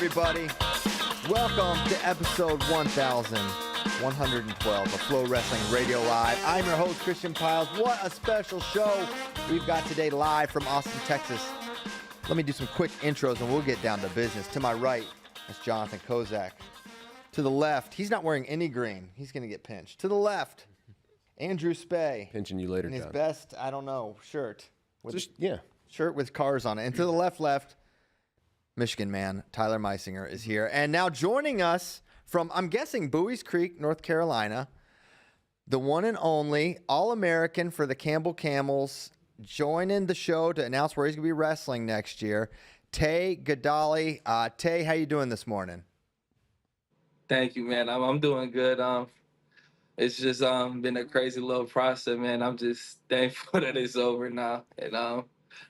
everybody. Welcome to episode 1112 of Flow Wrestling Radio Live. I'm your host, Christian Piles. What a special show we've got today live from Austin, Texas. Let me do some quick intros and we'll get down to business. To my right is Jonathan Kozak. To the left, he's not wearing any green. He's going to get pinched. To the left, Andrew Spey. Pinching you later, in his John. best, shirt. Yeah. Shirt with cars on it. And to the left, Michigan man, Tyler Meisinger is here. And now joining us from, I'm guessing, Bowie's Creek, North Carolina, the one and only All-American for the Campbell Camels, joining the show to announce where he's going to be wrestling next year, Taye Gali. Taye, how you doing this morning? Thank you, man. I'm doing good. It's just been a crazy little process, man. I'm just thankful that it's over now. And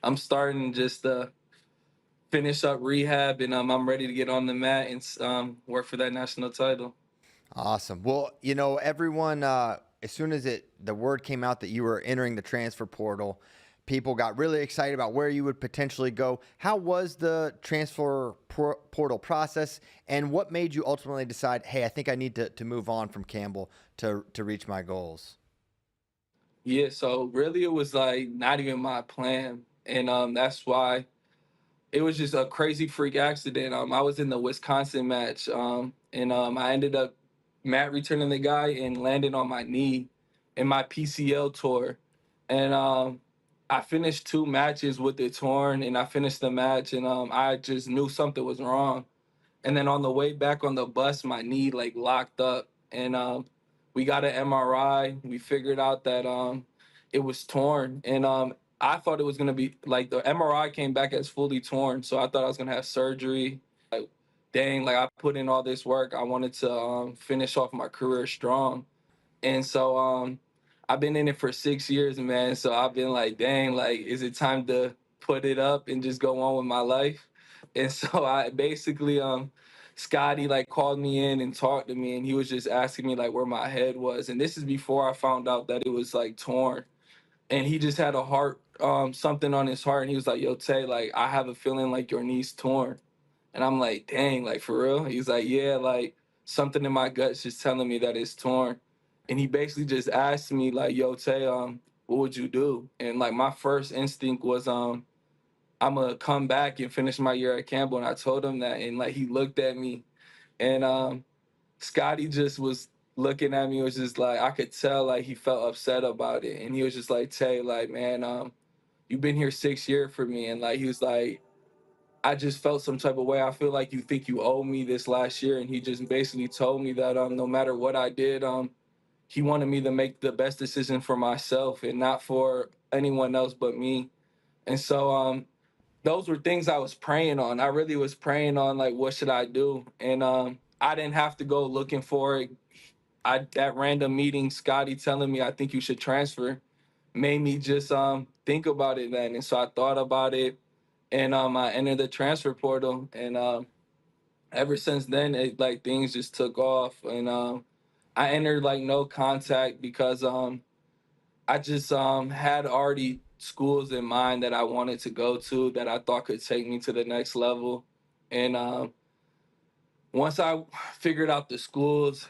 I'm starting just to finish up rehab, and I'm ready to get on the mat and work for that national title. Awesome. Well, you know, everyone, as soon as the word came out that you were entering the transfer portal, people got really excited about where you would potentially go. How was the transfer portal process, and what made you ultimately decide, hey, I think I need to move on from Campbell to reach my goals? Yeah, so really it was like not even my plan, and that's why it was just a crazy freak accident. I was in the Wisconsin match, and I ended up mat returning the guy and landing on my knee in my PCL tour. And I finished 2 matches with it torn, and I finished the match, and I just knew something was wrong. And then on the way back on the bus, my knee like locked up, and we got an MRI. We figured out that it was torn, and I thought it was gonna be like the MRI came back as fully torn, so I thought I was gonna have surgery. Like, dang, like I put in all this work. I wanted to finish off my career strong, and so I've been in it for 6 years, man. So I've been like, dang, like is it time to put it up and just go on with my life? And so I basically Scotty like called me in and talked to me, and he was just asking me like where my head was, and this is before I found out that it was like torn. And he just had a heart, something on his heart, and he was like, "Yo, Tay, like I have a feeling like your knee's torn." And I'm like, "Dang, like for real?" He's like, "Yeah, like something in my gut's just telling me that it's torn." And he basically just asked me like, "Yo, Tay, what would you do?" And like my first instinct was, I'm gonna come back and finish my year at Campbell. And I told him that, and like he looked at me, and Scotty just was looking at me. It was just like I could tell like he felt upset about it, and he was just like, "Tay, like man, you've been here 6 years for me," and like he was like, "I just felt some type of way. I feel like you think you owe me this last year," and he just basically told me that no matter what I did, he wanted me to make the best decision for myself and not for anyone else but me. And so those were things I was praying on. I really was praying on like what should I do, and I didn't have to go looking for it. That random meeting, Scotty telling me I think you should transfer, made me just think about it then. And so I thought about it, and I entered the transfer portal, and ever since then, like things just took off, and I entered like no contact because I just had already schools in mind that I wanted to go to that I thought could take me to the next level. And once I figured out the schools,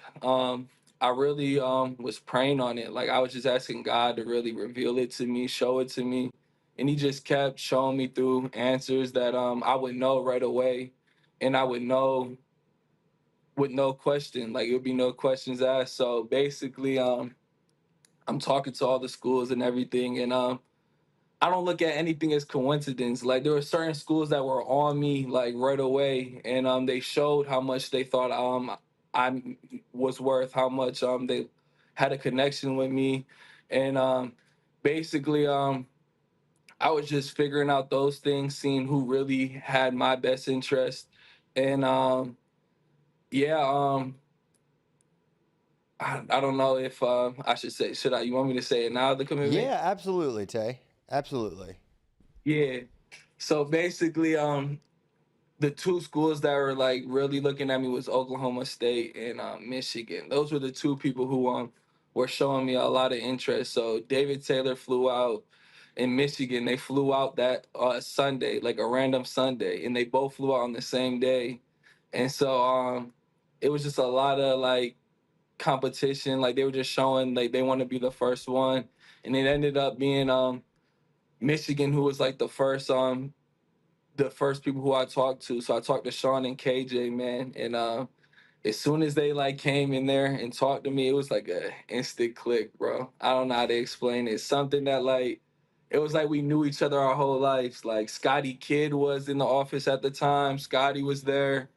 I really was praying on it. Like I was just asking God to really reveal it to me, show it to me. And he just kept showing me through answers that I would know right away. And I would know with no question, like it would be no questions asked. So basically, I'm talking to all the schools and everything, and I don't look at anything as coincidence. Like there were certain schools that were on me like right away, and they showed how much they thought I was worth, how much they had a connection with me, and basically I was just figuring out those things, seeing who really had my best interest, and yeah, I don't know if I should say, should I? You want me to say it now? The commitment? Yeah, absolutely, Taye. Absolutely. Yeah. So basically, the 2 schools that were like really looking at me was Oklahoma State and Michigan. Those were the 2 people who were showing me a lot of interest. So David Taylor flew out in Michigan. They flew out that Sunday, like a random Sunday, and they both flew out on the same day. And so it was just a lot of like competition. Like they were just showing like they want to be the first one, and it ended up being Michigan, who was like the first people who I talked to. So I talked to Sean and KJ, man, and as soon as they like came in there and talked to me, it was like a instant click, bro. I don't know how to explain it. Something that like it was like we knew each other our whole lives. Like Scotty Kidd was in the office at the time. Scotty was there.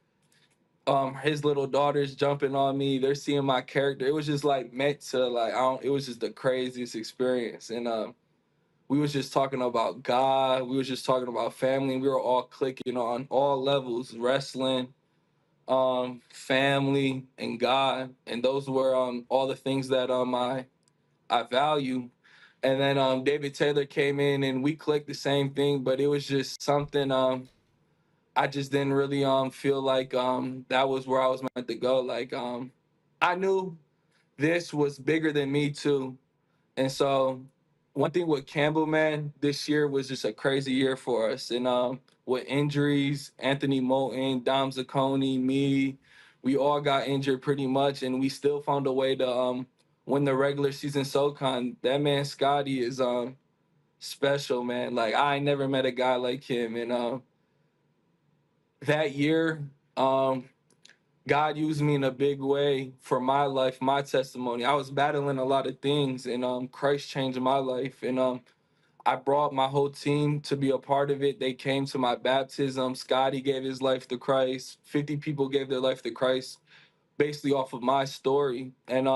His little daughter's jumping on me. They're seeing my character. It was just like meant to like I don't. It was just the craziest experience, and we was just talking about God. We was just talking about family. And we were all clicking on all levels: wrestling, family, and God. And those were all the things that I value. And then David Taylor came in, and we clicked the same thing. But it was just something. I just didn't really feel like that was where I was meant to go. Like I knew this was bigger than me too. And so one thing with Campbell, man, this year was just a crazy year for us. And with injuries, Anthony Moulton, Dom Zacconi, me, we all got injured pretty much, and we still found a way to win the regular season SoCon. That man Scotty is special, man. Like I ain't never met a guy like him. And that year, God used me in a big way for my life, my testimony. I was battling a lot of things, and Christ changed my life. And I brought my whole team to be a part of it. They came to my baptism. Scotty gave his life to Christ. 50 people gave their life to Christ basically off of my story. And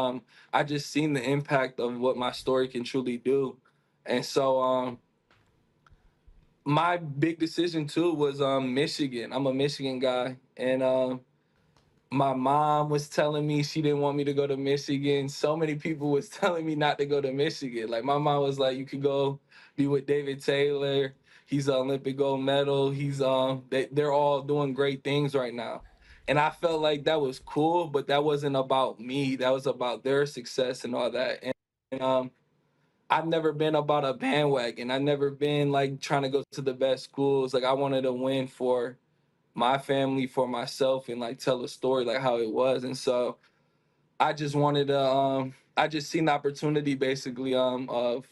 I just seen the impact of what my story can truly do. And so my big decision too was Michigan. I'm a Michigan guy. And my mom was telling me she didn't want me to go to Michigan. So many people was telling me not to go to Michigan. Like my mom was like, you could go be with David Taylor. He's an Olympic gold medal. They're all doing great things right now. And I felt like that was cool, but that wasn't about me. That was about their success and all that. And I've never been about a bandwagon. I've never been like trying to go to the best schools. Like I wanted to win for my family, for myself, and like tell a story like how it was. And so I just wanted to I just seen the opportunity basically of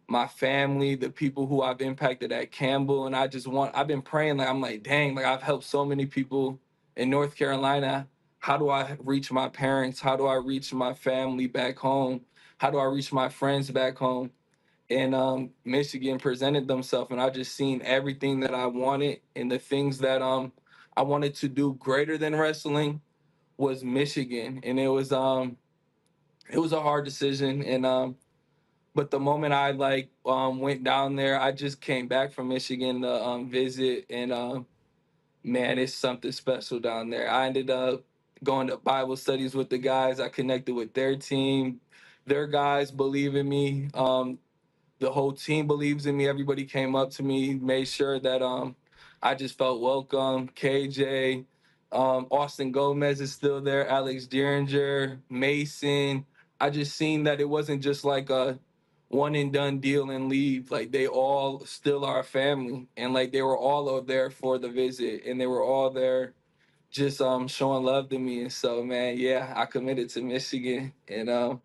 my family, the people who I've impacted at Campbell. And I've been praying, like I'm like, dang, like I've helped so many people in North Carolina. How do I reach my parents? How do I reach my family back home? How do I reach my friends back home? And Michigan presented themselves, and I just seen everything that I wanted, and the things that I wanted to do greater than wrestling was Michigan. And it was a hard decision. And but the moment I like went down there, I just came back from Michigan to visit, and man, it's something special down there. I ended up going to Bible studies with the guys. I connected with their team. Their guys believe in me. The whole team believes in me. Everybody came up to me, made sure that I just felt welcome. KJ, Austin Gomez is still there, Alex Dieringer, Mason. I just seen that it wasn't just like a one and done deal and leave. Like they all still are a family, and like they were all there for the visit, and they were all there just showing love to me. And so man, yeah, I committed to Michigan, and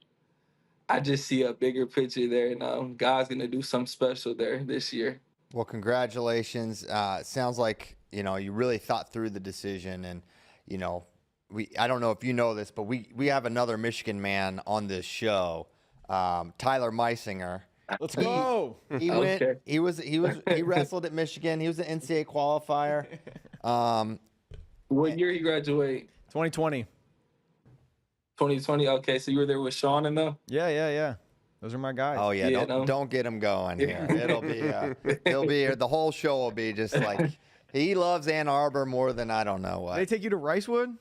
I just see a bigger picture there, and God's gonna do something special there this year. Well, congratulations. It sounds like, you really thought through the decision, and, you know, I don't know if you know this, but we have another Michigan man on this show, Tyler Meisinger. Let's go. He Okay. he wrestled at Michigan. He was an NCAA qualifier. What year he graduate? 2020. 2020. Okay, so you were there with Sean and them. Yeah. Those are my guys. Oh yeah, Yeah, don't get him going here. He'll be here. The whole show will be just like he loves Ann Arbor more than I don't know what. They take you to Ricewood?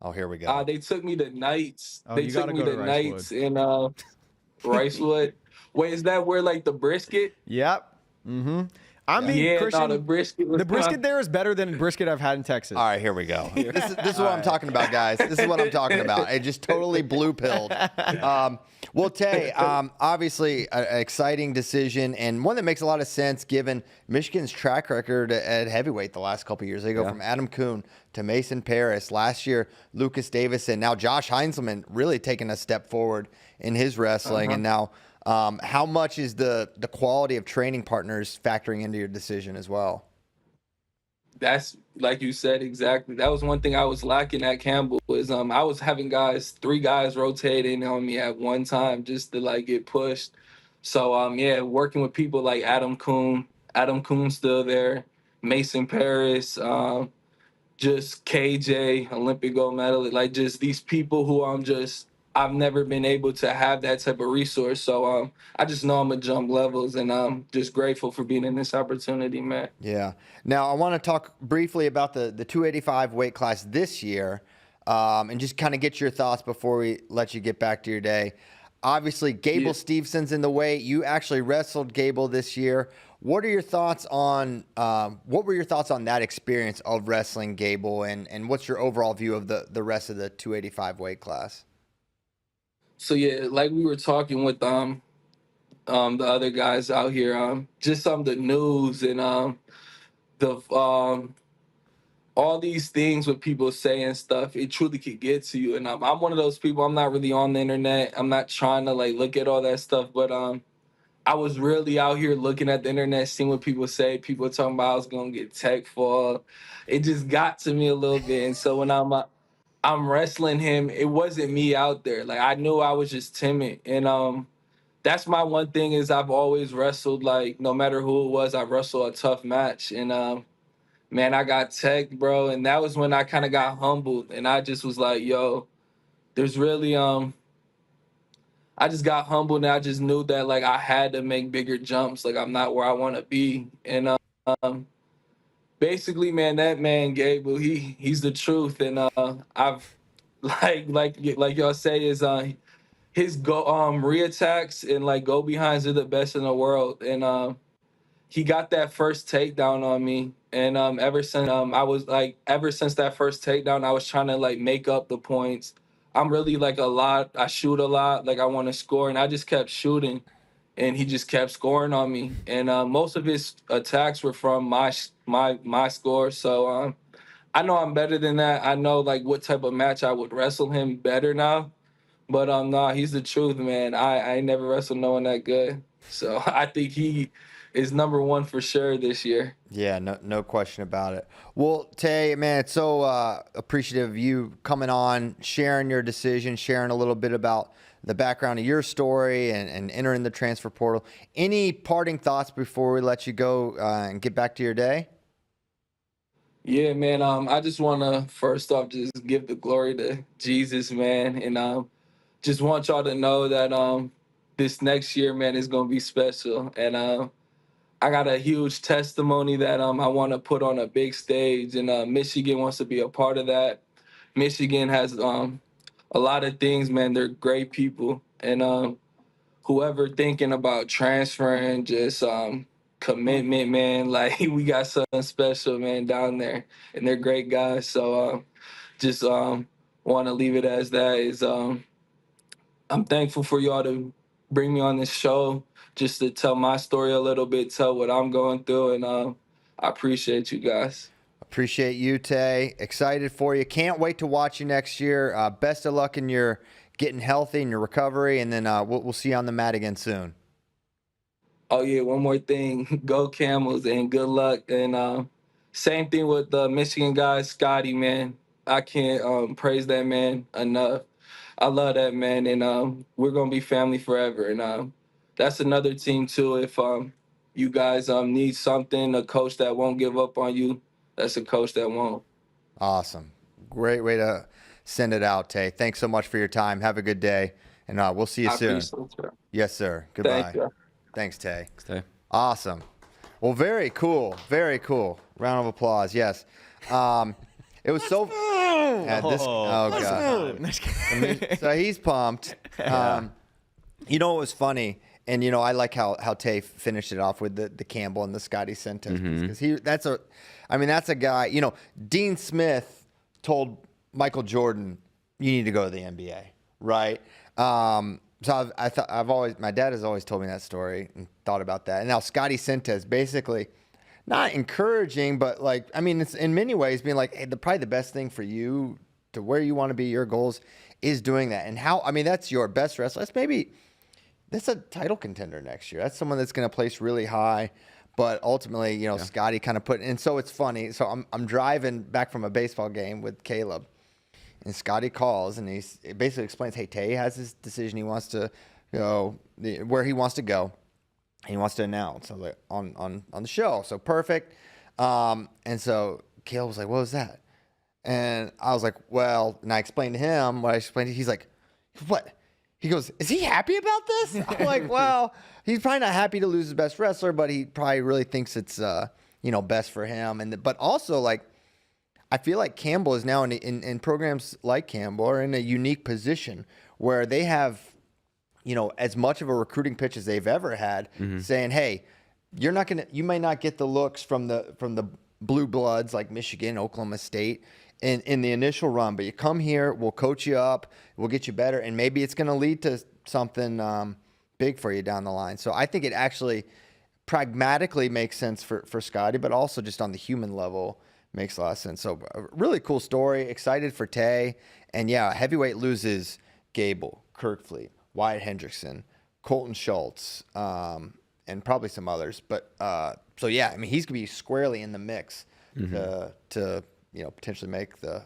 Oh, here we go. They took me to Knights. Oh, They you took gotta me go to to Knights in Ricewood. Wait, is that where like the brisket? Yep. Mm-hmm. I'm being Yeah, Christian. no, the brisket was The brisket there is better than brisket I've had in Texas. All right, here we go. This is what I'm talking about, guys. This is what I'm talking about. It just totally blue pilled. Well, Tay, obviously an exciting decision and one that makes a lot of sense given Michigan's track record at heavyweight the last couple of years. They go from Adam Kuhn to Mason Paris. Last year, Lucas Davison. Now Josh Heinzelman really taking a step forward in his wrestling. And now how much is the quality of training partners factoring into your decision as well? That's like you said, exactly. That was one thing I was lacking at Campbell was I was having three guys rotating on me at one time just to like get pushed. So yeah, working with people like Adam Kuhn still there, Mason Paris, just KJ, Olympic gold medalist, like just these people who I've never been able to have that type of resource. So I just know I'm gonna jump levels, and I'm just grateful for being in this opportunity, man. Yeah. Now I want to talk briefly about the 285 weight class this year, and just kind of get your thoughts before we let you get back to your day. Obviously, Gable Stevenson's in the weight. You actually wrestled Gable this year. What are your thoughts on what were your thoughts on that experience of wrestling Gable, and what's your overall view of the rest of the 285 weight class? So yeah, like we were talking with the other guys out here, just some of the news and the all these things with people saying stuff, it truly could get to you. And I'm one of those people. I'm not really on the internet. I'm not trying to like look at all that stuff, but I was really out here looking at the internet, seeing what people say. People talking about I was gonna get tech fall. It just got to me a little bit. And so when I'm wrestling him, it wasn't me out there. Like I knew I was just timid. And that's my one thing is I've always wrestled like no matter who it was, I wrestled a tough match. And man, I got tech, bro. And that was when I kind of got humbled. And I just was like, yo, there's really I just got humbled and I just knew that like I had to make bigger jumps. Like I'm not where I want to be. And basically, man, that man Gable, he's the truth. And I've like y'all say is his reattacks and like go behinds are the best in the world. And he got that first takedown on me. And ever since that first takedown, I was trying to like make up the points. I'm really like I shoot a lot, like I want to score, and I just kept shooting, and he just kept scoring on me. And most of his attacks were from my score. So I know I'm better than that. I know like what type of match I would wrestle him better now. But nah, he's the truth, man. I ain't never wrestled no one that good. So I think he is number one for sure this year. Yeah, no question about it. Well, Tay, man, it's so appreciative of you coming on, sharing your decision, sharing a little bit about the background of your story and entering the transfer portal. Any parting thoughts before we let you go and get back to your day? Yeah, man. I just want to first off just give the glory to Jesus, man, and just want y'all to know that this next year, man, is gonna be special, and I got a huge testimony that I want to put on a big stage, and Michigan wants to be a part of that. Michigan has a lot of things, man. They're great people, and whoever thinking about transferring, just commitment, man. Like we got something special, man, down there, and they're great guys. So just want to leave it as that. Is I'm thankful for y'all to bring me on this show just to tell my story a little bit, tell what I'm going through, and I appreciate you guys. Appreciate you, Tay. Excited for you. Can't wait to watch you next year. Best of luck in your getting healthy and your recovery, and then we'll see you on the mat again soon. Oh yeah, one more thing. Go Camels and good luck. And same thing with the Michigan guy, Scotty, man. I can't praise that man enough. I love that man, and we're gonna be family forever. And that's another team too. If you guys need something, a coach that won't give up on you, that's a coach that won't. Awesome. Great way to send it out, Tay. Thanks so much for your time. Have a good day, and we'll see you soon. Yes, sir. Goodbye. Thank you. Thanks, Tay. Thanks, Tay. Awesome. Well, very cool. Very cool. Round of applause. Yes. It was so. Yeah, God. So he's pumped. You know what was funny And I like how Taye finished it off with the Campbell and the Scotty Sentes because that's a guy. Dean Smith told Michael Jordan, "You need to go to the NBA," right? So my dad has always told me that story and thought about that. And now Scotty Sentes basically not encouraging, but it's in many ways being like, hey, probably the best thing for you to where you want to be, your goals is doing that. And that's your best wrestler. That's a title contender next year. That's someone that's going to place really high. But ultimately, Scotty kind of and so it's funny. So I'm driving back from a baseball game with Caleb. And Scotty calls, and he basically explains, hey, Taye has his decision. He wants to go where he wants to go. And he wants to announce on the show. So perfect. And so Caleb was like, what was that? And I was like, well, and I explained to him what I explained. He's like, what? He goes, is he happy about this? I'm like, well, he's probably not happy to lose his best wrestler, but he probably really thinks it's, best for him. But also, I feel like Campbell is now in programs like Campbell are in a unique position where they have, as much of a recruiting pitch as they've ever had, saying, hey, you may not get the looks from the blue bloods like Michigan, Oklahoma State in the initial run, but you come here, we'll coach you up, we'll get you better, and maybe it's going to lead to something big for you down the line. So I think it actually pragmatically makes sense for Scotty, but also just on the human level makes a lot of sense. So a really cool story. Excited for Taye. And yeah, heavyweight loses Gable, Kirkfleet, Wyatt Hendrickson, Colton Schultz, and probably some others. But so yeah, he's gonna be squarely in the mix to potentially make the.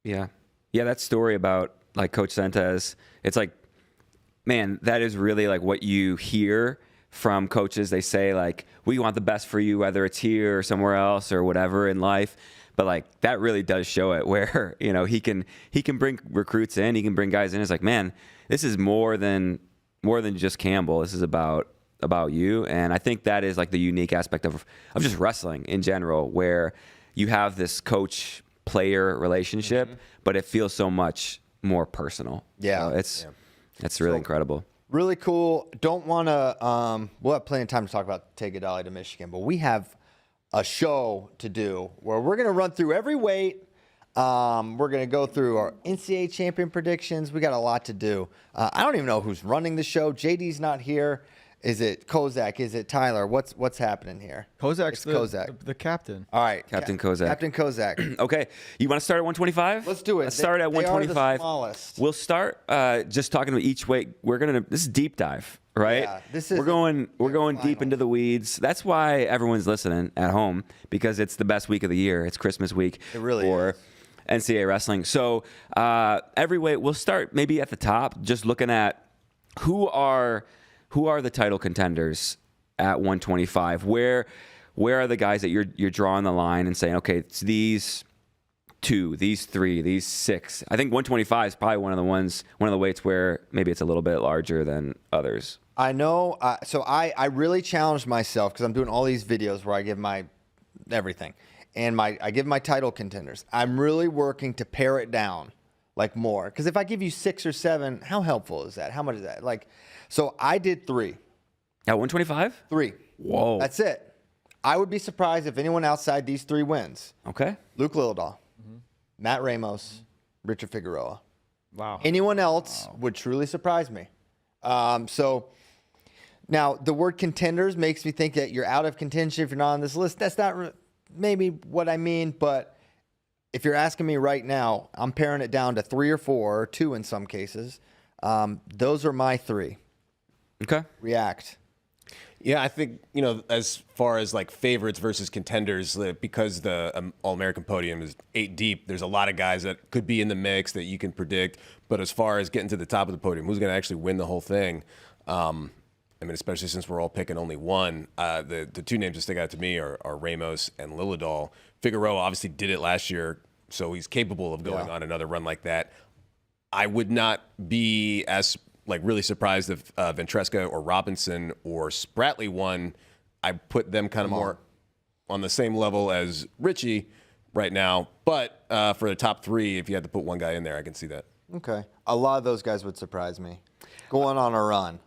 Yeah, that story about Coach Sentes, it's man, that is really what you hear from coaches. They say we want the best for you, whether it's here or somewhere else or whatever in life. But that really does show it where, he can bring recruits in, he can bring guys in. It's man, this is more than just Campbell. This is about you. And I think that is the unique aspect of just wrestling in general, where you have this coach player relationship, but it feels so much more personal. Yeah. So it's really incredible. Really cool. Don't want to, we'll have plenty of time to talk about Taye Gali to Michigan, but we have a show to do where we're going to run through every weight. We're going to go through our NCAA champion predictions. We got a lot to do. I don't even know who's running the show. JD's not here. Is it Kozak? Is it Tyler? What's happening here? Kozak's Kozak. the captain. All right. Captain Kozak. Captain Kozak. Okay. You want to start at 125? Let's do it. Let's start at 125. They are the smallest. We'll start just talking about each weight. This is deep dive, right? Yeah, we're going deep into the weeds. That's why everyone's listening at home, because it's the best week of the year. It's Christmas week. It really for is. NCAA wrestling. So every weight, we'll start maybe at the top, just looking at who are the title contenders at 125? Where are the guys that you're drawing the line and saying, okay, it's these 2, these 3, these 6. I think 125 is probably one of the weights where maybe it's a little bit larger than others. I know. So I really challenged myself because I'm doing all these videos where I give my everything, and I give my title contenders. I'm really working to pare it down more, because if I give you 6 or 7, how helpful is that? How much is that? So I did 3. At 125? 3. Whoa. That's it. I would be surprised if anyone outside these 3 wins. Okay. Luke Lillidahl, Matt Ramos, Richard Figueroa. Wow. Anyone else would truly surprise me. So now the word contenders makes me think that you're out of contention if you're not on this list. That's not maybe what I mean, but if you're asking me right now, I'm paring it down to 3 or 4 or 2 in some cases. Those are my 3. Okay. React. Yeah, I think, as far as favorites versus contenders, because the All-American podium is 8 deep, there's a lot of guys that could be in the mix that you can predict. But as far as getting to the top of the podium, who's going to actually win the whole thing? Especially since we're all picking only one, the 2 names that stick out to me are Ramos and Lillidahl. Figueroa obviously did it last year, so he's capable of going on another run like that. I would not be as really surprised if Ventresca or Robinson or Spratley won. I put them kind of more on the same level as Richie right now. But for the top 3, if you had to put one guy in there, I can see that. Okay. A lot of those guys would surprise me. Going on a run.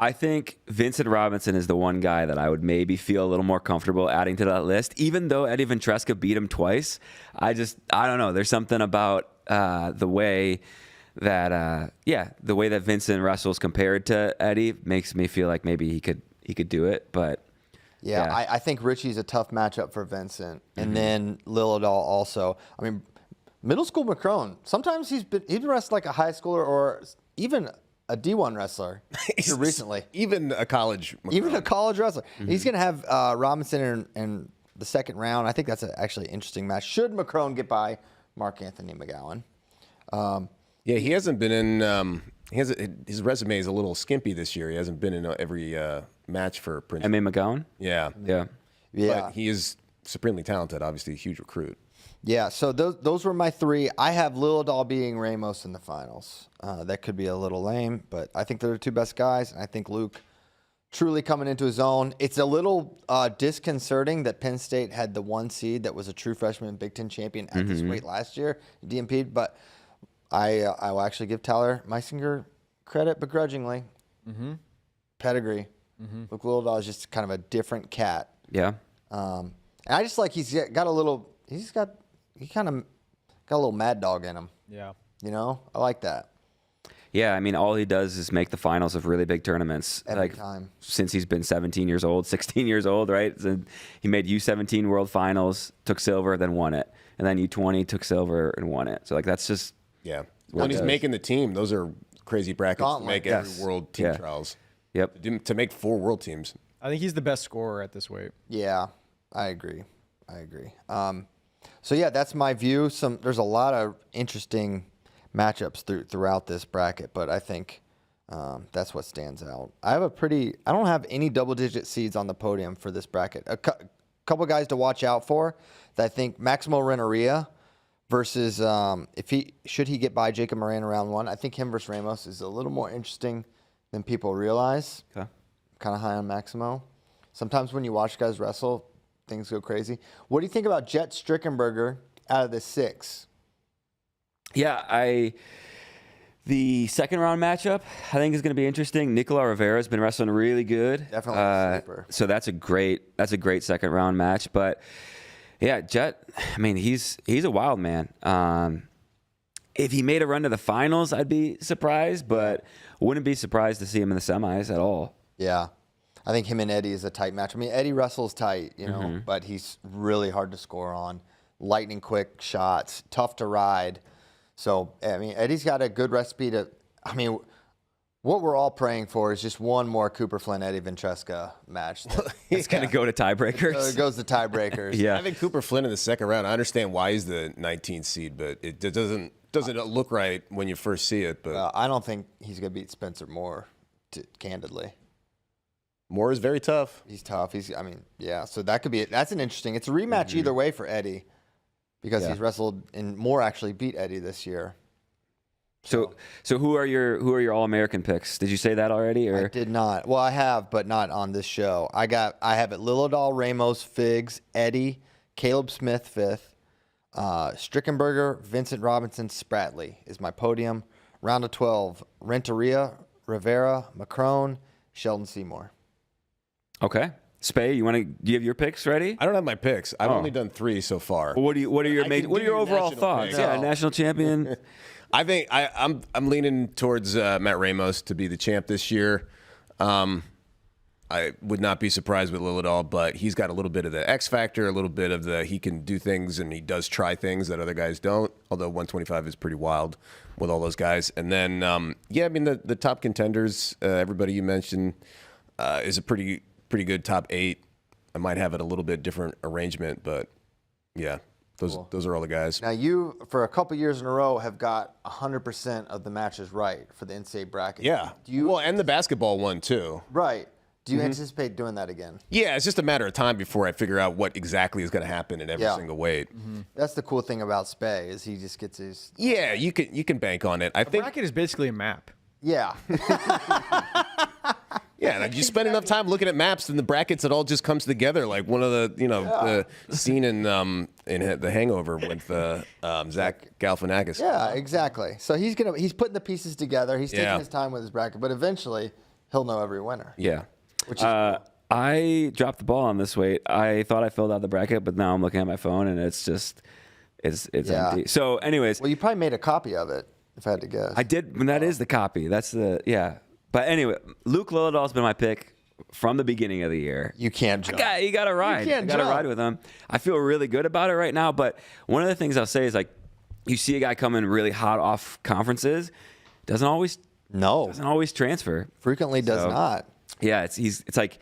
I think Vincent Robinson is the one guy that I would maybe feel a little more comfortable adding to that list, even though Eddie Ventresca beat him twice. I don't know. There's something about the way that Vincent wrestles compared to Eddie makes me feel like maybe he could do it. But yeah. I think Richie's a tough matchup for Vincent, and then Lillidahl also. I mean, middle school Macron. Sometimes he's wrestled like a high schooler or even a D1 wrestler recently. Even a college wrestler. He's going to have Robinson in the second round. I think that's actually an interesting match. Should Macron get by Mark Anthony McGowan? Yeah, he hasn't been in. His resume is a little skimpy this year. He hasn't been in every match for Prince. M.A. McGowan? Yeah. But he is supremely talented. Obviously, a huge recruit. Yeah, so those were my three. I have Lillidahl beating Ramos in the finals. That could be a little lame, but I think they're the two best guys. And I think Luke truly coming into his own. It's a little disconcerting that Penn State had the 1 seed that was a true freshman Big Ten champion at this weight last year, DMP'd. But I will actually give Tyler Meisinger credit begrudgingly. Pedigree. Luke Lillidahl is just kind of a different cat. Yeah. And I just like he kind of got a little mad dog in him. Yeah. You know, I like that. Yeah, I mean, all he does is make the finals of really big tournaments. Every time. Since he's been 17 years old, 16 years old, right? So he made U17 World Finals, took silver, then won it. And then U20 took silver and won it. So, that's just... Yeah. When he's making the team, those are crazy brackets to make every Yes. world team trials. Yep. To make 4 world teams. I think he's the best scorer at this weight. Yeah, I agree. So, yeah, that's my view. There's a lot of interesting matchups throughout this bracket, but I think that's what stands out. I don't have any double-digit seeds on the podium for this bracket. A couple guys to watch out for that I think Maximo Renneria versus should he get by Jacob Moran in round 1, I think him versus Ramos is a little more interesting than people realize. Okay. Kind of high on Maximo. Sometimes when you watch guys wrestle, things go crazy. What do you think about Jet Strickenberger out of the 6? Yeah, the second round matchup I think is going to be interesting. Nicola Rivera's been wrestling really good. Definitely a sleeper. So that's a great second round match. But yeah, Jet, I mean, he's a wild man. If he made a run to the finals, I'd be surprised, but wouldn't be surprised to see him in the semis at all. Yeah. I think him and Eddie is a tight match. I mean, Eddie wrestles tight, but he's really hard to score on. Lightning quick shots, tough to ride. So, I mean, Eddie's got a good recipe what we're all praying for is just one more Cooper Flynn, Eddie Ventresca match. It's going to go to tiebreakers. So it goes to tiebreakers. Yeah. I think Cooper Flynn in the second round, I understand why he's the 19th seed, but it doesn't look right when you first see it. But I don't think he's going to beat Spencer Moore, candidly. Moore is very tough. He's tough. So that could be it. That's an interesting. It's a rematch either way for Eddie because he's wrestled and Moore actually beat Eddie this year. So who are your All-American picks? Did you say that already? Or I did not. Well, I have, but not on this show. I have it Lillidahl, Ramos, Figs, Eddie, Caleb Smith 5th, Strickenberger, Vincent Robinson, Spratley is my podium. Round of 12, Renteria, Rivera, Macron, Sheldon Seymour. Okay. Spay, do you have your picks ready? I don't have my picks. I've only done 3 so far. What are your overall national thoughts? picks. Yeah, No. national champion. I think I'm leaning towards Matt Ramos to be the champ this year. I would not be surprised with Lillidahl, but he's got a little bit of the X factor, a little bit of he can do things and he does try things that other guys don't. Although 125 is pretty wild with all those guys. And then the top contenders, everybody you mentioned, is a pretty good top 8. I might have it a little bit different arrangement, but yeah. Those are all the guys. Now, you, for a couple years in a row, have got 100% of the matches right for the NCAA bracket. Yeah. And the basketball one, too. Right. Do you anticipate doing that again? Yeah, it's just a matter of time before I figure out what exactly is going to happen in every single weight. That's the cool thing about Spay is he just gets his... Yeah, you can bank on it. I think. Bracket is basically a map. Yeah. Yeah, and you spend enough time looking at maps, and the brackets, it all just comes together like one of the scene in The Hangover with Zach Galifianakis. Yeah, exactly. So he's putting the pieces together. He's taking Yeah. his time with his bracket, but eventually he'll know every winner. Yeah. Which is cool. I dropped the ball on this weight. I thought I filled out the bracket, but now I'm looking at my phone and it's just it's Yeah. empty. So, anyways, Well, you probably made a copy of it, if I had to guess. I did. And that is the copy. That's the But anyway, Luke Lillidahl's been my pick from the beginning of the year. You can't jump. You got to ride. can't You got to jump. ride with him. I feel really good about it right now. But one of the things I'll say is like, you see a guy coming really hot off conferences, doesn't always transfer. Frequently does So, not. Yeah, it's like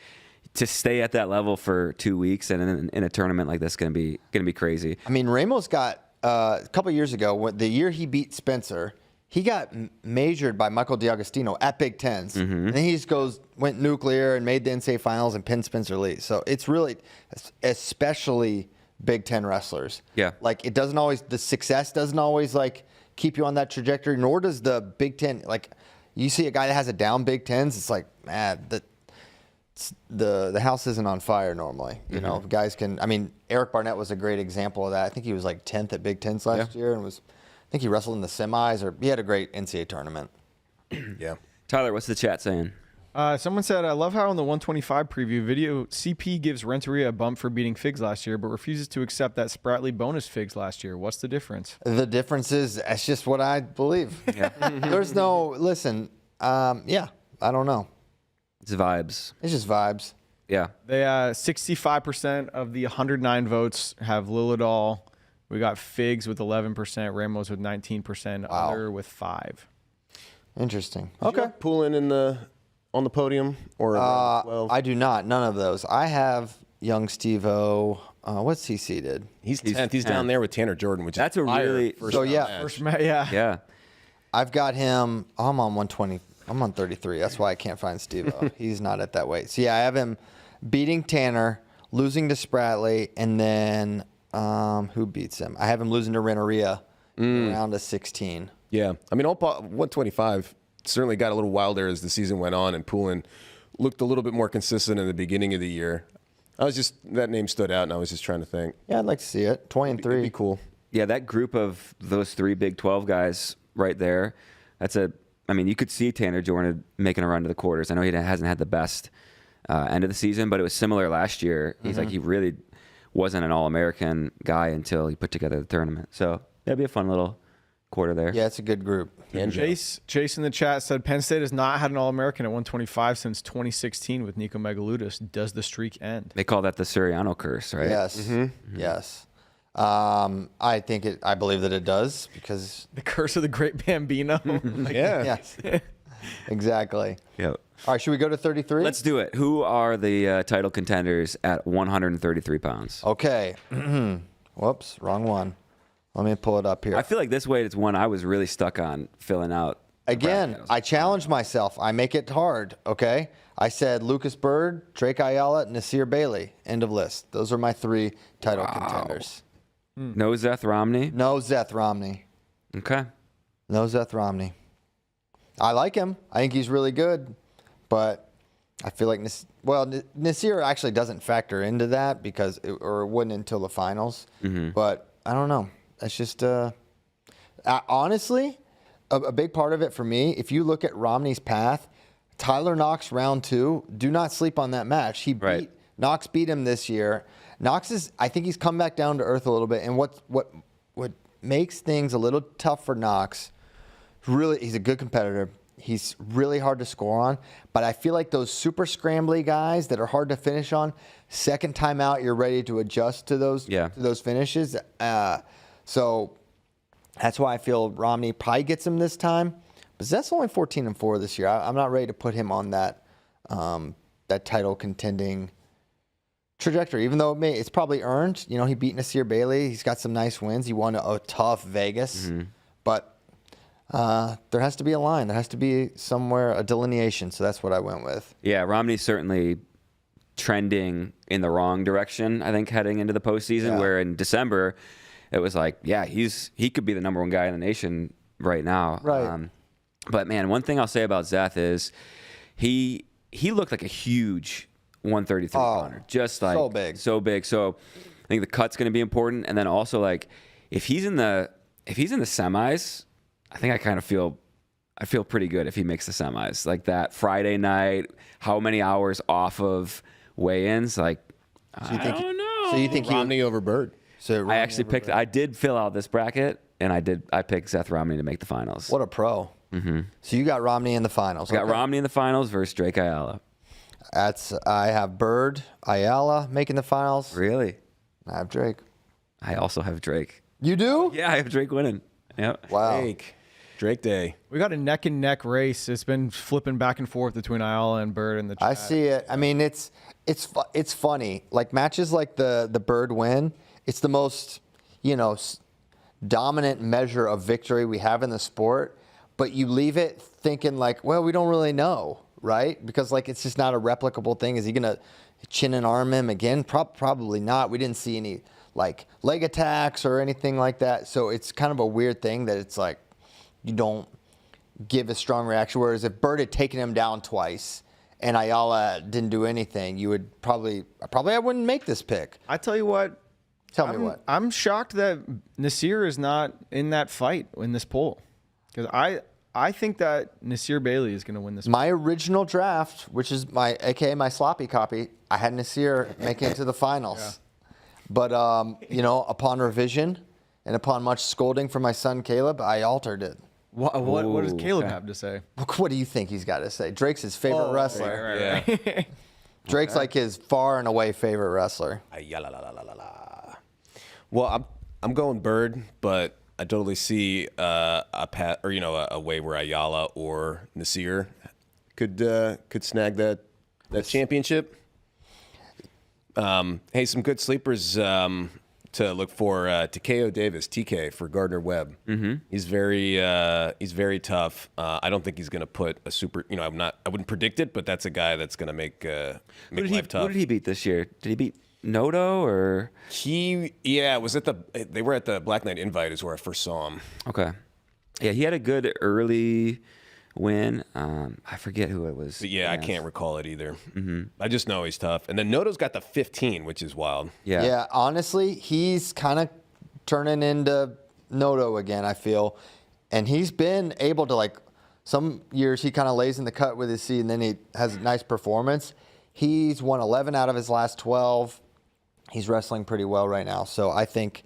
to stay at that level for 2 weeks and in a tournament like this gonna be crazy. I mean, Ramos got a couple of years ago, the year he beat Spencer, he got measured by Michael D'Agostino at Big Tens. And then he just went nuclear and made the NCAA finals and pinned Spencer Lee. So it's really, especially Big Ten wrestlers. Yeah. Like the success doesn't always like keep you on that trajectory, nor does the Big Ten. Like you see a guy that has a down Big Tens, it's like, man, the house isn't on fire normally. You know, guys can. I mean, Eric Barnett was a great example of that. I think he was like 10th at Big Tens last year, and I think he wrestled in the semis, or he had a great NCAA tournament. Yeah. Tyler, what's the chat saying? Someone said, I love how in the 125 preview video, CP gives Renteria a bump for beating Figs last year, but refuses to accept that Spratley bonus Figs last year. What's the difference? The difference is that's just what I believe. There's no I don't know. It's vibes. It's just vibes. Yeah. They 65% of the 109 votes have Lillidahl. We got Figs with 11%, Ramos with 19%, Other with 5. Interesting. Okay. Pulling on the podium or around 12? I do not. None of those. I have young Steve-O. What's he seated? He's 10th. He's down there with Tanner Jordan, which That's is a really first So, round yeah. match. yeah. I've got him. I'm on 120. I'm on 33. That's why I can't find Steve-O. He's not at that weight. So, yeah, I have him beating Tanner, losing to Spratley, and then who beats him? I have him losing to Renteria around a 16. Yeah. I mean, 125 certainly got a little wilder as the season went on, and Poulin looked a little bit more consistent in the beginning of the year. That name stood out, and I was just trying to think. Yeah, I'd like to see it. 20 and 3. It'd be cool. Yeah, that group of those 3 Big 12 guys right there, you could see Tanner Jordan making a run to the quarters. I know he hasn't had the best end of the season, but it was similar last year. He's like, he really wasn't an All-American guy until he put together the tournament. So that'd be a fun little quarter there. Yeah, it's a good group. Chase in the chat said Penn State has not had an All-American at 125 since 2016 with Nico Megaludis. Does the streak end? They call that the Suriano curse, right? Yes. Yes. I believe that it does because. The curse of the great Bambino. Yeah. Yes. Exactly. Yep. All right, should we go to 33? Let's do it. Who are the title contenders at 133 pounds? Okay. Whoops, wrong one. Let me pull it up here. I feel like this weight is one I was really stuck on filling out. Again, I challenge myself. I make it hard, okay? I said Lucas Bird, Drake Ayala, Nasir Bailey. End of list. Those are my 3 title contenders. No Zeth Romney? No Zeth Romney. Okay. No Zeth Romney. I like him. I think he's really good. But I feel like Nasir actually doesn't factor into that it wouldn't until the finals. But I don't know. It's just honestly, a big part of it for me, if you look at Romney's path, Tyler Knox round 2, do not sleep on that match. Knox beat him this year. I think he's come back down to earth a little bit. And what makes things a little tough for Knox, really, he's a good competitor. He's really hard to score on. But I feel like those super scrambly guys that are hard to finish on, second time out, you're ready to adjust to those finishes. So that's why I feel Romney probably gets him this time. But that's only 14-4 this year. I'm not ready to put him on that title contending trajectory, even though it's probably earned. You know, he beat Nasir Bailey. He's got some nice wins. He won a tough Vegas. But there has to be a line. There has to be somewhere a delineation. So that's what I went with. Yeah, Romney's certainly trending in the wrong direction, I think, heading into the postseason, where in December it was like, he could be the number 1 guy in the nation right now. Right. But, man, one thing I'll say about Zeth is he looked like a huge 133 pounder. Just like so big. So I think the cut's going to be important. And then also, like, if he's in the semis, I think I kind of feel I feel pretty good if he makes the semis. Like that Friday night, how many hours off of weigh-ins? Like, I don't know. So you think Romney over Bird? So I actually picked. I did fill out this bracket, and I picked Seth Romney to make the finals. What a pro. Mm-hmm. So you got Romney in the finals. I got Romney in the finals versus Drake Ayala. I have Bird, Ayala making the finals. Really? I have Drake. I also have Drake. You do? Yeah, I have Drake winning. Yep. Wow. Drake Day. We got a neck and neck race. It's been flipping back and forth between Ayala and Bird in the chat. I see it. I mean, it's funny. Like matches like the Bird win. It's the most, dominant measure of victory we have in the sport. But you leave it thinking like, well, we don't really know, right? Because like it's just not a replicable thing. Is he gonna chin and arm him again? Probably not. We didn't see any like leg attacks or anything like that. So it's kind of a weird thing that it's like you don't give a strong reaction. Whereas if Bird had taken him down twice and Ayala didn't do anything, you would probably I wouldn't make this pick. I tell you what. Tell me what. I'm shocked that Nasir is not in that fight in this poll. Because I think that Nasir Bailey is going to win this. My original draft, which is AKA my sloppy copy, I had Nasir making it to the finals. Yeah. But, upon revision and upon much scolding from my son Caleb, I altered it. What does Caleb have to say? What do you think he's got to say? Drake's his favorite wrestler. Right. Drake's like his far and away favorite wrestler. Well, I'm going Bird, but I totally see a way where Ayala or Nasir could snag that championship. Hey, some good sleepers to look for. Takeo Davis, TK for Gardner Webb. Mm-hmm. He's very tough. I don't think he's going to put a super. I wouldn't predict it, but that's a guy that's going to make life tough. Who did he beat this year? Did he beat Noto or they were at the Black Knight Invite is where I first saw him. Okay. Yeah, he had a good early win. I forget who it was. But I can't recall it either. Mm-hmm. I just know he's tough. And then Noto's got the 15, which is wild. Yeah. Yeah, honestly, he's kind of turning into Noto again, I feel. And he's been able to, some years he kind of lays in the cut with his seed and then he has a nice performance. He's won 11 out of his last 12. He's wrestling pretty well right now. So I think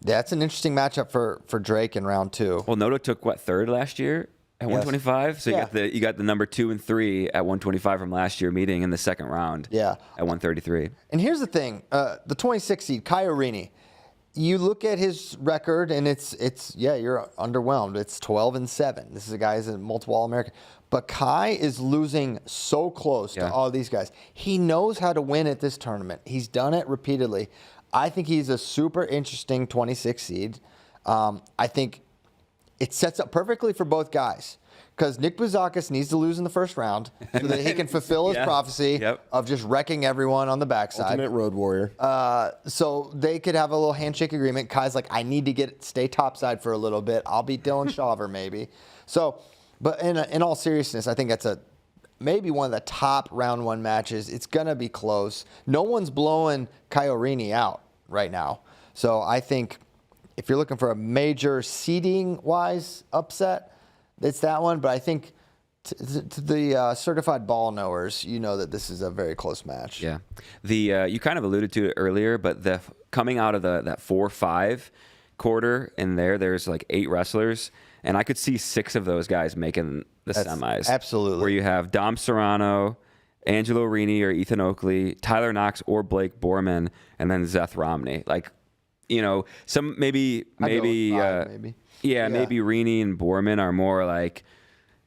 that's an interesting matchup for Drake in round 2. Well, Noto took, third last year at 125? So you got the number 2 and 3 at 125 from last year meeting in the second round at 133. And here's the thing. The 26 seed, Kai Orini, you look at his record and you're underwhelmed. It's 12-7. This is a guy who's a multiple All-American. But Kai is losing so close to all these guys. He knows how to win at this tournament. He's done it repeatedly. I think he's a super interesting 26 seed. I think it sets up perfectly for both guys because Nick Bouzakis needs to lose in the first round so that he can fulfill his prophecy of just wrecking everyone on the backside. Ultimate road warrior. So they could have a little handshake agreement. Kai's like, I need to stay topside for a little bit. I'll beat Dylan Chauver maybe. So, but in all seriousness, I think that's maybe one of the top round 1 matches. It's going to be close. No one's blowing Kai Orini out right now. So I think if you're looking for a major seeding-wise upset, it's that one. But I think to the certified ball knowers, you know that this is a very close match. Yeah. You kind of alluded to it earlier, but coming out of that 4-5 quarter in there's 8 wrestlers. And I could see 6 of those guys making the semis. Absolutely. Where you have Dom Serrano, Angelo Rini or Ethan Oakley, Tyler Knox or Blake Borman, and then Seth Romney. Some maybe. Maybe Rini and Borman are more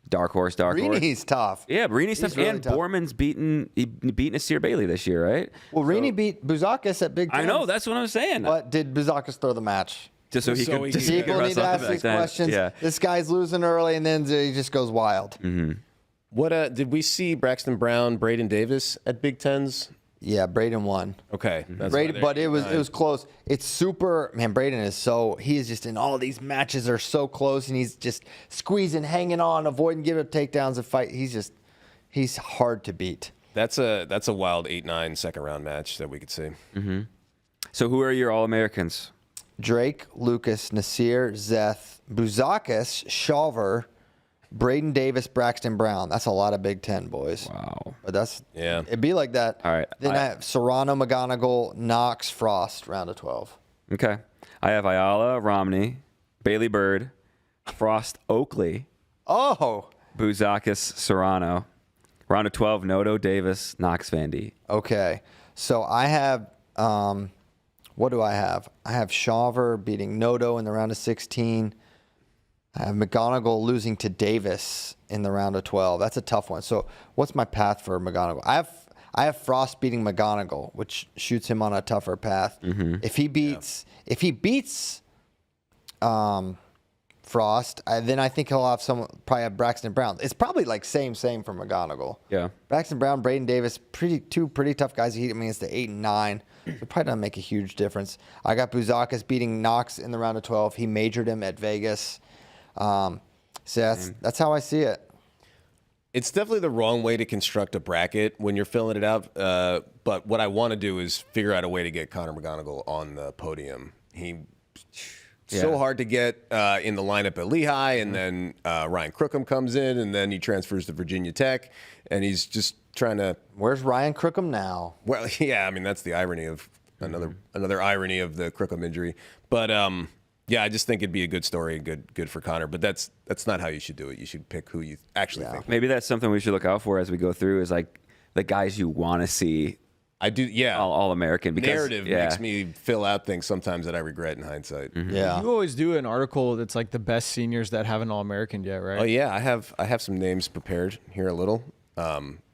dark horse. Rini's tough. Yeah, Rini's tough. Really tough. Borman's beaten Nasir Bailey this year, right? Well, Rini beat Bouzakis at Big Ten. I know, that's what I'm saying. But did Bouzakis throw the match? Just so he could people need to ask these questions. Yeah. This guy's losing early, and then he just goes wild. Mm-hmm. What did we see Braxton Brown, Braden Davis at Big Tens? Yeah, Braden won. Okay, Braden, but it was close. It's super. Man, Braden he is just in all these matches are so close, and he's just squeezing, hanging on, avoiding giving up takedowns and fight. He's hard to beat. That's a wild 8-9 second round match that we could see. Mm-hmm. So who are your All-Americans? Drake, Lucas, Nasir, Zeth, Bouzakis, Chauver, Braden Davis, Braxton Brown. That's a lot of Big Ten, boys. Wow. But Yeah. it'd be like that. All right. Then I have Serrano, McGonigal, Knox, Frost, round of 12. Okay. I have Ayala, Romney, Bailey Bird, Frost, Oakley, Oh, Bouzakis, Serrano. Round of 12, Noto, Davis, Knox, Vandy. okay. So I have, what do I have? I have Shawver beating Noto in the round of 16. I have McGonigal losing to Davis in the round of 12. That's a tough one. So what's my path for McGonigal? I have Frost beating McGonigal, which shoots him on a tougher path. If he beats Frost, then I think he'll have probably have Braxton Brown. It's probably like same for McGonigal. Yeah. Braxton Brown, Braden Davis, two pretty tough guys. He it's the 8 and 9. So probably doesn't make a huge difference. I got Bouzakis beating Knox in the round of 12. He majored him at Vegas. So that's how I see it. It's definitely the wrong way to construct a bracket when you're filling it out. But what I want to do is figure out a way to get Connor McGonigal on the podium. So hard to get in the lineup at Lehigh, and then Ryan Crookham comes in, and then he transfers to Virginia Tech, and he's just trying to. Where's Ryan Crookham now? Well, yeah, I mean that's the irony of another irony of the Crookham injury, but yeah, I just think it'd be a good story, good for Connor. But that's not how you should do it. You should pick who you actually think. Maybe that's something we should look out for as we go through. Is like the guys you want to see. I do, yeah. All American because narrative makes me fill out things sometimes that I regret in hindsight. Yeah, You always do an article that's like the best seniors that haven't All American yet, right? Oh yeah, I have some names prepared here a little.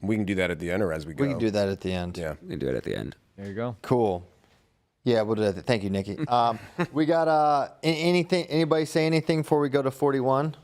We can do that at the end or as we go. we can do that at the end. Yeah. we can do it at the end. There you go. Cool. Yeah, we'll do that. Thank you, Nikki. We got anything? Anybody say anything before we go to 41?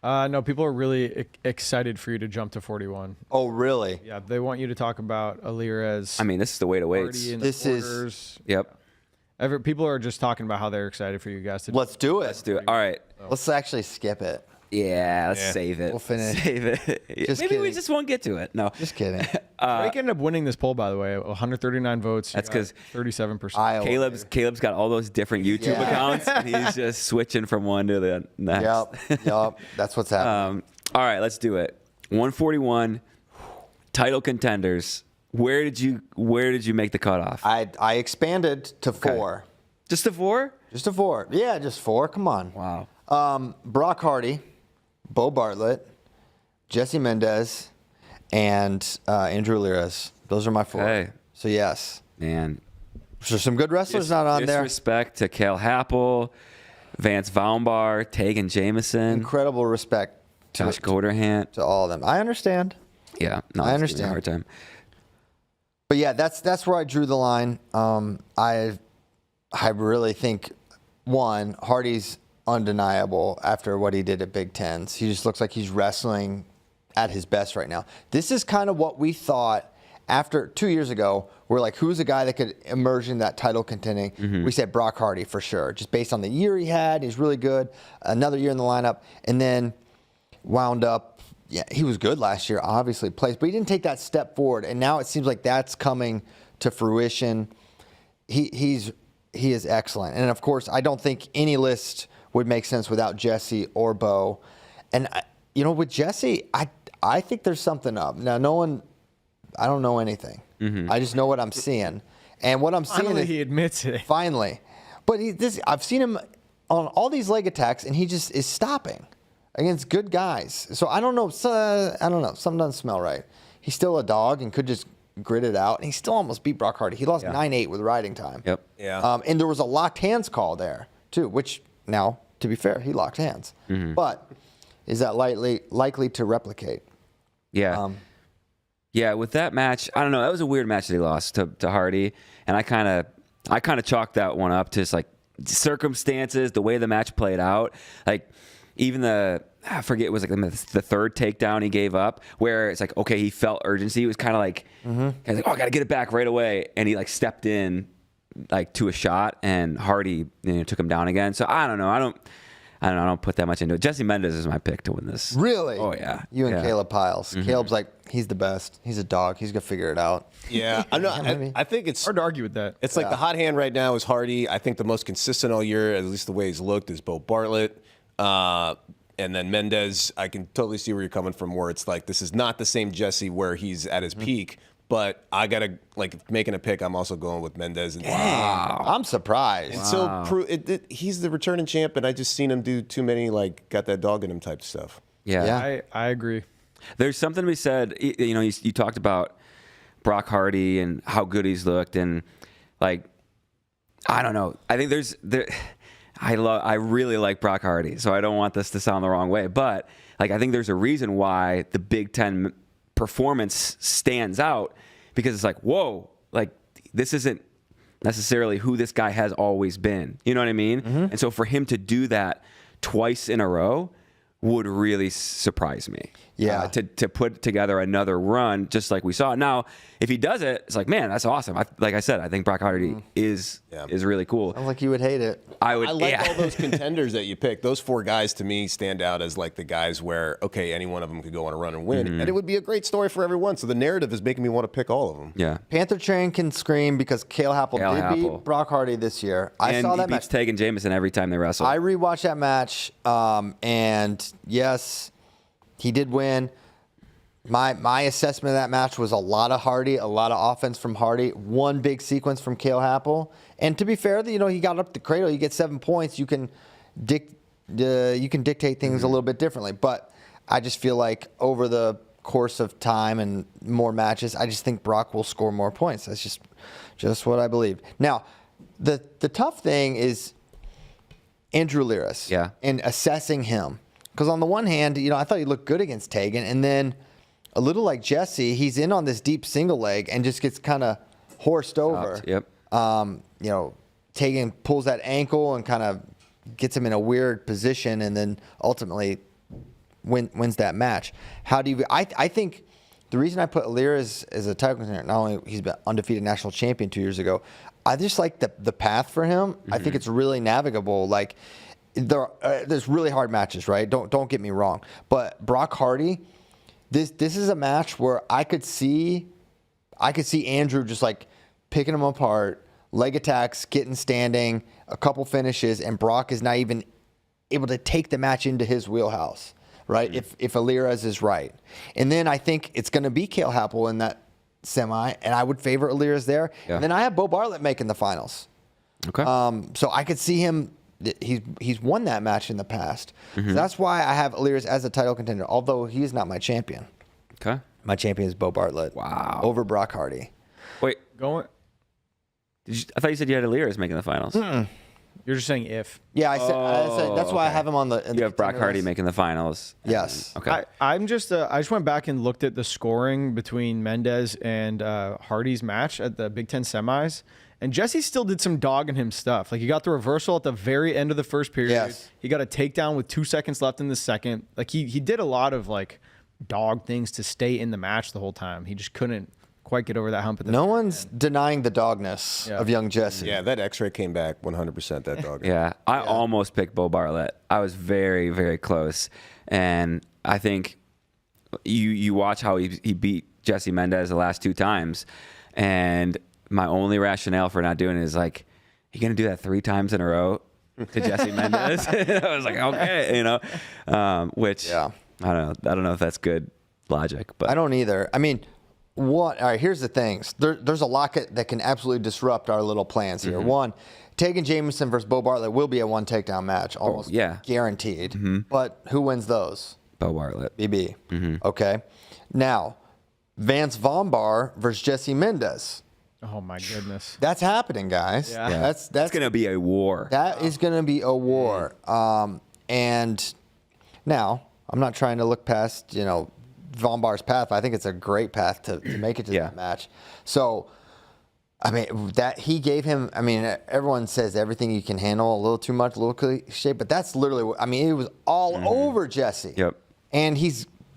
No, people are really excited for you to jump to 41. Oh, really? Yeah, they want you to talk about Alirez. I mean, this is the way to wait. Hardy in the This is- quarters. Yep. People are just talking about how they're excited for you guys to. Let's do it. Let's do it. All right. Let's actually skip it. Yeah, let's Yeah. save it. We'll finish. Save it. Just Maybe we kidding. just won't get to it. No. Just kidding. Drake ended up winning this poll, by the way. 139 votes. That's 'cause 37%. Iowa. Caleb's got all those different YouTube Yeah. accounts, and he's just switching from one to the next. Yep. That's what's happening. All right, let's do it. 141 title contenders. Where did you make the cutoff? I expanded to 4. Just the 4? Just a 4. Yeah, just 4. Come on. Wow. Brock Hardy, Bo Bartlett, Jesse Mendez, and Andrew Alirez. Those are my 4. Okay. So yes. Man. So some good wrestlers not on there. Disrespect to Cale Happel, Vance Vaumbar, Tegan Jameson, Incredible respect Josh Goderhant. to all of them. I understand. Yeah, no, I it's giving me a understand. hard time. But yeah, that's where I drew the line. I really think Hardy's undeniable after what he did at Big Tens. He just looks like he's wrestling at his best right now. This is kind of what we thought after 2 years ago. We're like, who's a guy that could emerge in that title contending? We said Brock Hardy for sure, just based on the year he had. He's really good. Another year in the lineup, and then wound up. Yeah, he was good last year, obviously plays, but he didn't take that step forward. And now it seems like that's coming to fruition. He is excellent, and of course, I don't think any list would make sense without Jesse or Bo. And with Jesse, I think there's something up. Now, I don't know anything. I just know what I'm seeing, and what I'm seeing Finally, is he admits it. finally. But I've seen him on all these leg attacks, and he just is stopping against good guys. So I don't know. Something doesn't smell right. He's still a dog and could just grit it out. And he still almost beat Brock Hardy. He lost 9-8 with riding time. Yep. Yeah. And there was a locked hands call there too, which now, to be fair, he locked hands. But is that likely to replicate? Yeah. Yeah, with that match, I don't know. That was a weird match that he lost to Hardy, and I kind of chalked that one up to just like circumstances, the way the match played out. Like even I forget, it was like the third takedown he gave up, where it's like, okay, he felt urgency. He was kind of like, oh, I got to get it back right away, and he like stepped in like to a shot, and Hardy took him down again. So I don't know. I don't put that much into it. Jesse Mendez is my pick to win this. Really? Oh yeah. You and Yeah. Caleb Piles. Caleb's like, he's the best. He's a dog. He's gonna figure it out. Yeah, I think it's Hard to argue with that. It's like the hot hand right now is Hardy. I think the most consistent all year, at least the way he's looked, is Bo Bartlett. And then Mendez, I can totally see where you're coming from, where it's like, this is not the same Jesse where he's at his peak, but I got to, like, making a pick, I'm also going with Mendez. And I'm surprised. And so he's the returning champ, and I just seen him do too many, like, got that dog in him type stuff. Yeah. I agree. There's something to be said. You know, you talked about Brock Hardy and how good he's looked, and like, I don't know. I think I really like Brock Hardy, so I don't want this to sound the wrong way, but like, I think there's a reason why the Big Ten performance stands out, because it's like, whoa, like, this isn't necessarily who this guy has always been. You know what I mean? And so for him to do that twice in a row would really surprise me. Yeah. To put together another run just like we saw. Now, if he does it, it's like, man, that's awesome. Like I said, I think Brock Hardy is really cool. Sounds like you would hate it. I like all those contenders that you picked. Those 4 guys to me stand out as like the guys where, okay, any one of them could go on a run and win. And it would be a great story for everyone. So the narrative is making me want to pick all of them. Yeah. Panther Train can scream because Cale Happel did beat Brock Hardy this year. I saw that he beats match. Taye Jamison every time they wrestle. I rewatched that match, and yes, he did win. My assessment of that match was a lot of Hardy, a lot of offense from Hardy, one big sequence from Cale Happel. And to be fair, you know, he got up the cradle. You get 7 points. You can dictate things a little bit differently. But I just feel like over the course of time and more matches, I just think Brock will score more points. That's just what I believe. Now, the tough thing is Andrew Liris. Yeah. And assessing him. Because on the one hand, you know, I thought he looked good against Tagan, and then a little like Jesse, he's in on this deep single leg and just gets kind of horsed over. Yep. You know, Tagan pulls that ankle and kind of gets him in a weird position, and then ultimately wins that match. How do you? I think the reason I put Alira as a title contender, not only he's been undefeated national champion 2 years ago, I just like the path for him. I think it's really navigable. Like, there's really hard matches, right? Don't get me wrong, but Brock Hardy, this is a match where I could see Andrew just like picking him apart, leg attacks, getting standing, a couple finishes, and Brock is not even able to take the match into his wheelhouse, right? If Alirez is right, and then I think it's going to be Cale Happel in that semi, and I would favor Alirez there. Yeah. And then I have Bo Bartlett making the finals. Okay. So I could see him. He's won that match in the past. So that's why I have Alirez as a title contender, although he's not my champion. Okay. My champion is Bo Bartlett. Wow. Over Brock Hardy. Wait, Going. I thought you said you had Alirez making the finals. You're just saying if. Yeah, I said that's why I have him on the. You have Brock Hardy making the finals. Yes. Okay. I just went back and looked at the scoring between Mendez and Hardy's match at the Big Ten semis. And Jesse still did some dogging him stuff. Like, he got the reversal at the very end of the first period. Yes. He got a takedown with 2 seconds left in the second. Like, he did a lot of, like, dog things to stay in the match the whole time. He just couldn't quite get over that hump at the No one's denying the dogness of young Jesse. Yeah, that X-ray came back 100%. That dog. Yeah, I almost picked Bo Bartlett. I was very, very close, and I think you watch how he beat Jesse Mendez the last 2 times, and my only rationale for not doing it is like, you gonna do that 3 times in a row to Jesse Mendez? I was like, okay, you know, which I don't know if that's good logic, but I don't either. I mean, all right, here's the things. There's a lot that can absolutely disrupt our little plans here. One, Tagan Jamison versus Bo Bartlett will be a 1 takedown match, almost guaranteed. But who wins those? Bo Bartlett. BB. Okay. Now, Vance Vombar versus Jesse Mendez. Oh, my goodness. That's happening, guys. Yeah. That's gonna be a war. That is going to be a war. And now, I'm not trying to look past, you know, Von Bar's path. I think it's a great path to make it to that match. So, I mean, that he gave him, I mean, everyone says everything you can handle, a little too much, a little cliche, but that's literally, I mean, it was all over Jesse. Yep. And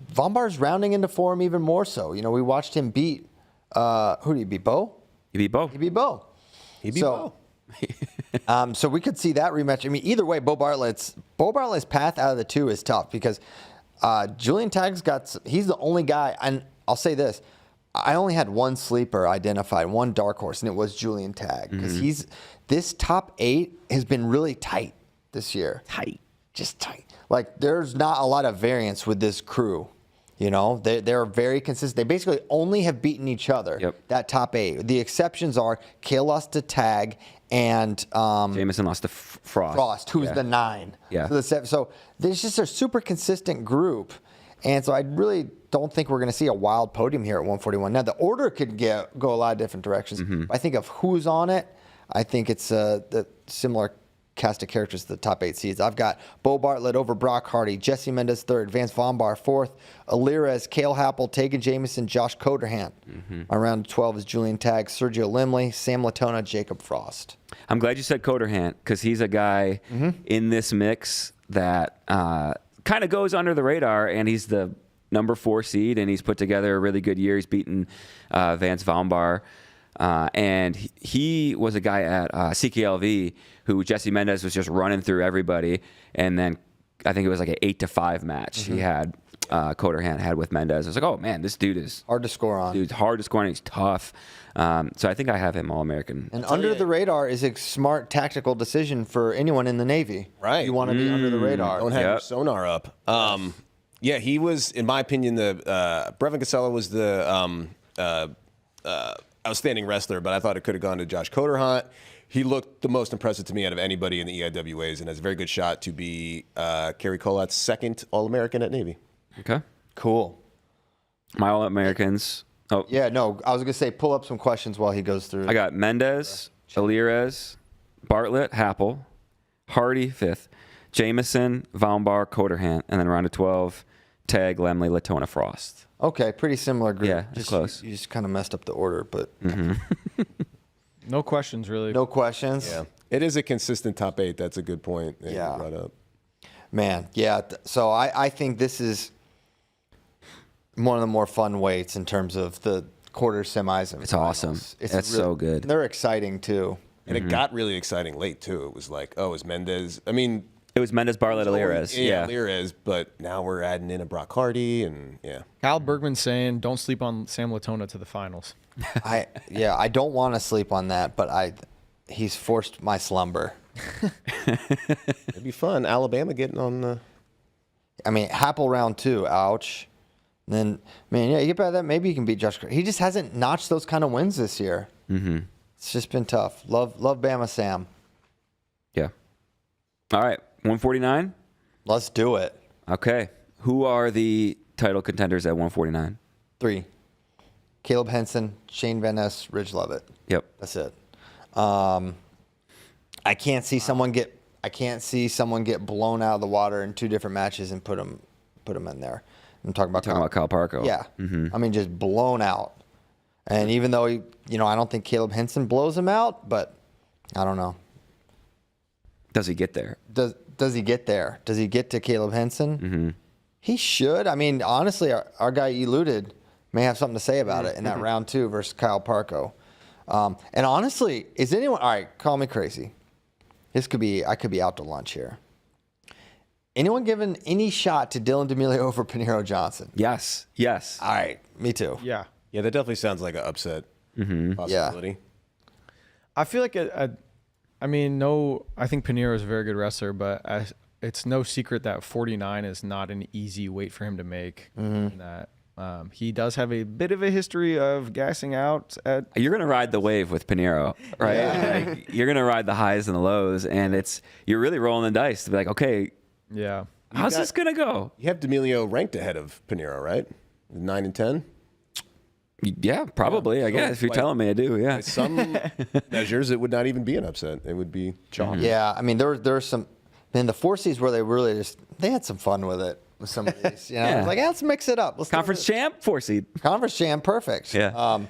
Von Bar's rounding into form even more so. You know, we watched him beat, who did he beat, Bo? He beat Bo. He beat Bo. So we could see that rematch. I mean, either way, Bo Bartlett's path out of the 2 is tough because Julian Tagg's he's the only guy, and I'll say this, I only had one sleeper identified, one dark horse, and it was Julian Tagg because this top 8 has been really tight this year. Tight. just tight. Like, there's not a lot of variance with this crew. You know, they're very consistent. They basically only have beaten each other. Yep. That top 8. The exceptions are Kale lost to Tag and Jamison lost to Frost. Who's the 9. Yeah. So there's just a super consistent group. And so I really don't think we're going to see a wild podium here at 141. Now, the order could go a lot of different directions. I think of who's on it, I think it's the similar cast of characters to the top 8 seeds. I've got Bo Bartlett over Brock Hardy, Jesse Mendez 3rd, Vance Vonbar 4th, Alirez, Cale Happel, Tegan Jamison, Josh Coderhant. Around 12 is Julian Tagg, Sergio Limley, Sam Latona, Jacob Frost. I'm glad you said Coderhant because he's a guy in this mix that kind of goes under the radar, and he's the number 4 seed, and he's put together a really good year. He's beaten Vance Vonbar. And he was a guy at CKLV who Jesse Mendez was just running through everybody. And then I think it was like an 8-5 match he had, Coderhant had with Mendez. I was like, oh, man, this dude is hard to score on. Dude's hard to score on. He's tough. So I think I have him All-American. And under the radar is a smart tactical decision for anyone in the Navy. Right. You want to be under the radar. Don't have your sonar up. Yeah, he was, in my opinion, Brevin Casella was the outstanding wrestler, but I thought it could have gone to Josh Coderhant. He looked the most impressive to me out of anybody in the EIWAs and has a very good shot to be Kerry Colat's 2nd All-American at Navy. Okay. Cool. My All-Americans. Oh, Yeah, no, I was going to say pull up some questions while he goes through. I got Mendez, Alirez, Bartlett, Happel, Hardy 5th, Jamison, Vonbar, Coderhant, and then round of 12, Tagg, Lemley, Latona, Frost. Okay, pretty similar group. Yeah, it's close. You just kind of messed up the order, but No questions, really. no questions. Yeah. It is a consistent top 8. That's a good point that Yeah. you brought up. Man, yeah. So I think this is one of the more fun weights in terms of the quarter semis. And It's awesome. That's so good. They're exciting too. And it got really exciting late, too. It was like, oh, is Mendez... I mean... It was Mendez, Bartlett, Alirez. Yeah, Alirez, but now we're adding in a Brock Hardy, and Kyle Bergman saying, don't sleep on Sam Latona to the finals. I don't want to sleep on that, but he's forced my slumber. it'd be fun. Alabama getting on the... I mean, Happel round 2, ouch. And then, man, yeah, you get by that, maybe you can beat Josh. He just hasn't notched those kind of wins this year. It's just been tough. Love Bama Sam. Yeah. All right. 149? Let's do it. Okay. Who are the title contenders at 149? 3. Caleb Henson, Shane Van Ness, Ridge Lovett. Yep. That's it. I can't see someone get blown out of the water in 2 different matches and put them in there. I'm talking about Kyle Parko. Yeah. I mean, just blown out. And even though I don't think Caleb Henson blows him out, but I don't know. Does he get there? Does he get there? Does he get to Caleb Henson? He should. I mean, honestly, our guy eluded may have something to say about it in that round 2 versus Kyle Parko. And honestly, is anyone... All right, call me crazy. I could be out to lunch here. Anyone giving any shot to Dylan D'Amelio over Pinheiro Johnson? Yes. All right, me too. Yeah. Yeah, that definitely sounds like an upset possibility. I feel like I think Pinheiro is a very good wrestler, but it's no secret that 49 is not an easy weight for him to make. And that he does have a bit of a history of gassing out. You're going to ride the wave with Pinheiro, right? Yeah. Like, you're going to ride the highs and the lows, and you're really rolling the dice to be like, okay, Yeah. how's this going to go? You have D'Amelio ranked ahead of Pinheiro, right? 9 and 10? Yeah, probably. I guess if you're telling me I do, yeah. By some measures, it would not even be an upset. It would be chalk. Yeah, I mean, there's some... Man, the 4 seeds where they had some fun with it. With some of these, Yeah. I was like, let's mix it up. Let's Conference champ, 4 seed. Conference champ, perfect. Yeah. Well,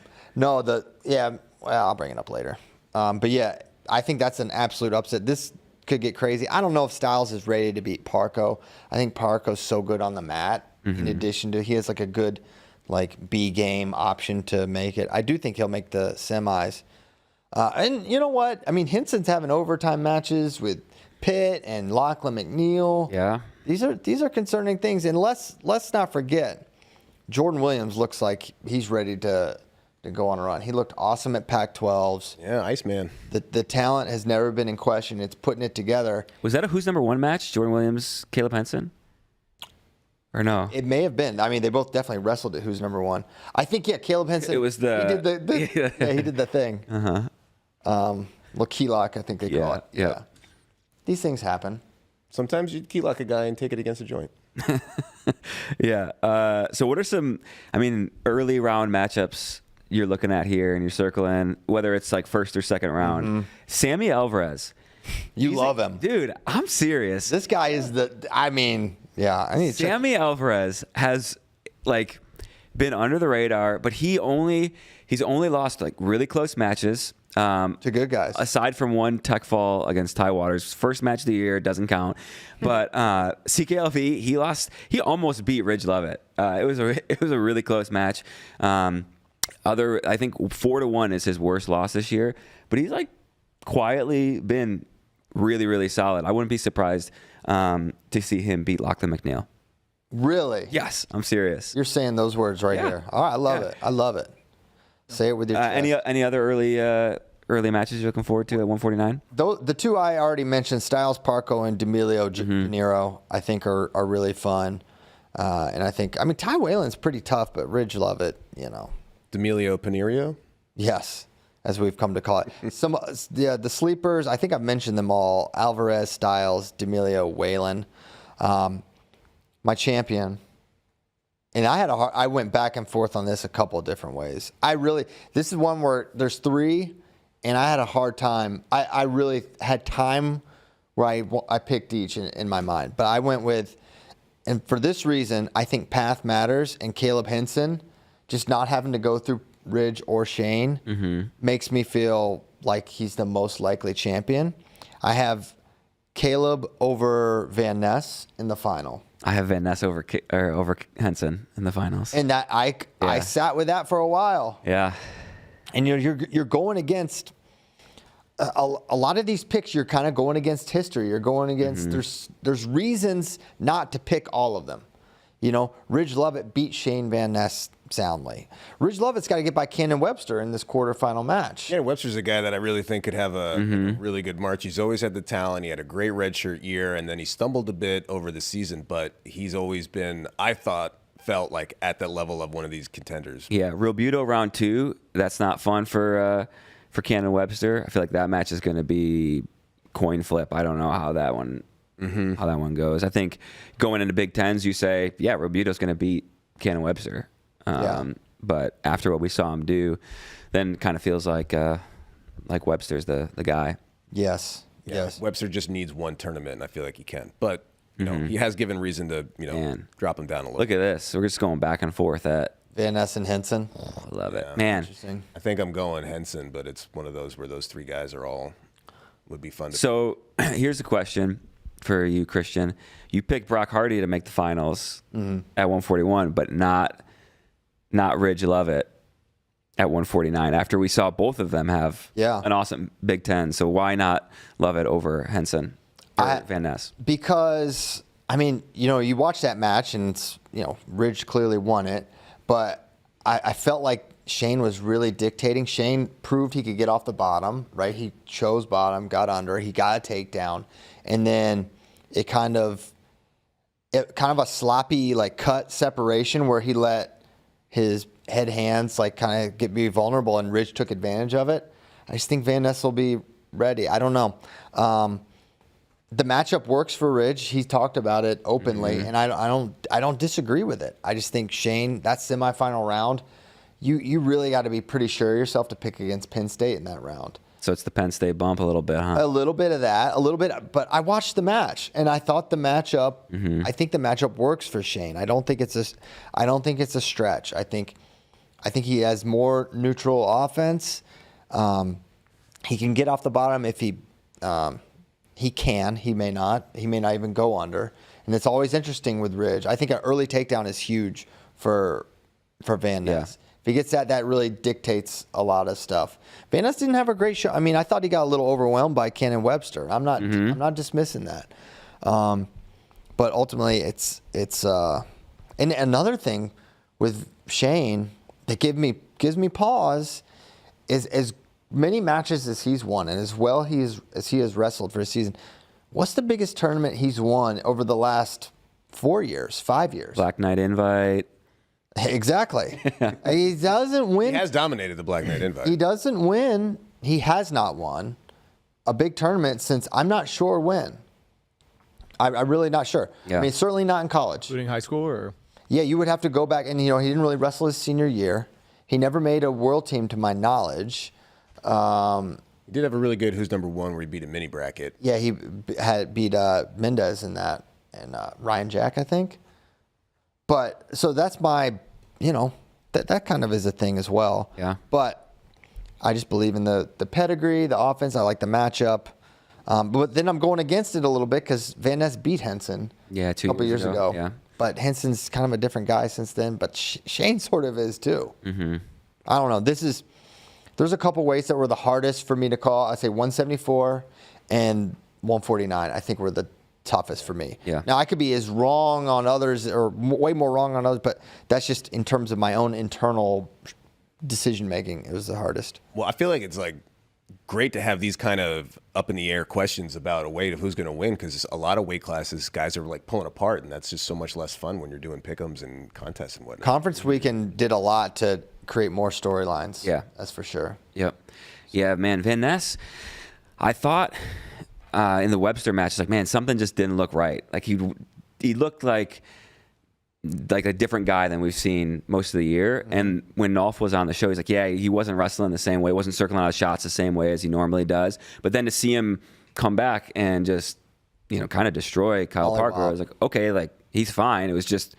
I'll bring it up later. But yeah, I think that's an absolute upset. This could get crazy. I don't know if Styles is ready to beat Parko. I think Parko's so good on the mat. In addition to, he has like a good B game option to make it. I do think he'll make the semis. And you know what? I mean, Henson's having overtime matches with Pitt and Lachlan McNeil. Yeah. These are concerning things. And let's not forget, Jordan Williams looks like he's ready to to go on a run. He looked awesome at Pac-12s. Yeah, Iceman. The talent has never been in question. It's putting it together. Was that a who's number one match? Jordan Williams, Caleb Henson? Or no? It may have been. I mean, they both definitely wrestled at who's number one. I think, yeah, Caleb Henson. It was the... He did he did the thing. Well, key lock, I think they call it. Yeah. These things happen. Sometimes you key lock a guy and take it against a joint. Yeah. So what are some, early round matchups you're looking at here and you're circling, whether it's like first or second round? Sammy Alvarez. You love him. Dude, I'm serious. This guy is Sammy Alvarez has been under the radar, but he's only lost really close matches. To good guys. Aside from one tech fall against Ty Waters, first match of the year, doesn't count. But CKLV, he almost beat Ridge Lovett. It was a really close match. I think 4-1 is his worst loss this year, but he's quietly been really, really solid. I wouldn't be surprised to see him beat Lachlan McNeil. Really? Yes, I'm serious. You're saying those words right here. All right, I love it. I love it. Say it with your chest. Any other early matches you're looking forward to at 149? The two I already mentioned, Styles Parco and D'Amelio Pinheiro, I think are really fun. And I think, Ty Whalen's pretty tough, but Ridge Lovett, D'Amelio Pinheiro? Yes, as we've come to call it. The sleepers, I think I've mentioned them all. Alvarez, Styles, D'Amelio, Whalen. My champion. And I went back and forth on this a couple of different ways. This is one where there's three, and I had a hard time. I really had time where I picked each in my mind. But I went with, and for this reason, I think path matters, and Caleb Henson, just not having to go through Ridge or Shane, makes me feel like he's the most likely champion. I have Caleb over Van Ness in the final. I have Van Ness over Henson in the finals. And that I sat with that for a while. Yeah. And you're going against a lot of these picks. You're kind of going against history. You're going against there's reasons not to pick all of them. Ridge Lovett beat Shane Van Ness soundly. Ridge Lovett's got to get by Cannon Webster in this quarterfinal match. Cannon Webster's a guy that I really think could have a really good March. He's always had the talent. He had a great redshirt year, and then he stumbled a bit over the season, but he's always been, felt like at that level of one of these contenders. Yeah, Robuto round 2. That's not fun for Cannon Webster. I feel like that match is going to be coin flip. I don't know how that one goes. I think going into Big Tens, you say, yeah, Robuto's going to beat Cannon Webster. But after what we saw him do, then kind of feels like Webster's the guy. Yes. Yeah, Yes. Webster just needs one tournament, and I feel like he can. But he has given reason to drop him down a little. Look at this. We're just going back and forth at Van Ness and Henson. I love it, man. Interesting. I think I'm going Henson, but it's one of those where those three guys would be fun to So here's a question for you, Christian. You picked Brock Hardy to make the finals at 141, but not Ridge Lovett at 149 after we saw both of them have an awesome Big Ten. So why not Lovett over Henson or Van Ness? Because, you watch that match and it's, Ridge clearly won it, but I felt like Shane was really dictating. Shane proved he could get off the bottom, right? He chose bottom, got under, he got a takedown, and then it kind of a sloppy cut separation where he let his head hands be vulnerable, and Ridge took advantage of it. I just think Van Ness will be ready. I don't know. The matchup works for Ridge. He talked about it openly, and I don't disagree with it. I just think Shane, that semifinal round, you really got to be pretty sure of yourself to pick against Penn State in that round. So it's the Penn State bump a little bit, huh? A little bit of that, but I watched the match and I thought the matchup. I think the matchup works for Shane. I don't think it's a stretch. I think he has more neutral offense. He can get off the bottom if he can. He may not. He may not even go under. And it's always interesting with Ridge. I think an early takedown is huge for Van Ness. If he gets that really dictates a lot of stuff. Van Ness didn't have a great show. I thought he got a little overwhelmed by Cannon Webster. I'm not dismissing that. But ultimately, it's and another thing with Shane, that gives me pause is as many matches as he's won and as well as he has wrestled for a season. What's the biggest tournament he's won over the last 4 years, 5 years? Black Knight Invite. Exactly. He doesn't win. He has dominated the Black Knight Invite. He doesn't win. He has not won a big tournament since I'm not sure when. I'm really not sure. Yeah. I mean, certainly not in college. Including high school or? Yeah, you would have to go back, and he didn't really wrestle his senior year. He never made a world team, to my knowledge. He did have a really good Who's Number One where he beat a mini bracket. Yeah, he had beat Mendez in that, and Ryan Jack, I think. But so that's my, that kind of is a thing as well. Yeah. But I just believe in the pedigree, the offense. I like the matchup. But then I'm going against it a little bit because Van Ness beat Henson Yeah, a couple years ago. Yeah. But Henson's kind of a different guy since then. But Shane sort of is too. Mm-hmm. I don't know. There's a couple weights that were the hardest for me to call. I say 174 and 149. I think were the toughest for me. Yeah. Now I could be as wrong on others or way more wrong on others, but that's just in terms of my own internal decision making. It was the hardest. Well, I feel like it's like great to have these kind of up in the air questions about a weight of who's going to win because a lot of weight classes guys are like pulling apart, and that's just so much less fun when you're doing pick'ems and contests and whatnot. Conference weekend did a lot to create more storylines. Yeah. That's for sure. Yep. Yeah, man. Van Ness, I thought in the Webster match, like, man, something just didn't look right. Like he looked like a different guy than we've seen most of the year. Mm-hmm. And when Nolf was on the show, he's like, yeah, he wasn't wrestling the same way, wasn't circling out shots the same way as he normally does. But then to see him come back and just, kind of destroy Kyle Parker, I was like, okay, like he's fine. It was just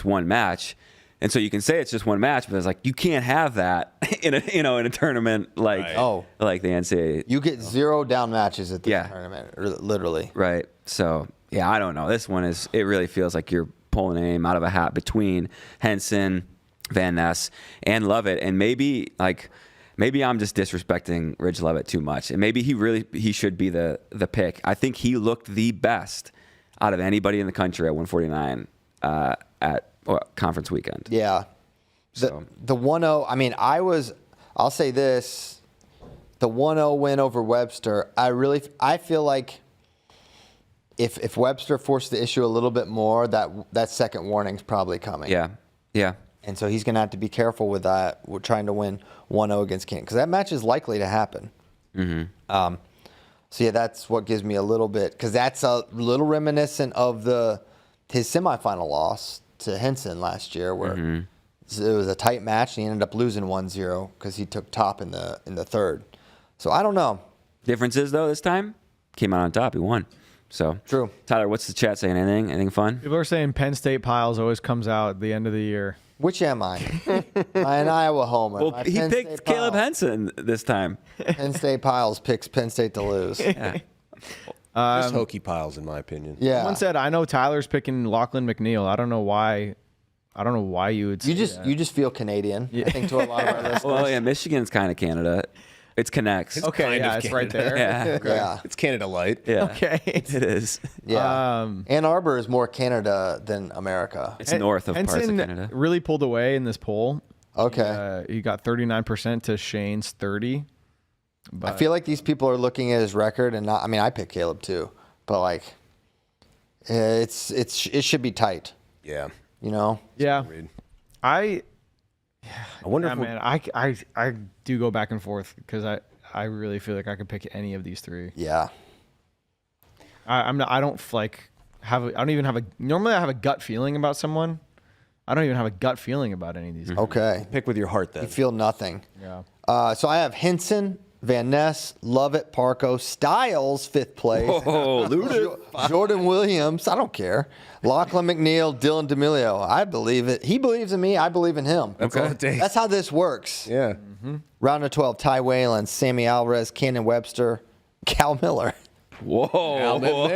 one match. And so you can say it's just one match, but it's like you can't have that in a tournament like like the NCAA. You get 0 down matches at this tournament, literally. Right. So yeah, I don't know. This one it really feels like you're pulling a name out of a hat between Henson, Van Ness, and Lovett. And maybe I'm just disrespecting Ridge Lovett too much. And maybe he should be the pick. I think he looked the best out of anybody in the country at 149 at conference weekend. Yeah. The 1-0, I mean, I'll say this, the 1-0 win over Webster, I feel like if Webster forced the issue a little bit more, that second warning's probably coming. Yeah. Yeah. And so he's going to have to be careful with that. We're trying to win 1-0 against King because that match is likely to happen. Mm-hmm. So yeah, that's what gives me a little bit, because that's a little reminiscent of his semifinal loss to Henson last year, where it was a tight match and he ended up losing 1-0 because he took top in the third. So I don't know. Difference is though, this time came out on top. He won. So True. Tyler, what's the chat saying? Anything fun? People are saying Penn State Piles always comes out at the end of the year. Which am I? I'm an Iowa homer. Well, My he Penn picked State Caleb Piles. Henson this time. Penn State Piles picks Penn State to lose. Yeah. Just hokey piles, in my opinion. Yeah. Someone said, I know Tyler's picking Lachlan McNeil. I don't know why you would say You just feel Canadian. I think to a lot of our listeners. Well, yeah, Michigan's kind of Canada. It's connects. Okay, kind yeah, of it's right there. Yeah. Yeah. It's Canada Light. Yeah. Okay. It is. Yeah. Ann Arbor is more Canada than America. It's north of parts of Henson Canada. really pulled away in this poll. Okay. He got 39% to Shane's 30. But I feel like these people are looking at his record and not. I mean, I picked Caleb too, but like, it should be tight. Yeah. yeah, Agreed. I wonder yeah, if man, I do go back and forth because I really feel like I could pick any of these three. Yeah. I don't even have a normally I have a gut feeling about someone. I don't even have a gut feeling about any of these. Okay. pick with your heart then. You feel nothing. Yeah. So I have Henson, Van Ness, Lovett, Parco, Styles, 5th place. Oh, Jordan Williams, I don't care. Lachlan McNeil, Dylan D'Amelio. I believe it. He believes in me. I believe in him. That's all it takes. That's how this works. Yeah. Round of 12, Ty Whalen, Sammy Alvarez, Cannon Webster, Cal Miller. Whoa. A little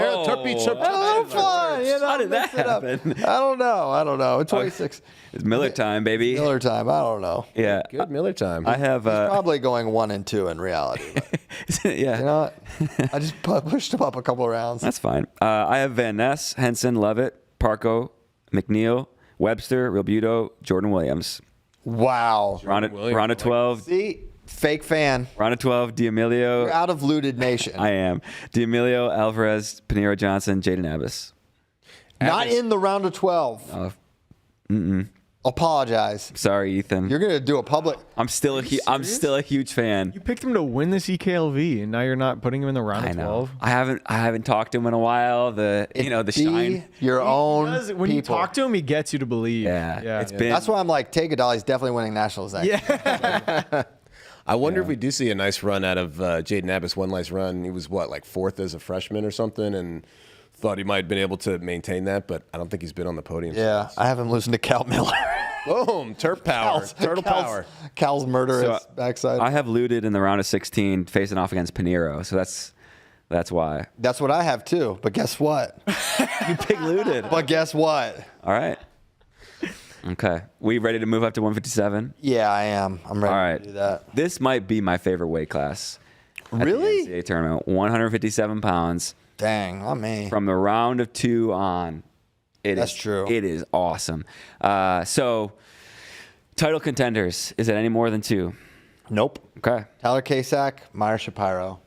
fun. How did that happen? I don't know. 26. It's Miller time, baby. Miller time. I don't know. Yeah. Good Miller time. I have Probably going 1 and 2 in reality. But, yeah. you know what? I just pushed him up a couple of rounds. That's fine. I have Van Ness, Henson, Lovett, Parco, McNeil, Webster, Realbuto, Jordan Williams. Wow. Round of 12. See, fake fan. Round of 12. D'Amelio. You're out of looted nation. I am. D'Amelio, Alvarez, Pinheiro Johnson, Jaden Abbas. Not in the round of 12. Apologize. Sorry, Ethan. You're gonna do a public. I'm still a huge fan. You picked him to win this EKLV, and now you're not putting him in the round I of know. 12. I haven't talked to him in a while. The Be shine. your own. When you people. talk to him, he gets you to believe. Yeah, it's been. That's why I'm like, Taye Gali is definitely winning nationals next. Yeah. I wonder if we do see a nice run out of Jaden Abbas. One nice run. He was like fourth as a freshman or something, and thought he might have been able to maintain that, but I don't think he's been on the podium. Yeah, since. I have him losing to Cal Miller. Boom, Turp power, turtle power. Cal's murderous backside. I have looted in the round of 16, facing off against Pinheiro. So that's why. That's what I have too. But guess what? You pick looted. But guess what? All right. Okay. We ready to move up to 157? Yeah, I am. I'm ready All right. to do that. This might be my favorite weight class. At Really? The NCAA tournament. 157 pounds. Dang, not me. From the round of 2 on. That's true. It is awesome. So, title contenders. Is it any more than 2? Nope. Okay. Tyler Kasak, Meyer Shapiro.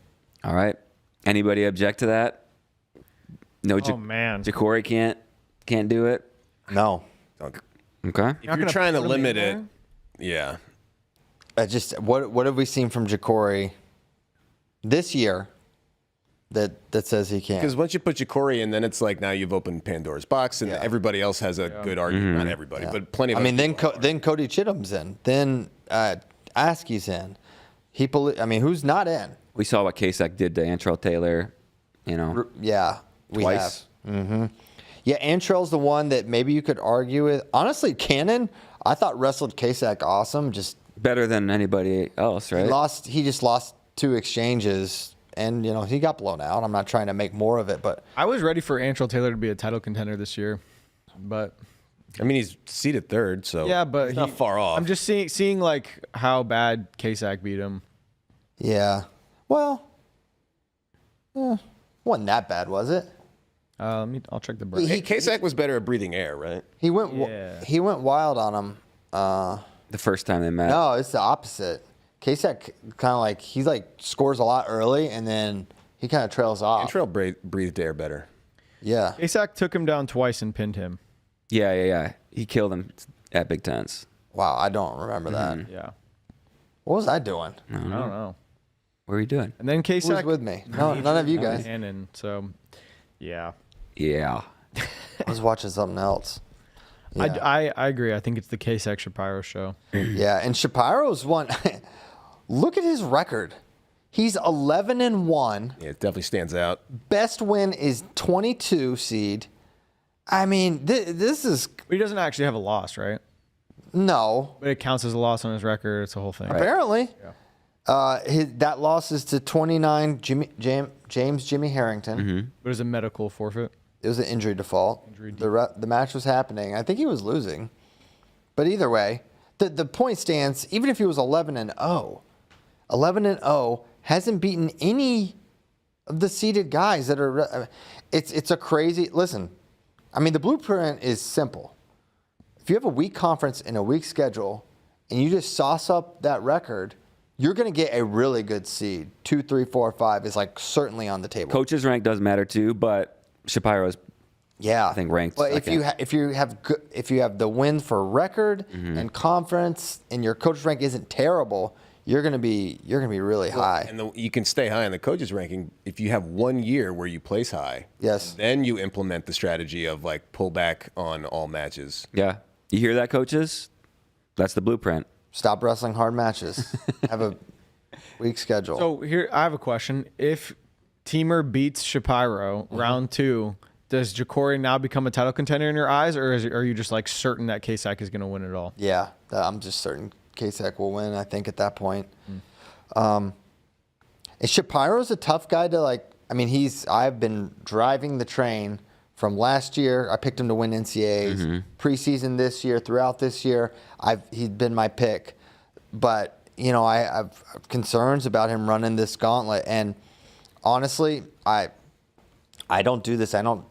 All right. Anybody object to that? No. Oh, man. Ja'Cory can't do it. No. Okay. If you're trying to limit it, yeah. What have we seen from Ja'Cory this year that says he can't? Because once you put Ja'Cory in, then it's like now you've opened Pandora's box, and everybody else has a good argument. Not everybody, but plenty of. I mean, then Cody Chittum's in. Then Askey's in. Who's not in? We saw what Kasak did to Antrell Taylor. Yeah, we Twice. have. Mm-hmm. Yeah, Antrell's the one that maybe you could argue with. Honestly, Cannon, I thought wrestled Kasak awesome. Just better than anybody else, right? He just lost 2 exchanges, and he got blown out. I'm not trying to make more of it, but I was ready for Antrell Taylor to be a title contender this year, but I mean, he's seated third, so yeah, but he's not far off. I'm just seeing like how bad Kasak beat him. yeah. Well, wasn't that bad, was it? I'll check the break. Kasak was better at breathing air, right? He went wild on him. The first time they met. No, it's the opposite. Kasak kind of he scores a lot early, and then he kind of trails off. Antrell breathed air better. Yeah. Kasak took him down twice and pinned him. Yeah. He killed him at Big Tens. Wow, I don't remember that. Yeah. What was I doing? I don't know. What are you doing? And then Who was Kasak with me? No, none of you guys. Cannon. So, yeah. Yeah. I was watching something else. Yeah. I agree. I think it's the Kasak Shapiro show. Yeah, and Shapiro's one. Look at his record. He's 11-1. Yeah, it definitely stands out. Best win is 22 seed. I mean, this is But he doesn't actually have a loss, right? no. But it counts as a loss on his record. It's a whole thing. Apparently, that loss is to 29 James Jimmy Harrington. But it's a medical forfeit. It was an injury default. The match was happening. I think he was losing. But either way, the point stands, even if he was 11-0, 11-0 hasn't beaten any of the seeded guys that are. It's a crazy. Listen, I mean, the blueprint is simple. If you have a weak conference and a weak schedule, and you just sauce up that record, you're going to get a really good seed. 2, 3, 4, 5 is certainly on the table. Coach's rank does matter too, but Shapiro's I think ranked. But second. if you have the win for record and conference, and your coach's rank isn't terrible, you're gonna be really high. And you can stay high in the coaches ranking if you have 1 year where you place high. Yes. Then you implement the strategy of pull back on all matches. Yeah. You hear that, coaches? That's the blueprint. Stop wrestling hard matches. Have a weak schedule. So here, I have a question. If Teamer beats Shapiro round 2, does Ja'Cory now become a title contender in your eyes, or are you just certain that Kasak is going to win it all? Yeah, I'm just certain Kasak will win. I think at that point. Shapiro's a tough guy to I've been driving the train from last year. I picked him to win NCAAs. Preseason this year, throughout this year, he's been my pick. But I have concerns about him running this gauntlet. And honestly, I don't do this. I don't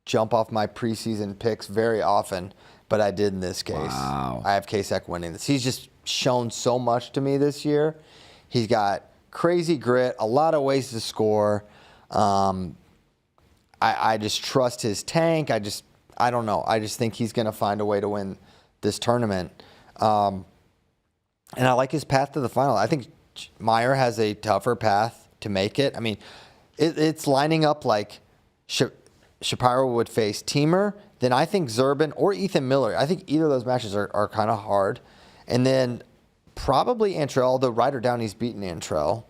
jump off my preseason picks very often but I did in this case. Wow. I have Kasek winning this. He's just shown so much to me this year. He's got crazy grit, a lot of ways to score. I just trust his tank. I don't know. I just think he's going to find a way to win this tournament. And I like his path to the final. I think Meyer has a tougher path to make it. I mean, it's lining up like Shapiro would face Teamer. Then I think Zerban or Ethan Miller. I think either of those matches are kind of hard. And then probably Antrell, although Ryder Downey's beaten Antrell.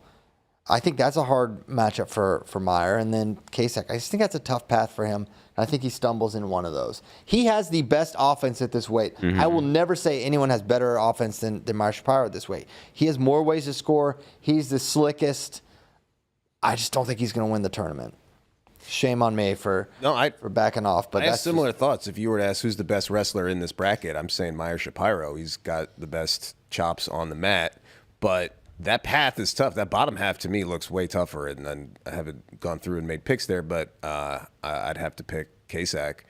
I think that's a hard matchup for Meyer. And then Kasek, I just think that's a tough path for him. I think he stumbles in one of those. He has the best offense at this weight. I will never say anyone has better offense than Meyer Shapiro at this weight. He has more ways to score. He's the slickest. I just don't think he's going to win the tournament. Shame on me for backing off. But I have similar thoughts. If you were to ask who's the best wrestler in this bracket, I'm saying Meyer Shapiro. He's got the best chops on the mat. But that path is tough. That bottom half to me looks way tougher. And then I haven't gone through and made picks there, but I'd have to pick Kasek.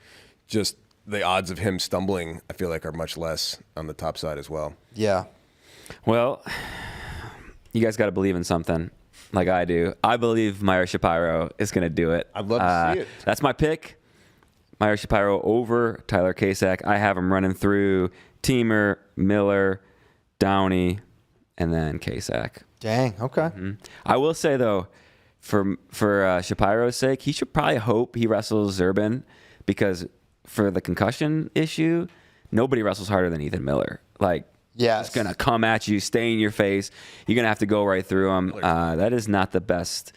Just the odds of him stumbling, I feel like, are much less on the top side as well. Yeah. Well, you guys got to believe in something like I do. I believe Meyer Shapiro is going to do it. I'd love to see it. That's my pick. Meyer Shapiro over Tyler Kasek. I have him running through Teamer, Miller, Downey, and then Kasek. Dang. Okay. I will say, though, for Shapiro's sake, he should probably hope he wrestles Zerban, because for the concussion issue, nobody wrestles harder than Ethan Miller. Like, yes. He's going to come at you, stay in your face. You're going to have to go right through him. That is not the best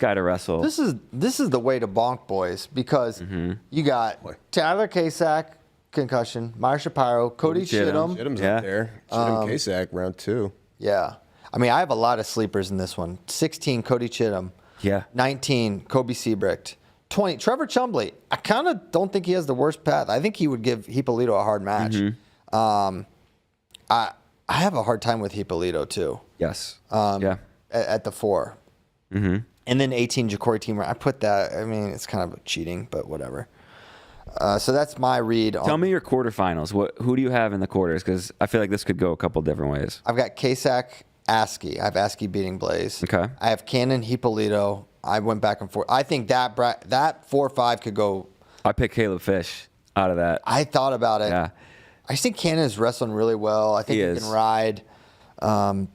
guy to wrestle. This is the way to bonk, boys, because you got Tyler Kasek, concussion, Meyer Shapiro, Cody Chittum. Chittum's up there. Chittum Kasek, round 2. Yeah. I mean, I have a lot of sleepers in this one. 16, Cody Chittum. Yeah. 19, Kobe Sebricht. 20, Trevor Chumbley. I kind of don't think he has the worst path. I think he would give Hippolito a hard match. I have a hard time with Hippolito, too. Yes. At the 4. And then 18, Ja'Cory Teamer. I put that. I mean, it's kind of cheating, but whatever. So that's my read. Tell me your quarterfinals. Who do you have in the quarters? Because I feel like this could go a couple different ways. I've got Kasek, Askey. I have Askey beating Blaze. Okay. I have Cannon, Hippolito. I went back and forth. I think that 4-5 could go. I picked Caleb Fish out of that. I thought about it. Yeah. I just think Cannon is wrestling really well. I think he can ride. I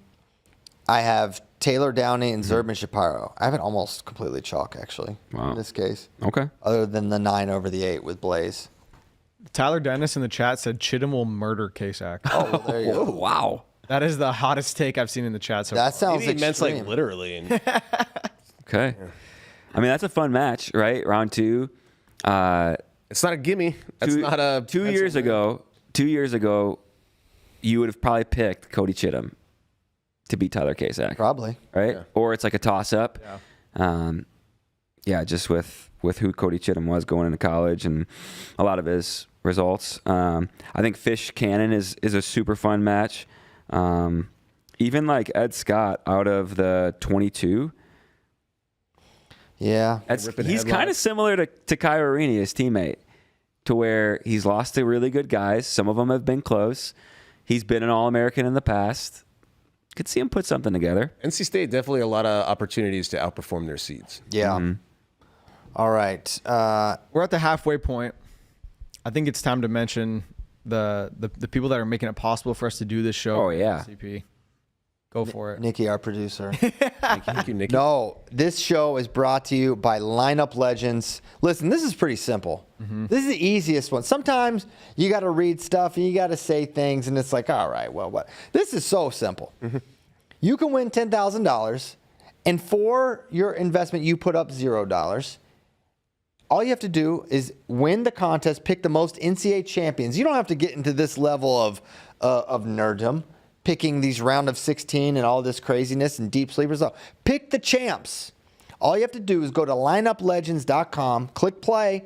have Taylor Downey and Zerban Shapiro. I have it almost completely chalk, actually, in this case. Okay. Other than the 9 over the 8 with Blaze. Tyler Dennis in the chat said Chittum will murder Kasek. Oh, well, there you go. Wow. That is the hottest take I've seen in the chat so That far. sounds Maybe he meant extreme. like literally. Okay. Yeah. I mean, that's a fun match, right? Round 2. It's not a gimme. That's not a. 2 years ago, you would have probably picked Cody Chittum to beat Tyler Kasek. Probably. Right? Yeah. Or it's like a toss-up. Yeah. Just with who Cody Chittum was going into college and a lot of his results. I think Fish Cannon is a super fun match. Even like Ed Scott out of the 22. Yeah. He's kind of similar to Kai Orini, his teammate, to where he's lost to really good guys. Some of them have been close. He's been an All-American in the past. Could see him put something together. NC State definitely a lot of opportunities to outperform their seeds. Yeah. All right. We're at the halfway point. I think it's time to mention the people that are making it possible for us to do this show. Oh, yeah. CP. Go for it. Nikki, our producer. Thank you, Nikki. No, this show is brought to you by Lineup Legends. Listen, this is pretty simple. This is the easiest one. Sometimes you got to read stuff and you got to say things, and it's like, all right, well, what? This is so simple. You can win $10,000, and for your investment, you put up $0. All you have to do is win the contest, pick the most NCAA champions. You don't have to get into this level of nerddom, picking these round of 16 and all this craziness and deep sleepers. Pick the champs. All you have to do is go to lineuplegends.com, click play,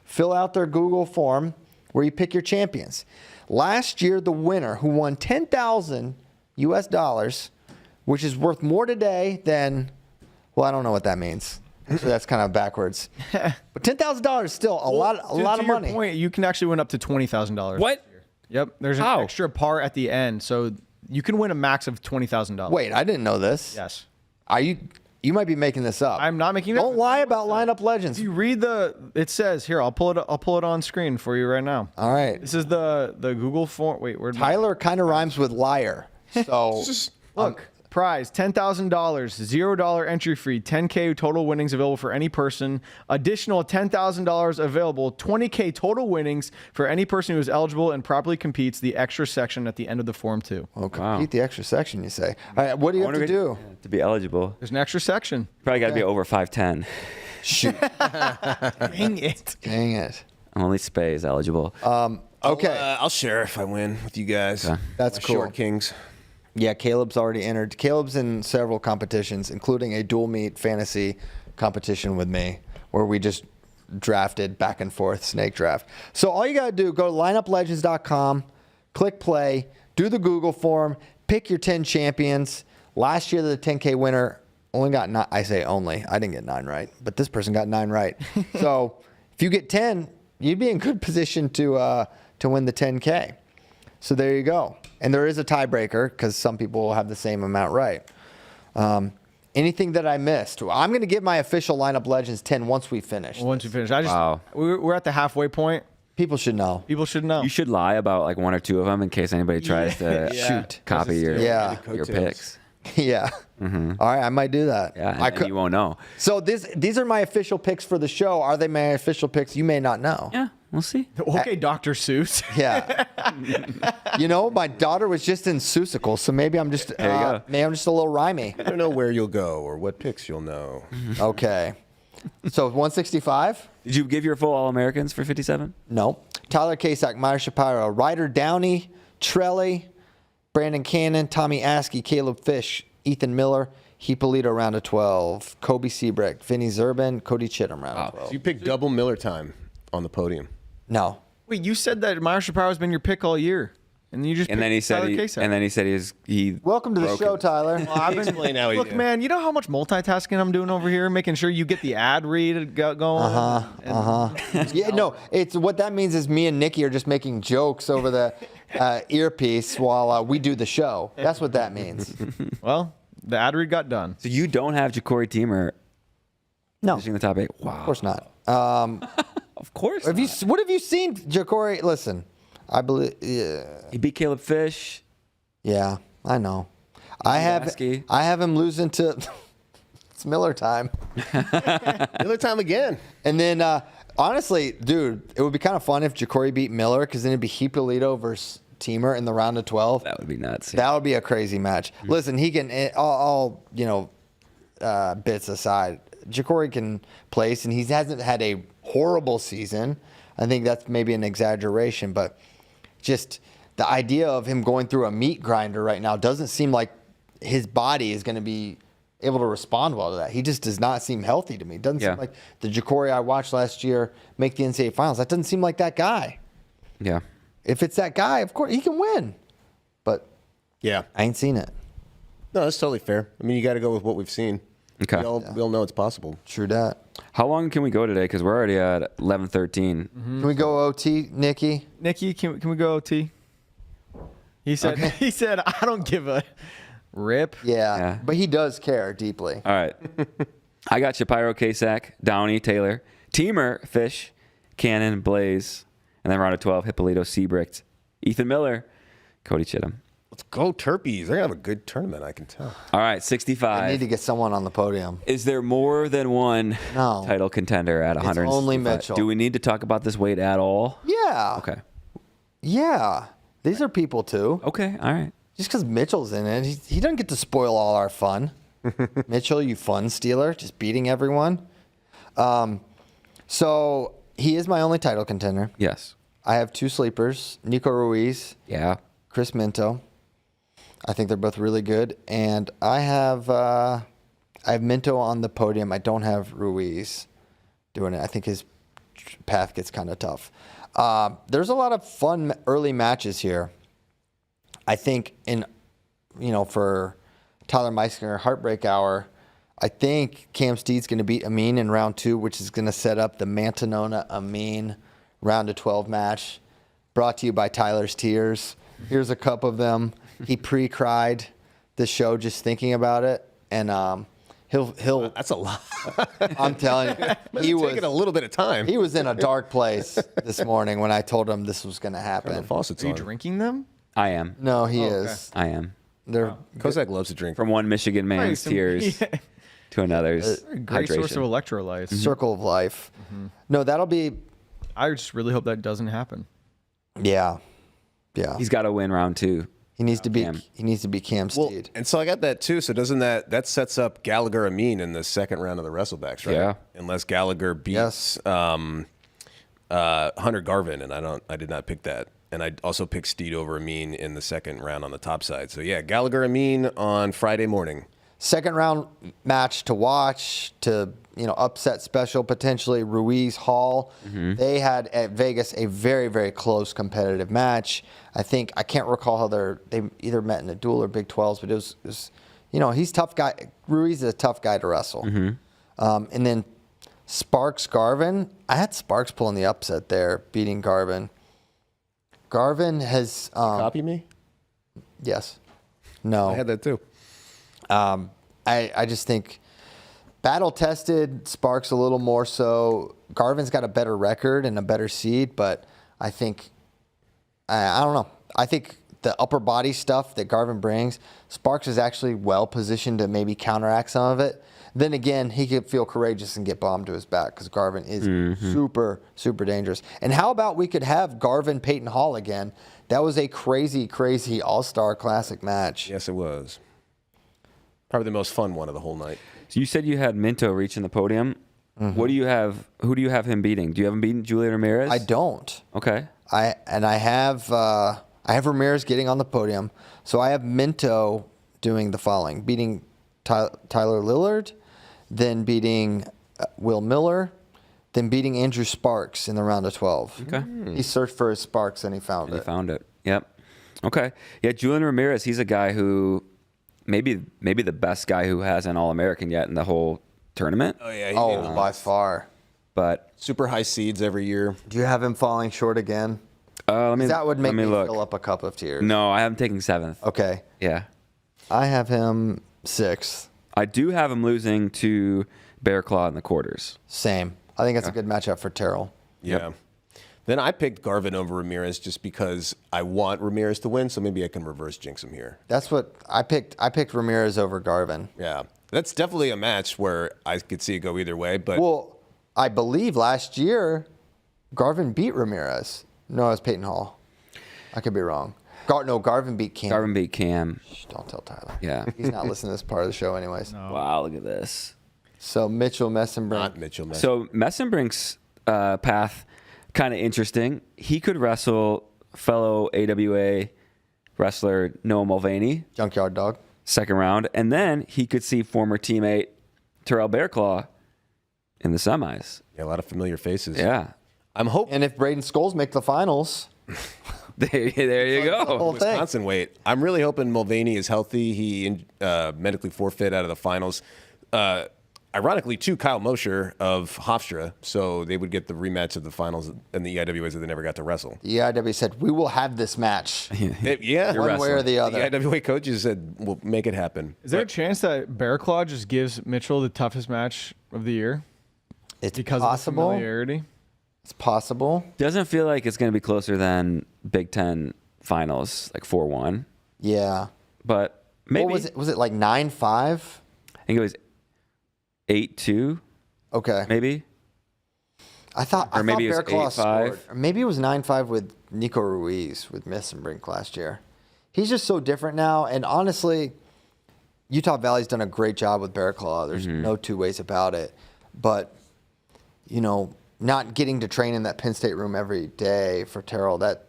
fill out their Google form where you pick your champions. Last year, the winner who won $10,000 US, which is worth more today than, well, I don't know what that means. So that's kind of backwards. But $10,000 is still a lot of to your money. point, you can actually win up to $20,000. What? Yep. There's an How? extra par at the end, so you can win a max of $20,000. Wait, I didn't know this. Yes. Are you? You might be making this up. I'm not making it Don't up. lie about lineup legends. If you read it says here. I'll pull it on screen for you right now. All right. This is the Google form. Wait, where? Tyler kind of rhymes with liar. So Look, prize $10,000, $0 entry fee, 10K total winnings available for any person. Additional $10,000 available, 20K total winnings for any person who is eligible and properly competes. The extra section at the end of the form too. well, complete the extra section, you say. All right, what do you have to do? To be eligible. There's an extra section. Probably got to be over 5'10". Shoot. Dang it! Dang it. Only Spay is eligible. Okay. I'll share if I win with you guys. Okay. That's My cool. Short Kings. Yeah, Caleb's already entered. Caleb's in several competitions, including a dual meet fantasy competition with me, where we just drafted back and forth, snake draft. So all you got to do, go to lineuplegends.com, click play, do the Google form, pick your 10 champions. Last year, the 10K winner only got 9. I say only. I didn't get 9 right, but this person got 9 right. So if you get 10, you'd be in good position to win the 10K. So there you go. And there is a tiebreaker because some people will have the same amount right. Anything that I missed? I'm going to give my official lineup legends 10 once we finish. Once we finish, Wow. we're at the halfway point. People should know. People should know. You should lie about like one or two of them in case anybody tries to Shoot. copy your Yeah. your picks. Yeah. All right, I might do that. Yeah, I and could. you won't know. So these are my official picks for the show. Are they my official picks? You may not know. Yeah, we'll see. Okay, Dr. Seuss. Yeah. My daughter was just in Seussical, so maybe I'm just go. maybe I'm just a little rhymey. I don't know where you'll go or what picks you'll know. Okay. So 165? Did you give your full All Americans for 57? No. Tyler Kasak, Meyer Shapiro, Ryder Downey, Trelly, Brandon Cannon, Tommy Askey, Caleb Fish, Ethan Miller, Hippolito round of 12, Kobe Seabrecht, Vinny Zerban, Cody Chittum round of 12. So you picked double Miller time on the podium. No. Wait, you said that Meyer Shapiro has been your pick all year, and you just And then he picked said Tyler he, Kasak. and then he said he Welcome to the broke show, it. Tyler. I've been explain how he Look, did. man, you know how much multitasking I'm doing over here, making sure you get the ad read going. Yeah, no, it's what that means is me and Nikki are just making jokes over the earpiece while we do the show. That's what that means. Well, the ad read got done. So you don't have Ja'Cory Teamer No, finishing the top 8? Wow. of course not. Of course. Have you? What have you seen, Ja'Cory? Listen, I believe. Yeah, He beat Caleb Fish. yeah, I know. I Ghadiali. have him losing to. It's Miller time. Miller time again. And then, honestly, dude, it would be kind of fun if Ja'Cory beat Miller because then it'd be Hippolito versus Teamer in the round of 12. That would be nuts. That would be a crazy match. Listen, he can, all bits aside, Ja'Cory can place, and he hasn't had a horrible season. I think that's maybe an exaggeration, but just the idea of him going through a meat grinder right now doesn't seem like his body is going to be able to respond well to that. He just does not seem healthy to me. It doesn't Yeah. seem like the Ja'Cory I watched last year make the NCAA finals. That doesn't seem like that guy. Yeah. If it's that guy, of course, he can win. But Yeah. I ain't seen it. No, that's totally fair. I mean, you got to go with what we've seen. Okay. We all know it's possible. True that. How long can we go today? Because we're already at 11:13. Can we go OT, Nikki? Nikki, can we go OT? He said. He said, I don't give a rip. Yeah. But he does care deeply. All right. I got Shapiro, Kasak, Downey, Taylor, Teamer, Fish, Cannon, Blaze, and then round of 12, Hippolito, Seabrecht, Ethan Miller, Cody Chittum. Let's go Terpies. They're going to have a good tournament, I can tell. All right, I need 65. to get someone on the podium. Is there more than one No. title contender at 100? only Mitchell. Do we need to talk about this weight at all? Yeah. Okay. Yeah. These are people too. Okay. All right. Just because Mitchell's in it, he doesn't get to spoil all our fun. Mitchell, you fun stealer, just beating everyone. So he is my only title contender. Yes. I have 2 sleepers, Nico Ruiz, Yeah. Chris Minto. I think they're both really good. And I have Minto on the podium. I don't have Ruiz doing it. I think his path gets kind of tough. There's a lot of fun early matches here. I think for Tyler Meisinger Heartbreak Hour, I think Cam Steed's going to beat Amin in round 2, which is going to set up the Mantanona Amin round of 12 match. Brought to you by Tyler's Tears. Here's a cup of them. He pre-cried the show just thinking about it, and he'll. That's a lot. I'm telling you, he was taking a little bit of time. He was in a dark place this morning when I told him this was going to The happen. faucet's Are you on. drinking them? I am. No, he okay. is. I am. They're Kozak loves to drink. From one Michigan man's some- tears yeah. to another's Great source of hydration. electrolytes. circle of life. No, that'll be. I just really hope that doesn't happen. Yeah. He's got to win round 2. He needs to be. Cam. He needs to be Cam Well, Steed. and so I got that too. So doesn't that sets up Gallagher Amin in the second round of the Wrestlebacks, right? Yeah. Unless Gallagher beats Hunter Garvin, and I did not pick that. And I also picked Steed over Amin in the second round on the top side. So yeah, Gallagher Amin on Friday morning. Second round match to watch, to upset special potentially. Ruiz Hall. They had at Vegas a very, very close competitive match. I can't recall how they either met in a duel or Big 12s, but it was he's a tough guy. Ruiz is a tough guy to wrestle. And then Sparks Garvin. I had Sparks pulling the upset there, beating Garvin. Garvin has Copy me? yes, no. I had that too. I just think battle tested, Sparks a little more so. Garvin's got a better record and a better seed, but I think I don't know. I think the upper body stuff that Garvin brings, Sparks is actually well positioned to maybe counteract some of it. Then again, he could feel courageous and get bombed to his back because Garvin is super, super dangerous. And how about we could have Garvin Peyton Hall again? That was a crazy, crazy All-Star Classic match. Yes, it was. Probably the most fun one of the whole night. So you said you had Minto reaching the podium. What do you have? Who do you have him beating? Do you have him beating Julian Ramirez? I don't. Okay. I have Ramirez getting on the podium. So I have Minto doing the following: beating Tyler Lillard, then beating Will Miller, then beating Andrew Sparks in the round of 12. Okay. He searched for his Sparks and he found He it. found it. Yep. Okay. Yeah, Julian Ramirez, he's a guy who maybe the best guy who has an All-American yet in the whole tournament. Oh yeah. By far. But Super high seeds every year. Do you have him falling short again? let me, That would make let me me look. fill up a cup of tears. No, I have him taking 7th. Okay. Yeah. I have him 6th. I do have him losing to Bear Claw in the quarters. Same. I think that's a good matchup for Terrell. Yeah. Then I picked Garvin over Ramirez just because I want Ramirez to win, so maybe I can reverse jinx him here. That's what I picked. I picked Ramirez over Garvin. Yeah. That's definitely a match where I could see it go either way, but Well, I believe last year Garvin beat Ramirez. No, it was Peyton Hall. I could be wrong. Garvin beat Cam. Garvin beat Cam. Shh, don't tell Tyler. Yeah. He's not listening to this part of the show anyways. Wow, look at this. So Mitchell Messenbrink. not Mitchell. So Messenbrink's path, kind of interesting. He could wrestle fellow AWA wrestler Noah Mulvaney, Junkyard Dog. second round, and then he could see former teammate Terrell Bearclaw in the semis. Yeah, a lot of familiar faces. Yeah. I'm hoping And if Braden Scholes make the finals, There you the go. whole thing. Wisconsin weight. I'm really hoping Mulvaney is healthy. He medically forfeit out of the finals. Ironically, too, Kyle Mosher of Hofstra, so they would get the rematch of the finals and the EIWAs that they never got to wrestle. the EIW said, we will have this match. Yeah, One way or the other. The EIWA coaches said, we'll make it happen. Is there a chance that Bear Claw just gives Mitchell the toughest match of the year It's because of the possible. familiarity? It's possible. Doesn't feel like it's going to be closer than Big Ten finals, like 4-1. Yeah. But maybe. What was it? Was it like 9-5? I think it was 8-2, Okay. maybe. I thought maybe it was Bear Claw 8-5. scored. Or maybe it was 9-5 with Nico Ruiz with Messenbrink last year. He's just so different now. And honestly, Utah Valley's done a great job with Bear Claw. There's no two ways about it. But, not getting to train in that Penn State room every day for Terrell, that,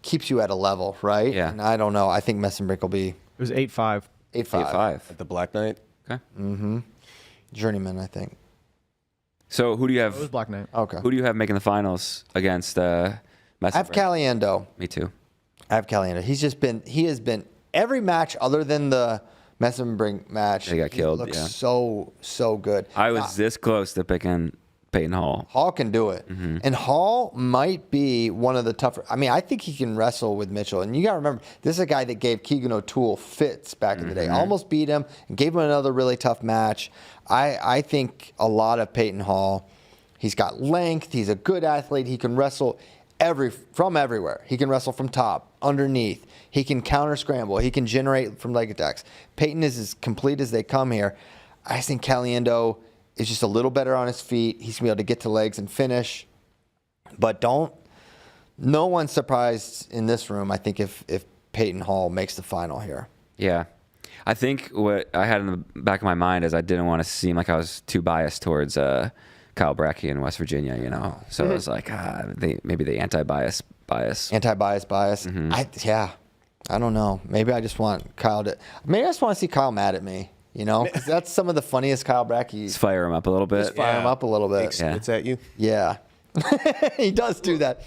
keeps you at a level, right? Yeah. And I don't know. I think Messenbrink will be It was 8-5. 8-5. 8-5. At the Black Knight. Okay. Journeyman, I think. So who do you It was have? Black Knight. Okay. Who do you have making the finals against I have Messenbrink? Caliendo. Me too. I have Caliendo. He has been every match other than the Messenbrink match. They got killed, He looks yeah. so good. I was this close to picking Peyton Hall. Hall can do it. And Hall might be one of the tougher. I mean, I think he can wrestle with Mitchell. And you got to remember, this is a guy that gave Keegan O'Toole fits back in the day. Almost beat him and gave him another really tough match. I think a lot of Peyton Hall. He's got length. He's a good athlete. He can wrestle from everywhere. He can wrestle from top, underneath. He can counter scramble. He can generate from leg attacks. Peyton is as complete as they come here. I think Caliendo is just a little better on his feet. He's going to be able to get to legs and finish. But no one's surprised in this room, I think, if Peyton Hall makes the final here. Yeah. I think what I had in the back of my mind is I didn't want to seem like I was too biased towards Kyle Brackey in West Virginia, you know. So it was like maybe the anti-bias bias. Anti-bias bias. I don't know. Maybe I just want Kyle to. Maybe I just want to see Kyle mad at me. You know, 'cause that's some of the funniest Kyle Brackey. Just fire him up a little bit. Just fire him up a little bit. Spits at you. Yeah. He does do that.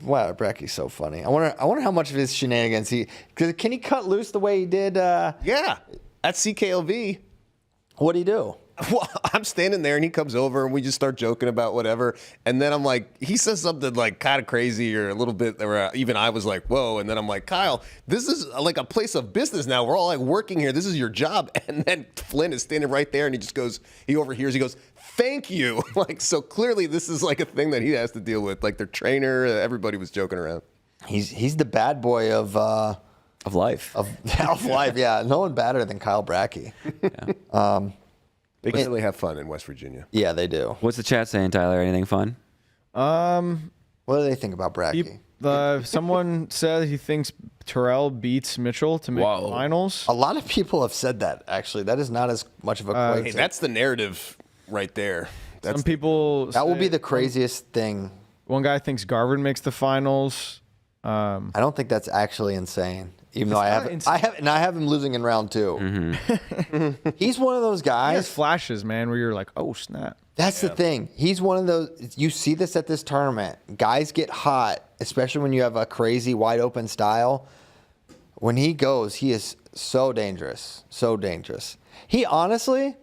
Wow, Bracky's so funny. I wonder how much of his shenanigans can he cut loose the way he did? Yeah, at CKLV. What'd he do? Well, I'm standing there and he comes over and we just start joking about whatever. And then I'm like, he says something like kind of crazy or a little bit, or even I was like, whoa. And then I'm like, Kyle, this is like a place of business now. We're all like working here. This is your job. And then Flynn is standing right there and he overhears, he goes, thank you. Like, so clearly this is like a thing that he has to deal with. Like their trainer, everybody was joking around. He's the bad boy of life. Of life, yeah. No one badder than Kyle Brackey. Yeah. They can really have fun in West Virginia. Yeah, they do. What's the chat saying, Tyler? Anything fun? What do they think about Brackey? Someone said he thinks Terrell beats Mitchell to make the finals. A lot of people have said that, actually. That is not as much of a Hey, that's the narrative right there. Some people that will be the craziest thing. One guy thinks Garvin makes the finals. I don't think that's actually insane. Even though I have him losing in round 2. He's one of those He has guys. flashes, man, where you're like, oh snap. That's the thing. He's one of those. You see this at this tournament. Guys get hot, especially when you have a crazy wide open style. When he goes, he is so dangerous. So dangerous. He honestly,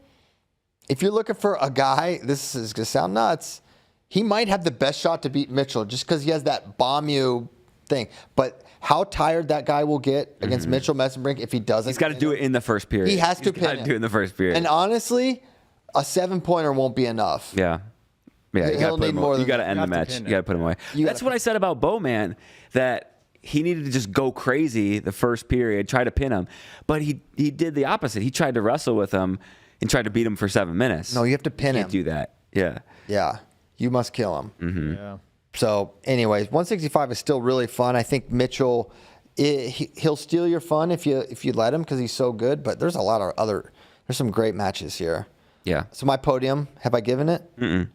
if you're looking for a guy, this is going to sound nuts, he might have the best shot to beat Mitchell just because he has that bomb you thing. But how tired that guy will get against Mitchell Messenbrink if he doesn't. He's got to do it in the first period. He has to He's got pin to him. do it in the first period. And honestly, a 7-pointer won't be enough. Yeah. Yeah, you He'll got need more You than got to that. end You the have to match. pin You got to put him away. That's what I said about Bowman, that he needed to just go crazy the first period, try to pin him. But he did the opposite. He tried to wrestle with him and tried to beat him for 7 minutes. No, you have to pin You him. can't do that. Yeah. Yeah. You must kill him. Yeah. So, anyways, 165 is still really fun. I think Mitchell, he'll steal your fun if you let him because he's so good. But there's a lot of there's some great matches here. Yeah. So my podium, have I given it?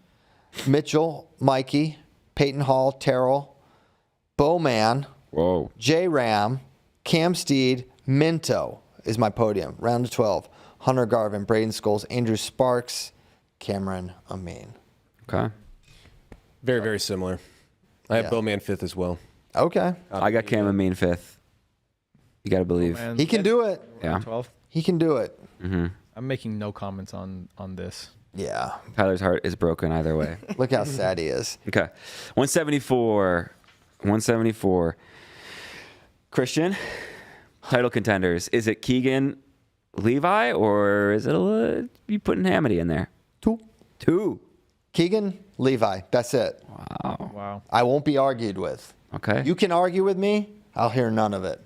Mitchell, Mikey, Peyton Hall, Terrell, Bowman, Whoa. J-Ram, Cam Steed, Minto is my podium. Round of 12. Hunter Garvin, Braden Scholes, Andrew Sparks, Cameron Amin. Okay. Very, very similar. I have Bowman 5th as well. Okay. I got Cam and Mean 5th. You got to believe. Man, He can do it. Yeah. 12th. He can do it. I'm making no comments on this. Yeah. Tyler's heart is broken either way. Look how sad he is. Okay. 174. 174. Christian, title contenders. Is it Keegan, Levi, or is it you putting Hamity in there? Two. Keegan, Levi. That's it. Wow. I won't be argued with. Okay. You can argue with me. I'll hear none of it.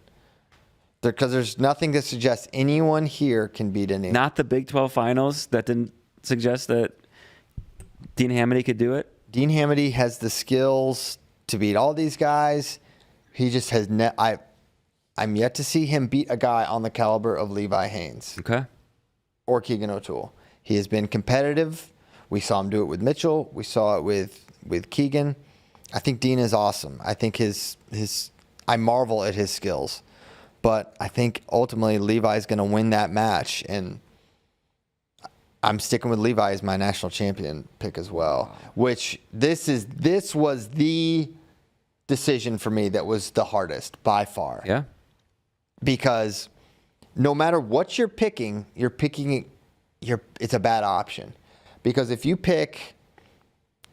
Because there's nothing that suggests anyone here can beat anyone. Not the Big 12 finals that didn't suggest that Dean Hamity could do it? Dean Hamity has the skills to beat all these guys. He just has I'm yet to see him beat a guy on the caliber of Levi Haynes Okay. or Keegan O'Toole. He has been competitive. We saw him do it with Mitchell. We saw it with Keegan. I think Dean is awesome. I think I marvel at his skills. But I think ultimately Levi's going to win that match, and I'm sticking with Levi as my national champion pick as well. Which this was the decision for me that was the hardest by far. Yeah. Because no matter what you're picking, it's a bad option. Because if you pick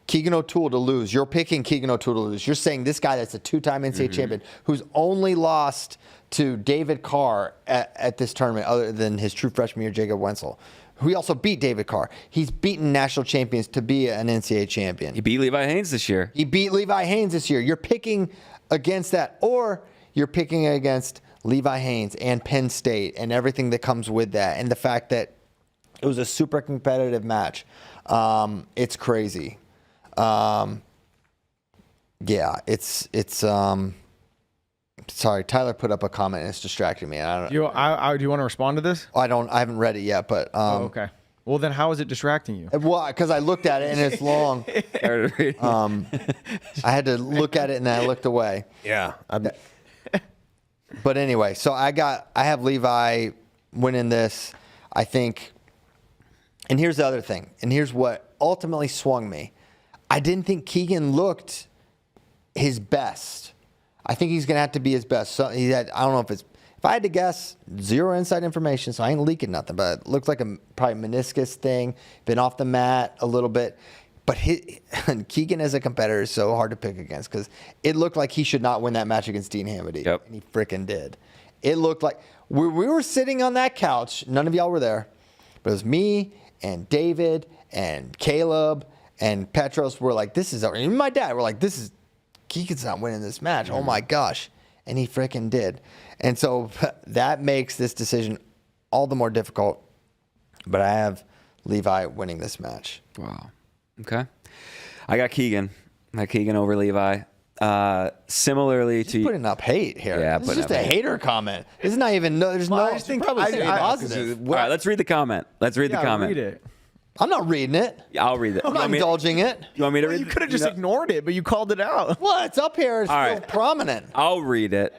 Keegan O'Toole to lose, you're picking Keegan O'Toole to lose. You're saying this guy that's a 2-time NCAA champion who's only lost to David Carr at this tournament other than his true freshman year, Jacob Wenzel, who he also beat David Carr. He's beaten national champions to be an NCAA champion. He beat Levi Haynes this year. You're picking against that, or you're picking against Levi Haynes and Penn State and everything that comes with that, and the fact that it was a super competitive match. It's crazy. Sorry, Tyler put up a comment and it's distracting me. Do you want to respond to this? I haven't read it yet, but Okay. Well, then how is it distracting you? Well, because I looked at it and it's long. I had to look at it and then I looked away. Yeah. But anyway, so I have Levi winning this, I think. And here's the other thing, and here's what ultimately swung me. I didn't think Keegan looked his best. I think he's going to have to be his best. So I don't know if I had to guess, zero inside information, so I ain't leaking nothing, but it looked like a probably meniscus thing, been off the mat a little bit. But Keegan as a competitor is so hard to pick against because it looked like he should not win that match against Dean Hamady. Yep. And he freaking did. It looked like we were sitting on that couch. None of y'all were there. But it was me and David and Caleb and Petros were like, this is, and my dad were like, Keegan's not winning this match. Oh my gosh. And he freaking did. And so that makes this decision all the more difficult. But I have Levi winning this match. Wow. Okay. I got Keegan. Over Levi. Similarly to putting up hate here. Yeah, this is just a hater comment. It's not even there's no. I think probably positive. All right, let's read the comment. Read it. I'm not reading it. I'll read it. I'm not indulging it. You want me to read? You could have just ignored it, but you called it out. Well, it's up here. It's All real right. prominent. I'll read it.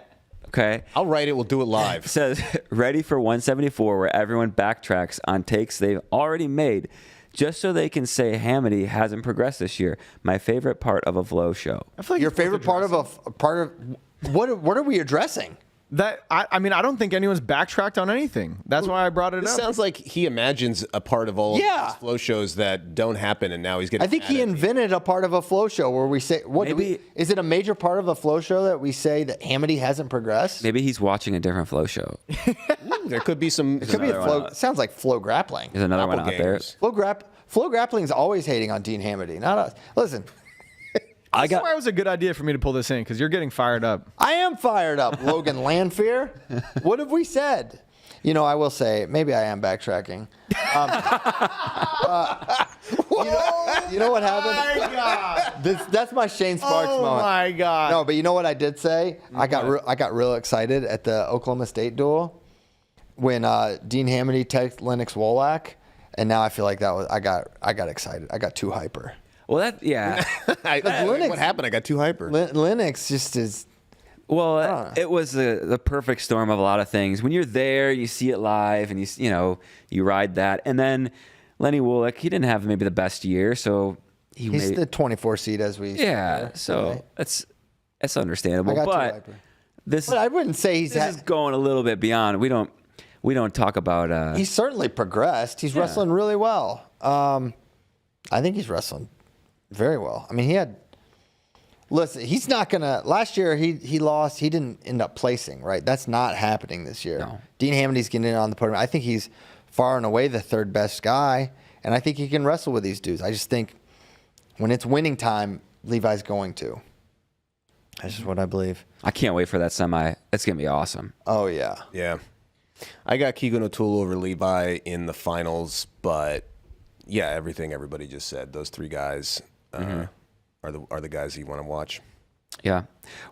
Okay. I'll write it. We'll do it live. It says, ready for 174, where everyone backtracks on takes they've already made, just so they can say Hamady hasn't progressed this year. My favorite part of a flow show. I feel like Your it's worth favorite part of what are we addressing? that. I mean, I don't think anyone's backtracked on anything. That's why I brought it This up. sounds like he imagines a part of all of Yeah. these flow shows that don't happen, and now he's getting. I think he mad at me. invented a part of a flow show where we say, Maybe- is it a major part of a flow show that we say that Hamady hasn't progressed? Maybe he's watching a different flow show. Ooh, there could be some. It could be a another flow. one. It sounds like flow grappling. There's another one out there. doppelgangers. Flow grappling is always hating on Dean Hamady, not us. Listen, That's why it was a good idea for me to pull this in because you're getting fired up. I am fired up. Logan Landfear. What have we said? You know, I will say, maybe I am backtracking. You know what happened? Oh my God. That's my Shane Sparks moment. Oh my God. No, but you know what I did say? I got real excited at the Oklahoma State duel when Dean Hamady texted Lennox Wolak, and now I feel like I got excited. I got too hyper. Well, Linux- What happened? I got too hyper. Lennox just is. Well, it was the perfect storm of a lot of things. When you're there, you see it live, and you ride that. And then Lenny Woolek, he didn't have maybe the best year, so He's the 24 seed as we. so right? that's understandable. I got too But hyper. this But I wouldn't say he's. is going a little bit beyond. We don't talk about. He's certainly progressed. He's wrestling really well. I think he's wrestling very well. I mean, listen, he's not gonna. Last year he lost. He didn't end up placing. Right, that's not happening this year. No. Dean Hamady's getting in on the podium. I think he's far and away the third best guy, and I think he can wrestle with these dudes. I just think when it's winning time, Levi's going to. That's just what I believe. I can't wait for that semi. It's gonna be awesome. Oh yeah. Yeah. I got Keegan O'Toole over Levi in the finals, but yeah, everything everybody just said. Those three guys are the guys you want to watch. Yeah,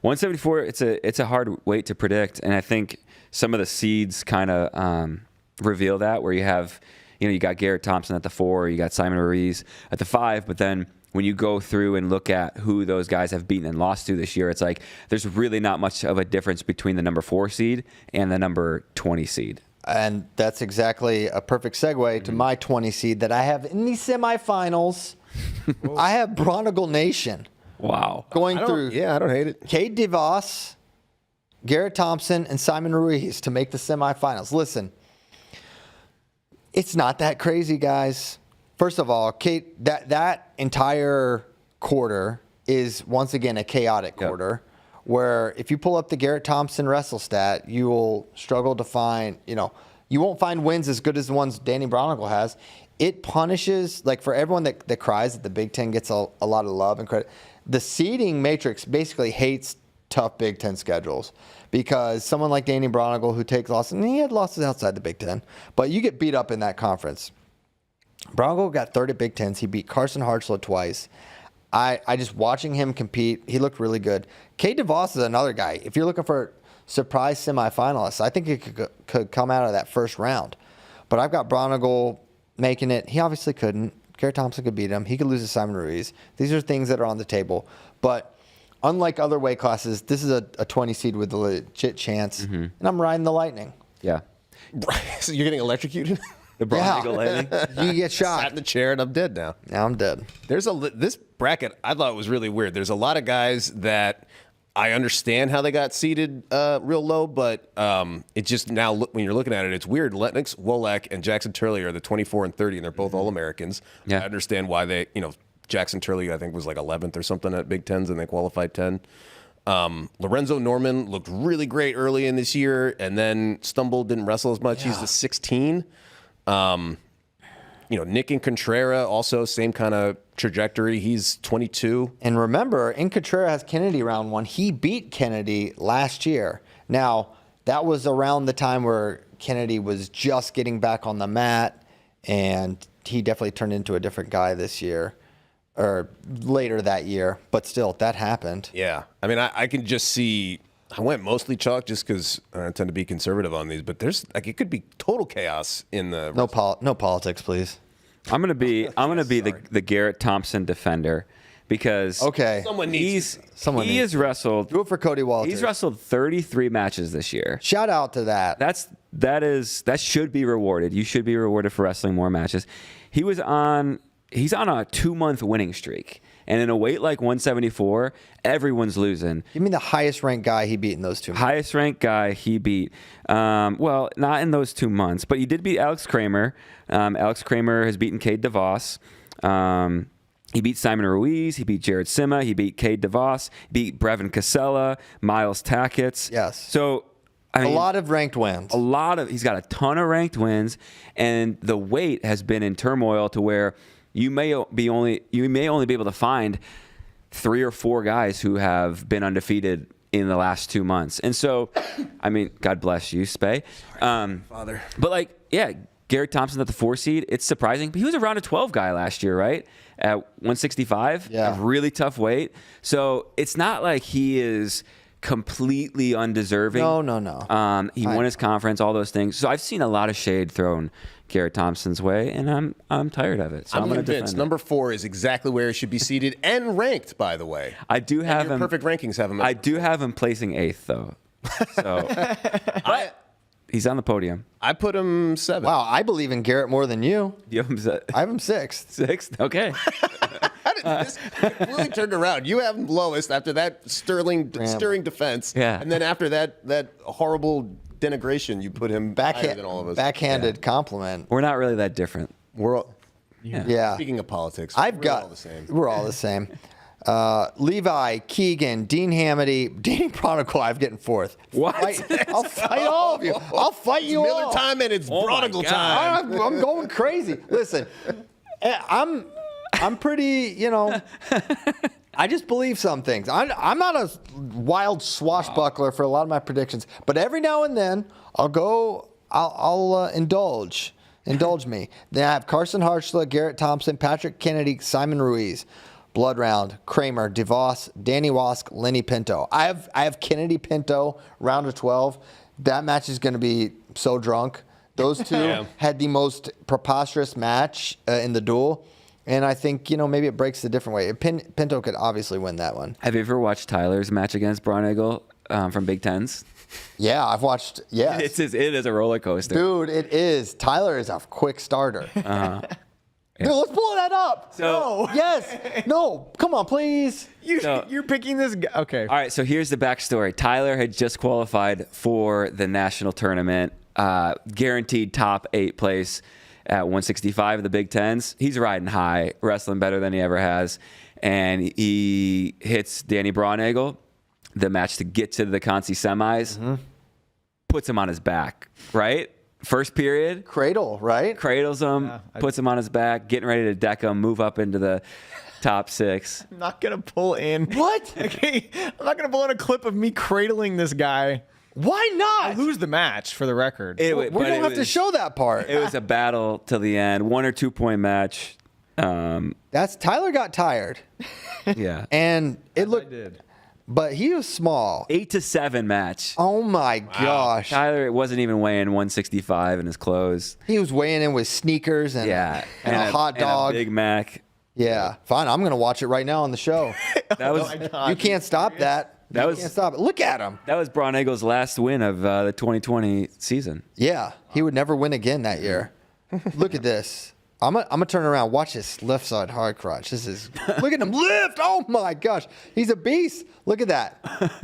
174. It's a hard weight to predict, and I think some of the seeds kind of reveal that. Where you have, you got Garrett Thompson at the 4, you got Simon Ruiz at the 5, but then when you go through and look at who those guys have beaten and lost to this year, it's like there's really not much of a difference between the number 4 seed and the number 20 seed. And that's exactly a perfect segue to my 20 seed that I have in the semifinals. I have Bronigal Nation Wow. going through Yeah, I don't hate it. Cade DeVos, Garrett Thompson and Simon Ruiz to make the semifinals. Listen, it's not that crazy, guys. First of all, Kate, that entire quarter is once again a chaotic quarter where if you pull up the Garrett Thompson wrestle stat, you will struggle to find, you won't find wins as good as the ones Danny Bronigal has. It punishes, like for everyone that cries that the Big Ten gets a lot of love and credit, the seeding matrix basically hates tough Big Ten schedules because someone like Danny Bronigal who takes losses, and he had losses outside the Big Ten, but you get beat up in that conference. Bronigal got third at Big Tens. He beat Carson Hartzler twice. I just watching him compete, he looked really good. Cade DeVos is another guy. If you're looking for surprise semifinalists, I think he could come out of that first round. But I've got Bronigal making it. He obviously couldn't. Garrett Thompson could beat him. He could lose to Simon Ruiz. These are things that are on the table. But unlike other weight classes, this is a 20 seed with a legit chance. And I'm riding the Lightning. Yeah. So you're getting electrocuted? The Bronigal Lightning. You get shot. Sat in the chair and I'm dead now. Now I'm dead. This bracket I thought was really weird. There's a lot of guys that I understand how they got seated real low, but it just now when you're looking at it, it's weird. Lennox, Wolak, and Jackson Turley are the 24 and 30, and they're both All-Americans. Yeah. I understand why they, Jackson Turley I think was like 11th or something at Big Tens, and they qualified 10. Lorenzo Norman looked really great early in this year, and then stumbled, didn't wrestle as much. He's the 16. Nick and Contreras also same kind of trajectory. He's 22. And remember, in Contreras has Kennedy round one. He beat Kennedy last year. Now, that was around the time where Kennedy was just getting back on the mat, and he definitely turned into a different guy this year or later that year. But still, that happened. Yeah. I mean, I can just see. I went mostly chalk just because I tend to be conservative on these, but there's it could be total chaos in the No politics, please. I'm gonna be the Garrett Thompson defender because Someone needs he has wrestled. Do it for Cody Walters. He's wrestled 33 matches this year. Shout out to that. That should be rewarded. You should be rewarded for wrestling more matches. He's on a 2-month winning streak. And in a weight like 174, everyone's losing. You mean the highest ranked guy he beat in those 2 months? Highest ranked guy he beat. Well, not in those 2 months, but he did beat Alex Kramer. Alex Kramer has beaten Cade DeVos. He beat Simon Ruiz. He beat Jared Sima. He beat Cade DeVos. He beat Brevin Casella, Miles Tackett. Yes. So, I mean, a lot of ranked wins. He's got a ton of ranked wins, and the weight has been in turmoil to where you may only be able to find 3 or 4 guys who have been undefeated in the last 2 months. And so, I mean, God bless you, Spay. Father. But Garrett Thompson at the 4 seed, it's surprising. But he was a round of 12 guy last year, right? At 165, Yeah. a really tough weight. So it's not like he is completely undeserving. No. He won his conference, all those things. So I've seen a lot of shade thrown Garrett Thompson's way, and I'm tired of it. So I'm going to convinced defend number 4 is exactly where he should be seated and ranked, by the way. I do have him. Perfect rankings have him. I do have him placing 8th though. So he's on the podium. I put him 7. Wow, I believe in Garrett more than you. You have him I have him 6th. 6th? Okay. This completely turned around. You have him lowest after that stirring defense. Yeah. And then after that horrible denigration, you put him higher than all of us. Backhanded compliment. We're not really that different. We're all, Yeah. Speaking of politics, I've we're got all the same. We're all the same. Levi, Keegan, Dean Hamity, Danny Bronigal, I'm getting 4th. What? I'll fight all of you. I'll fight you Miller all. time and it's Bronigal time. I'm going crazy. Listen, I'm pretty, I just believe some things. I'm not a wild swashbuckler for a lot of my predictions, but every now and then I'll indulge me. Then I have Carson Hartzler, Garrett Thompson, Patrick Kennedy, Simon Ruiz. Blood round, Kramer, DeVos, Danny Wask, Lenny Pinto. I have Kennedy Pinto, round of 12. That match is going to be so drunk. Those two had the most preposterous match in the duel. And I think, maybe it breaks a different way. Pinto could obviously win that one. Have you ever watched Tyler's match against Bronigal from Big Tens? Yeah, I've watched, yes. It is a roller coaster. Dude, it is. Tyler is a quick starter. Yeah, No, let's pull that up. So- No. Yes. No. Come on, please. You're picking this guy. Okay. All right, so here's the backstory. Tyler had just qualified for the national tournament, guaranteed top 8 place at 165 of the Big Tens. He's riding high, wrestling better than he ever has. And he hits Danny Braunagel, the match to get to the Conci semis, puts him on his back, right? First period. Cradle, right? Cradles him, puts him on his back, getting ready to deck him, move up into the top 6. I'm not gonna pull in. What? Okay, I'm not gonna pull in a clip of me cradling this guy. Why not? I lose the match for the record. We don't have to show that part. It was a battle till the end, 1 or 2 point match. That's Tyler got tired, Yeah. and it I looked. did. But he was small. 8-7 match. Oh my gosh. Tyler wasn't even weighing 165 in his clothes. He was weighing in with sneakers and, Yeah. and a hot dog. And a Big Mac. Yeah. Fine. I'm going to watch it right now on the show. That was You can't stop that. That You was- can't stop it. Look at him. that was Braunagel's last win of the 2020 season. Yeah. He would never win again that year. Look at this. I'm gonna turn around. Watch this left side hard crotch. This is look at him lift. Oh my gosh, he's a beast. Look at that.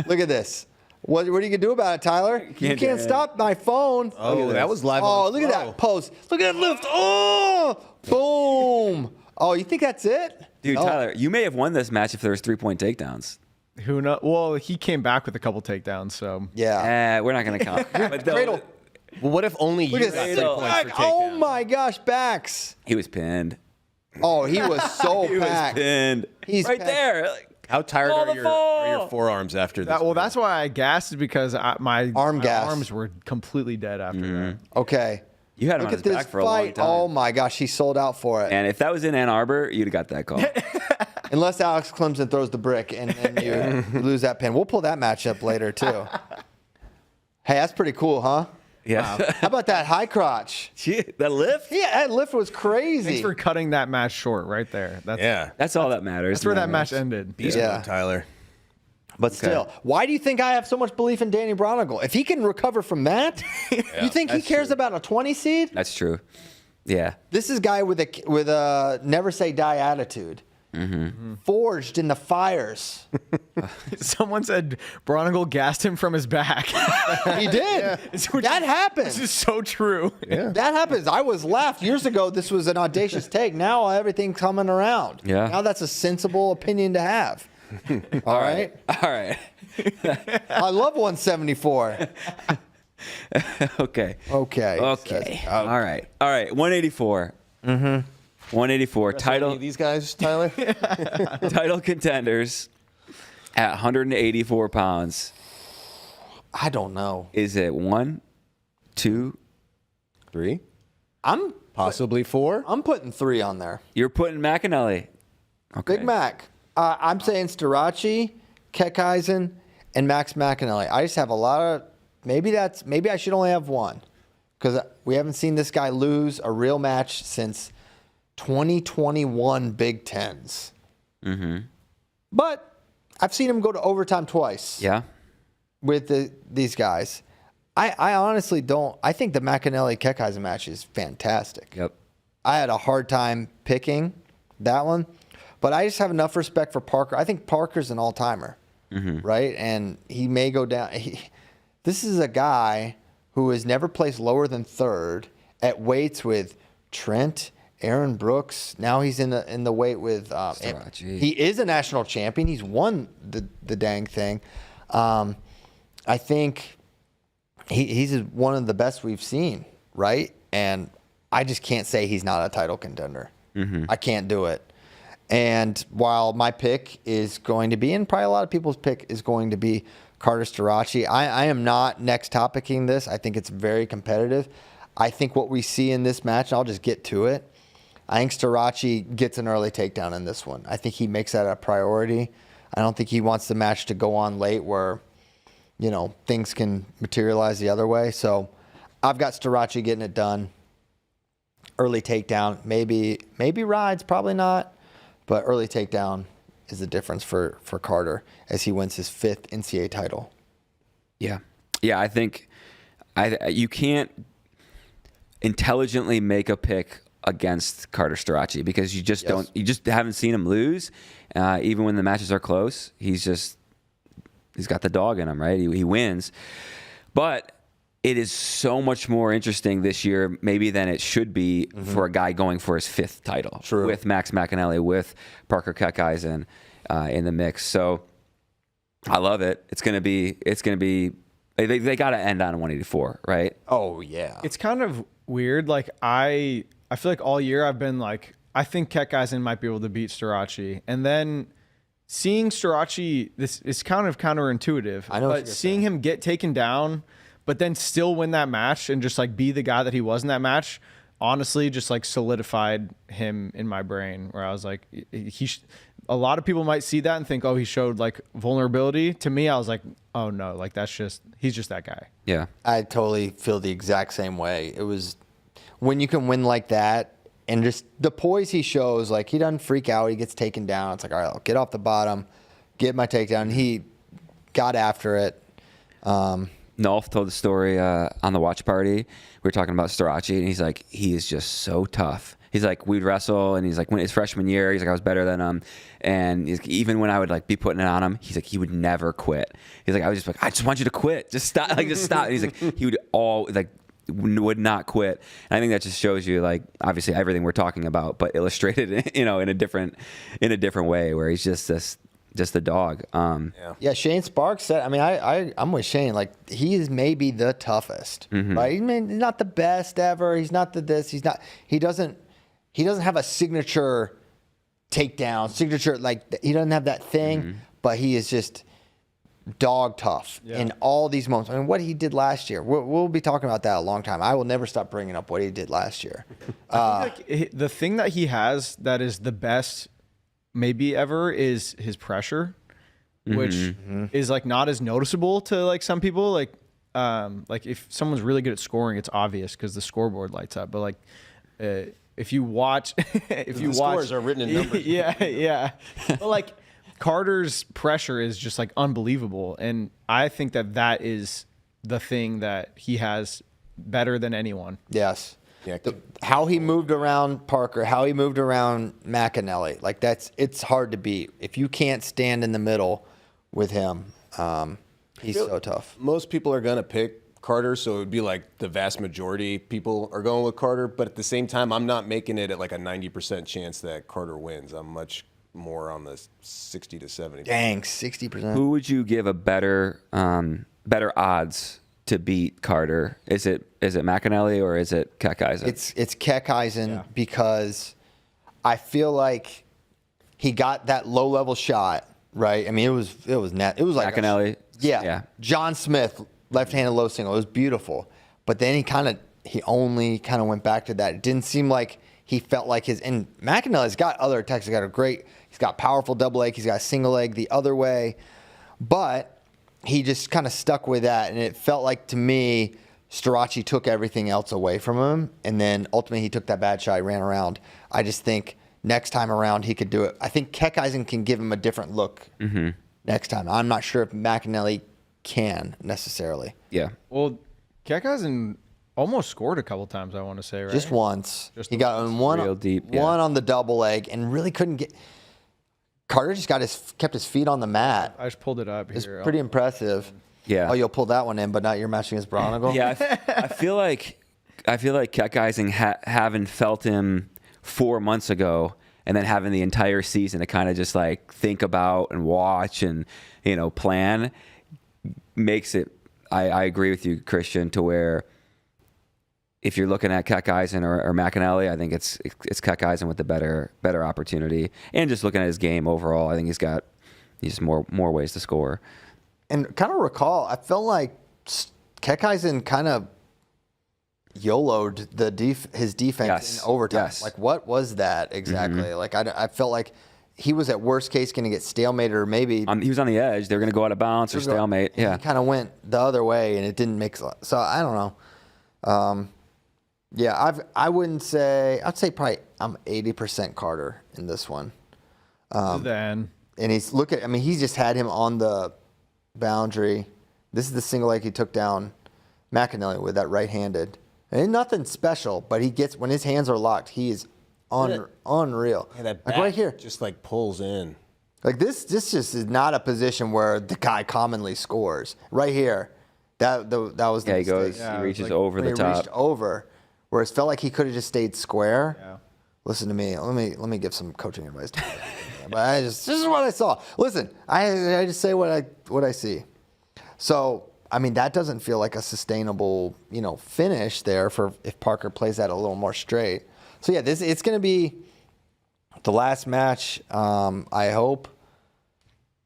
Look at this. What are you gonna do about it, Tyler? You Can't do can't it. stop my phone. Oh, that was live. Oh, on look at Flow. that pose. Look at that lift. Oh, boom. Oh, you think that's it? Dude, No. Tyler, you may have won this match if there was 3-point takedowns. Who knows? Well, he came back with a couple takedowns, so Yeah. We're not going to count. But though- Cradle. Well, what if only you Look got at 3 this. points for Oh takedown? my gosh, backs. He was pinned. Oh, he was so He was packed. pinned. He's right packed. there. Like, How tired Call are the your fall. forearms after this? that, well, that's why I gassed because my Arm gas. arms were completely dead after that. Okay. you had him Look on at his this back for a long fight. time. Oh my gosh, he sold out for it. And if that was in Ann Arbor, you'd have got that call. Unless Alex Clemson throws the brick and you lose that pin. We'll pull that match up later too. Hey, that's pretty cool, huh? Yeah. How about that high crotch? That lift? Yeah, that lift was crazy. Thanks for cutting that match short right there. That's Yeah. That's all that matters. that's where that man. match ended. Beast Yeah. mode, Tyler. But still, why do you think I have so much belief in Danny Braunagel? If he can recover from that, you think he that's cares true. about a 20 seed? That's true. Yeah. This is a guy with a never say die attitude. Forged in the fires. Someone said Bronigal gassed him from his back. He did. That happens. This is so true. Yeah. That happens. I was laughed years ago. This was an audacious take. Now everything's coming around. Yeah. Now that's a sensible opinion to have. All right. All right. I love 174. Okay. Okay. Okay. All right. All right. 184. 184. Any Title of these guys, Tyler? title contenders at 184 pounds. I don't know. Is it 1, 2? 3? I'm Possibly 4? putting 3 on there. You're putting McAnally. Okay. Big Mac. I'm saying Starachi, Keckeisen, and Max McAnally. I just have a lot of maybe I should only have 1 because we haven't seen this guy lose a real match since 2021 Big Tens. But I've seen him go to overtime twice Yeah. with these guys. I honestly don't. I think the McAnally Keckeisen match is fantastic. Yep. I had a hard time picking that one, but I just have enough respect for Parker. I think Parker's an all-timer, right? And he may go down. This is a guy who has never placed lower than 3rd at weights with Trent, Aaron Brooks. Now he's in the weight with. Starachi. He is a national champion. He's won the dang thing. I think he's one of the best we've seen, right? And I just can't say he's not a title contender. I can't do it. And while my pick is going to be, and probably a lot of people's pick is going to be Carter Starachi, I am not next topicing this. I think it's very competitive. I think what we see in this match, I'll just get to it. I think Starachi gets an early takedown in this one. I think he makes that a priority. I don't think he wants the match to go on late where, things can materialize the other way. So I've got Starachi getting it done. Early takedown, maybe rides, probably not, but early takedown is the difference for Carter as he wins his 5th NCAA title. Yeah. Yeah. I think you can't intelligently make a pick against Carter Strachey because you just haven't seen him lose. Even when the matches are close, he's got the dog in him, right? He wins. But it is so much more interesting this year, maybe than it should be for a guy going for his 5th title. True. With Max McAnally, with Parker Keckeisen in the mix. So I love it. It's gonna be. They got to end on 184, right? Oh yeah. It's kind of weird. Like I feel like all year I've been like, I think Keckeisen might be able to beat Strachey, and then seeing Strachey, this is kind of counterintuitive. I know what but you're seeing him get taken down, but then still win that match and just like be the guy that he was in that match, honestly, just like solidified him in my brain. Where I was like, a lot of people might see that and think, oh, he showed like vulnerability. To me, I was like, oh no, like he's just that guy. Yeah. I totally feel the exact same way. It was when you can win like that and just the poise he shows, like he doesn't freak out. He gets taken down. It's like, all right, I'll get off the bottom, get my takedown. He got after it. Nolf told the story on the watch party. We were talking about Strachey, and he's like, he is just so tough. He's like, we'd wrestle, and he's like, when his freshman year, he's like, I was better than him. And he's, even when I would like be putting it on him, he's like, he would never quit. He's like, I was just like, I just want you to quit. Just stop. Like, just stop. And he's like, he would not quit. And I think that just shows you, like, obviously everything we're talking about, but illustrated, in a different way, where he's just a dog. Yeah, Shane Sparks said. I mean, I'm with Shane. Like he is maybe the toughest. Right? He's not the best ever. He's not the this. He's not. He doesn't have a signature takedown. He doesn't have that thing. But he is just dog tough in all these moments. I mean, what he did last year. We'll be talking about that a long time. I will never stop bringing up what he did last year. I think like the thing that he has that is the best maybe ever is his pressure, which is like not as noticeable to like some people. Like if someone's really good at scoring, it's obvious because the scoreboard lights up. But like if you watch, scores are written in numbers. yeah. But like Carter's pressure is just like unbelievable, and I think that is the thing that he has better than anyone. Yes. Yeah. How he moved around Parker, how he moved around McAnally, like it's hard to beat. If you can't stand in the middle with him, he's so tough. Most people are going to pick Carter, so it would be like the vast majority people are going with Carter. But at the same time, I'm not making it at like a 90% chance that Carter wins. I'm much more on the 60 to 70. Dang, 60%. Who would you give a better odds to beat Carter? Is it McAnally or is it Keckeisen? It's Keckeisen because I feel like he got that low level shot right. I mean, it was net. It was like McAnally. Yeah. John Smith, left-handed low single. It was beautiful, but then he only kind of went back to that. It didn't seem like he felt like and McAnally's got other attacks. He's got powerful double leg. He's got single leg the other way, but he just kind of stuck with that. And it felt like to me, Strachey took everything else away from him. And then ultimately he took that bad shot, ran around. I just think next time around he could do it. I think Keckeisen can give him a different look next time. I'm not sure if McAnally can necessarily. Yeah. Well, Keckeisen almost scored a couple times, I want to say, right? Just once. He got one real deep, one on the double leg and really couldn't get. Carter just kept his feet on the mat. I just pulled it up here. It's pretty impressive. Yeah. Oh, you'll pull that one in, but not your match against Bronigal? Yeah, I feel like Keckeisen having felt him 4 months ago and then having the entire season to kind of just like think about and watch and, plan makes it, I agree with you, Christian, to where if you're looking at Keckeisen or McAnally, I think it's Keckeisen with the better opportunity. And just looking at his game overall, I think he's more ways to score. And kind of recall, I felt like Keckeisen kind of YOLO'd his defense in overtime. Yes. Like, what was that exactly? Like, I felt like he was at worst case going to get stalemated or maybe... he was on the edge. They were going to go out of bounds or stalemate. Yeah. He kind of went the other way, and it didn't make... So, I don't know. Yeah, I'd say probably I'm 80% Carter in this one. Then And he just had him on the boundary. This is the single leg he took down McAnally with that right-handed. Ain't nothing special, but he gets when his hands are locked, he is unreal. Yeah, that like back right here, just like pulls in. like this just is not a position where the guy commonly scores. Right here, that was the Yeah, he mistake. goes. Yeah, he it was reaches like over When the he top. reached over, whereas it felt like he could have just stayed square. Yeah. Listen to me. Let me give some coaching advice to you. But this is what I saw. Listen, I just say what I see. So I mean that doesn't feel like a sustainable finish there for if Parker plays that a little more straight. So yeah, it's going to be the last match. I hope.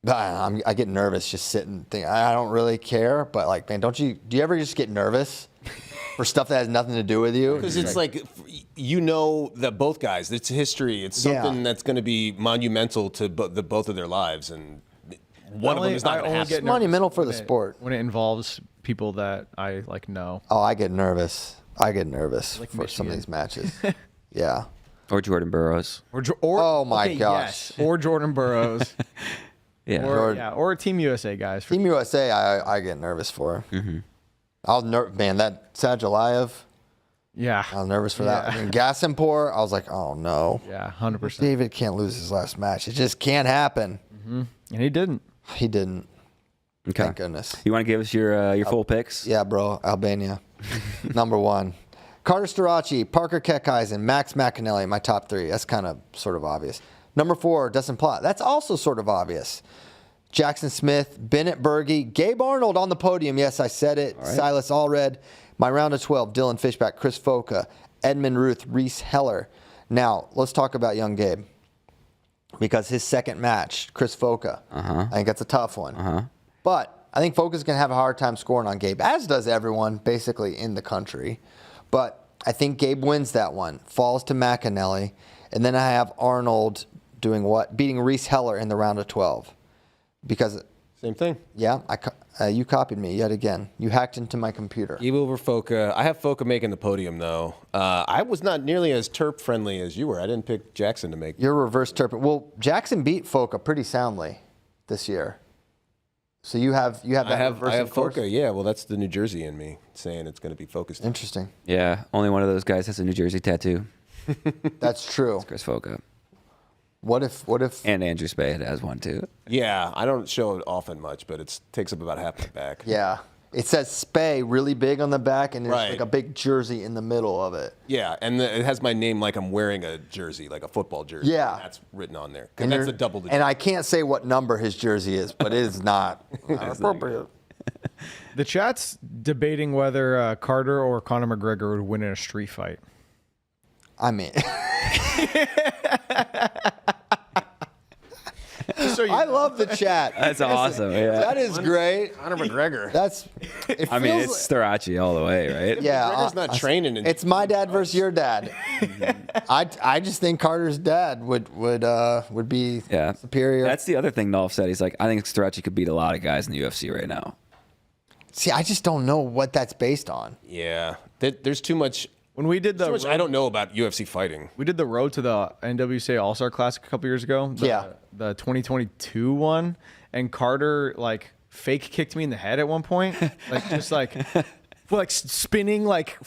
I get nervous just sitting. I don't really care, but like, man, do you ever just get nervous for stuff that has nothing to do with you? Because it's like, that both guys, it's history. It's something that's going to be monumental to both of their lives. And one of them is not going to happen. It's monumental for the sport. when it involves people that I know. Oh, I get nervous. Like for some of Michigan. these matches. Yeah. Or Jordan Burroughs. Or Oh, my okay, gosh. yes. Or Jordan Burroughs. Yeah. or Team USA guys. Team USA, I get nervous for. Mm-hmm. Man, that Sajalayev, Yeah. I was nervous for that. Yeah. I mean, Gasimpor, I was like, oh no. Yeah, 100%. David can't lose his last match. It just can't happen. And he didn't. He didn't. Okay. Thank goodness. You want to give us your full picks? Yeah, bro. Albania. Number 1. Carter Starachi, Parker Keckeisen, Max McAnally, my top 3. That's kind of sort of obvious. Number 4, Dustin Plott. That's also sort of obvious. Jackson Smith, Bennett Berge, Gabe Arnold on the podium. Yes, I said it. All right. Silas Allred. My round of 12, Dylan Fishback, Chris Foca, Edmund Ruth, Reese Heller. Now, let's talk about young Gabe. Because his second match, Chris Foca, I think that's a tough one. But I think Foca's going to have a hard time scoring on Gabe, as does everyone basically in the country. But I think Gabe wins that one, falls to McAnally, and then I have Arnold doing what? Beating Reese Heller in the round of 12. Because, Same thing. yeah, you copied me yet again. You hacked into my computer. Gabe over Foca. I have Foca making the podium, though. I was not nearly as Terp friendly as you were. I didn't pick Jackson to make. You're reverse Turpin. Well, Jackson beat Foca pretty soundly this year. So you have that I have reversing course? Foca. Yeah, well, that's the New Jersey in me saying it's going to be focused. Interesting. Yeah. Only one of those guys has a New Jersey tattoo. That's true. Chris Foca. What if And Andrew Spade has one too. Yeah, I don't show it often much, but it takes up about half my back. yeah. It says Spay really big on the back, and there's Right. like a big jersey in the middle of it. Yeah, and it has my name like I'm wearing a jersey, like a football jersey. Yeah. And that's written on there. And that's you're- a double digit. And I can't say what number his jersey is, but it is not appropriate. The chat's debating whether Carter or Conor McGregor would win in a street fight. I mean, So I love the chat. That's awesome. Yeah. That is great. Conor McGregor. That's. It I mean, feels it's Starachi all the way, right? Yeah, McGregor's not training. It's my dad versus your dad. I just think Carter's dad would be Yeah. superior. That's the other thing Nolf said. He's like, I think Starachi could beat a lot of guys in the UFC right now. See, I just don't know what that's based on. Yeah, there's too much. when we did Too the much I don't know about UFC fighting. we did the road to the NWCA All-Star Classic a couple years ago. The 2022 one, and Carter like fake kicked me in the head at one point, like just like spinning, like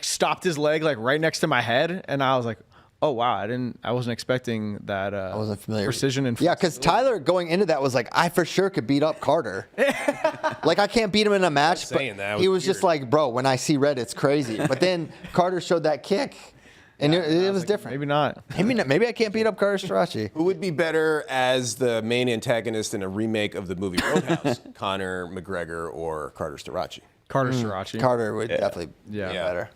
stopped his leg like right next to my head, and I was like, oh wow, I wasn't expecting that. I wasn't familiar. Precision and Yeah, because Tyler going into that was like, I for sure could beat up Carter. Like I can't beat him in a match, but saying that. he It was was just like, bro, when I see red, it's crazy. But then Carter showed that kick, and it was different. maybe not. Maybe I can't beat up Carter Starachi. Who would be better as the main antagonist in a remake of the movie Roadhouse? Conor McGregor or Carter Starachi? Carter Starachi. Carter would definitely Yeah. be better.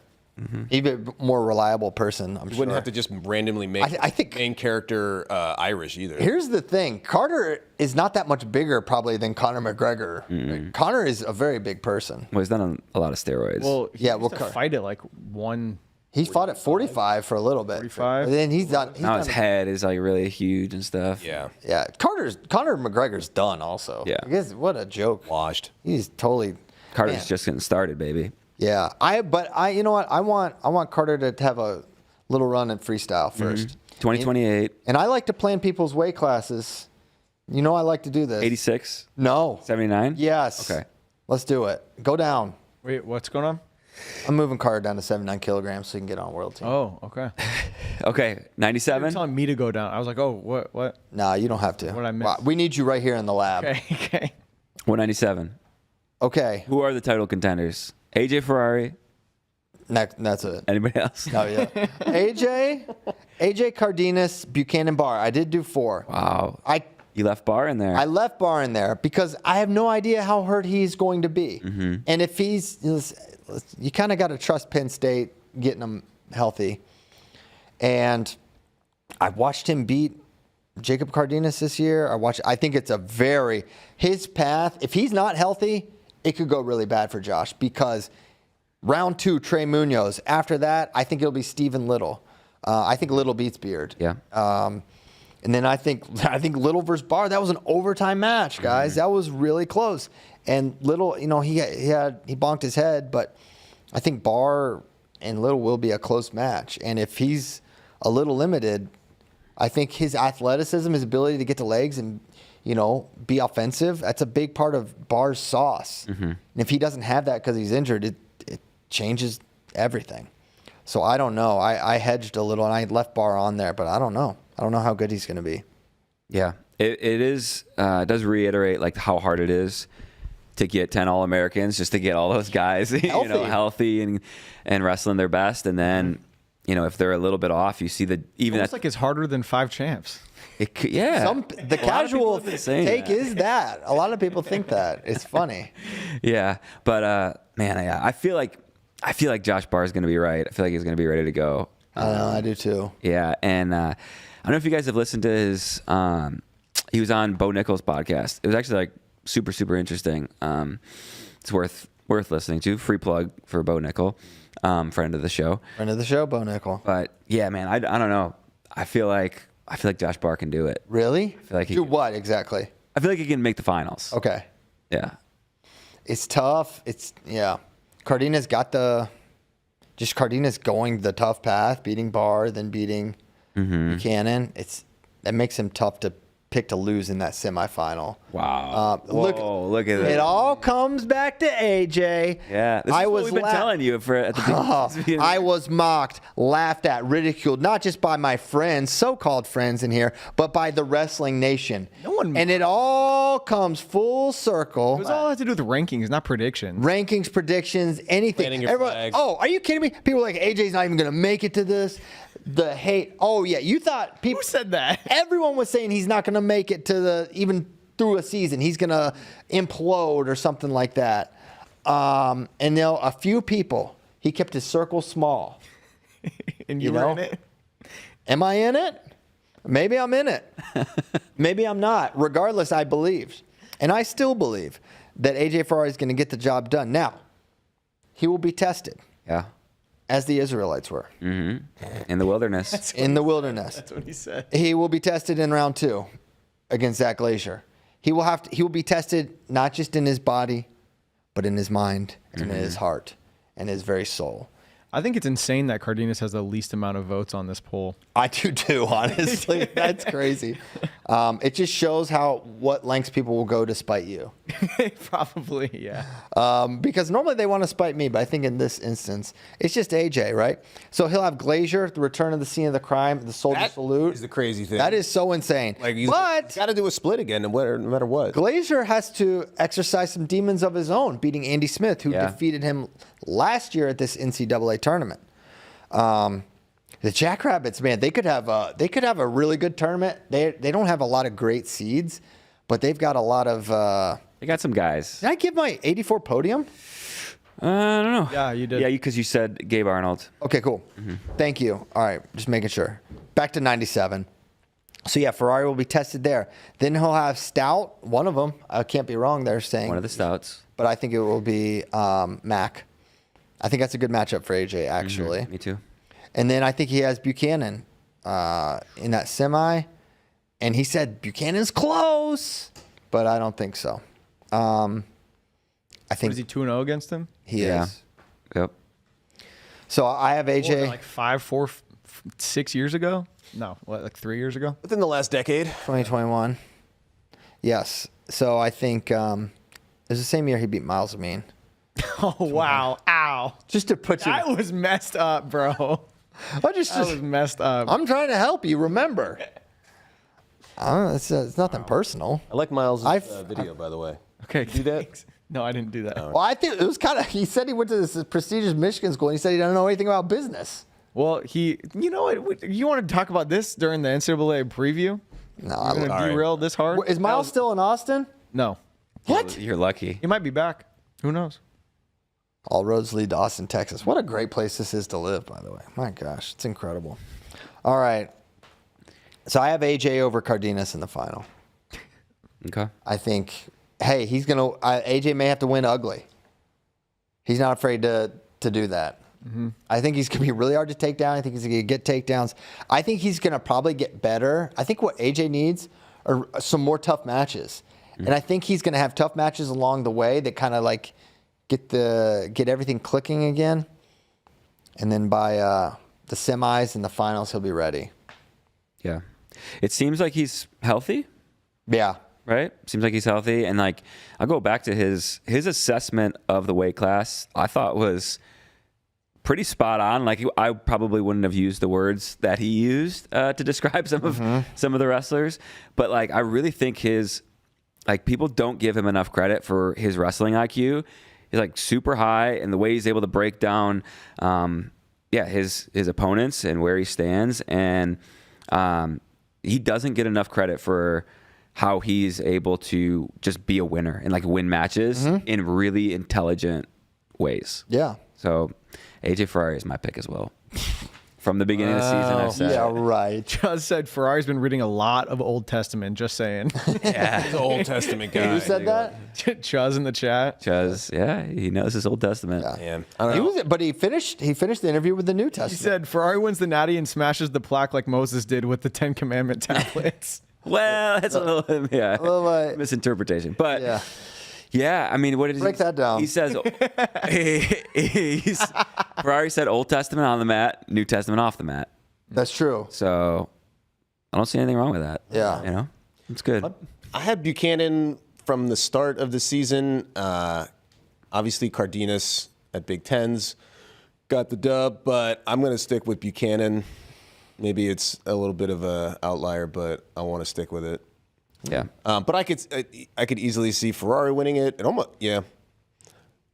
Even more reliable person, I'm You sure. wouldn't have to just randomly make I think- main character Irish either. Here's the thing. Carter is not that much bigger probably than Conor McGregor. Conor is a very big person. Well, he's done a lot of steroids. Well, he Yeah, used well, to Car- fight at like one. He fought at 45 for a little bit. 45? And then he's done. now his head is like really huge and stuff. Yeah, Yeah, Conor McGregor's done also. Yeah. I guess what a joke. washed. He's totally. Carter's Man. just getting started, baby. Yeah, you know what? I want Carter to have a little run in freestyle first. 2028, And I like to plan people's weight classes. You know I like to do this. 86, No. 79. Yes. Okay. Let's do it. Go down. Wait, what's going on? I'm moving Carter down to 79 kilograms so he can get on world team. Oh, okay. Okay, You're 97. telling me to go down. I was like, oh, what? Nah, you don't have to. What'd I miss? Wow, we need you right here in the lab. Okay. 197. Okay. Who are the title contenders? AJ Ferrari. Next, that's it. Anybody else? Oh yeah. AJ Cardenas, Buchanan Barr. I did do 4. Wow. You left Barr in there. I left Barr in there because I have no idea how hurt he's going to be. And if he's, you kind of got to trust Penn State getting him healthy. And I watched him beat Jacob Cardenas this year. I think it's his path. If he's not healthy, it could go really bad for Josh because round 2, Trey Munoz. After that, I think it'll be Stephen Little. I think Little beats Beard. Yeah. And then I think Little versus Barr, that was an overtime match, guys. That was really close. And Little, he bonked his head, but I think Barr and Little will be a close match. And if he's a little limited, I think his athleticism, his ability to get to legs and, be offensive, that's a big part of Barr's sauce. And if he doesn't have that because he's injured, it changes everything. So I don't know. I hedged a little and I left Barr on there, but I don't know. I don't know how good he's going to be. Yeah, it does reiterate like how hard it is to get 10 All-Americans, just to get all those guys healthy and wrestling their best. And then, if they're a little bit off, you see It's like it's harder than 5 champs. The casual take is that. A lot of people think that. It's funny. Yeah, but I feel like Josh Barr is going to be right. I feel like he's going to be ready to go. I know, I do too. Yeah, and I don't know if you guys have listened to his. He was on Bo Nickel's podcast. It was actually like super, super interesting. It's worth listening to. Free plug for Bo Nickel, friend of the show. Friend of the show, Bo Nickel. But yeah, man, I don't know. I feel like Josh Barr can do it. Really? I feel like do what exactly? I feel like he can make the finals. Okay. Yeah. It's tough. Cardenas Cardenas going the tough path, beating Barr, then beating Buchanan. That makes him tough to pick to lose in that semifinal. Wow. Look at it. It all comes back to AJ. Yeah. This is what we've been telling you at the beginning. I was mocked, laughed at, ridiculed, not just by my friends, so-called friends in here, but by the wrestling nation. And it all comes full circle. It was all had to do with rankings, not predictions. Rankings, predictions, anything. Planting your flag. Oh, are you kidding me? People are like, AJ's not even going to make it to this. The hate. Oh, yeah. You thought people. Who said that? Everyone was saying he's not going to make it to even through a season. He's going to implode or something like that. And a few people, he kept his circle small. And you were in it? Am I in it? Maybe I'm in it. Maybe I'm not. Regardless, I believed. And I still believe that AJ Ferrari is going to get the job done. Now, he will be tested. Yeah. As the Israelites were. In the wilderness. In the wilderness. That's what he said. He will be tested in round 2 against Zach Glazier. He will be tested not just in his body, but in his mind and in his heart and his very soul. I think it's insane that Cardenas has the least amount of votes on this poll. I do too, honestly. That's crazy. It just shows what lengths people will go to spite you. Probably, yeah. Because normally they want to spite me, but I think in this instance, it's just AJ, right? So he'll have Glazier, the return of the scene of the crime, the soldier salute. Is the crazy thing. That is so insane. He's got to do a split again, no matter what. Glazier has to exercise some demons of his own, beating Andy Smith, who defeated him last year at this NCAA tournament. The Jackrabbits, man, they could have a really good tournament. They don't have a lot of great seeds, but they've got a lot of. They got some guys. Did I give my 84 podium? I don't know. Yeah, you did. Yeah, because you said Gabe Arnold. Okay, cool. Thank you. All right, just making sure. Back to 97. So yeah, Ferrari will be tested there. Then he'll have Stout, one of them. I can't be wrong. They're saying One of the stouts. but I think it will be Mac. I think that's a good matchup for AJ, actually. Me too. And then I think he has Buchanan in that semi. And he said Buchanan's close, but I don't think so. I think Is he 2-0 against him? he Yeah. is. Yep. So I have What was it, AJ like 5, 4, 6 years ago? No, like 3 years ago? Within the last decade. 2021. Yes. So I think it was the same year he beat Miles Amin. Oh, wow. Ow. Just to put you. That was messed up, bro. That was messed up. I'm trying to help you. Remember. It's nothing personal. I like Miles' I've- video, by the way. Okay. Do that? thanks. No, I didn't do that. Well, I think it was kind of. He said he went to this prestigious Michigan school, and he said he doesn't know anything about business. Well, you know what? You want to talk about this during the NCAA preview? No, You're going to derail this hard? Is Miles still in Austin? No. What? You're lucky. He might be back. Who knows? All roads lead to Austin, Texas. What a great place this is to live, by the way. My gosh, it's incredible. All right. So I have AJ over Cardenas in the final. Okay. I think, hey, AJ may have to win ugly. He's not afraid to do that. Mm-hmm. I think he's going to be really hard to take down. I think he's going to get takedowns. I think he's going to probably get better. I think what AJ needs are some more tough matches. Mm-hmm. And I think he's going to have tough matches along the way that kind of like get everything clicking again. And then by the semis and the finals, he'll be ready. Yeah. It seems like he's healthy. Yeah. Right? Seems like he's healthy. And like, I'll go back to his assessment of the weight class, I thought was pretty spot on. Like, I probably wouldn't have used the words that he used to describe some of the wrestlers. But like, I really think people don't give him enough credit for his wrestling IQ. He's like super high, and the way he's able to break down, his opponents and where he stands. And he doesn't get enough credit for how he's able to just be a winner and like win matches in really intelligent ways. Yeah. So AJ Ferrari is my pick as well. From the beginning of the season, I've said. Yeah, right. Just said Ferrari's been reading a lot of Old Testament, just saying. Yeah. He's an Old Testament guy. Who said that? Chuz in the chat. Chuz, yeah, he knows his Old Testament. Yeah. I don't know. But he finished the interview with the New Testament. He said Ferrari wins the Natty and smashes the plaque like Moses did with the 10 Commandment tablets. Well, that's a little misinterpretation. But yeah, I mean, what did break that down? He says Ferrari said Old Testament on the mat, New Testament off the mat. That's true. So I don't see anything wrong with that. Yeah. You know, it's good. I had Buchanan from the start of the season. Obviously, Cardenas at Big Tens got the dub, but I'm going to stick with Buchanan. Maybe it's a little bit of a outlier, but I want to stick with it. Yeah. But I could easily see Ferrari winning it, and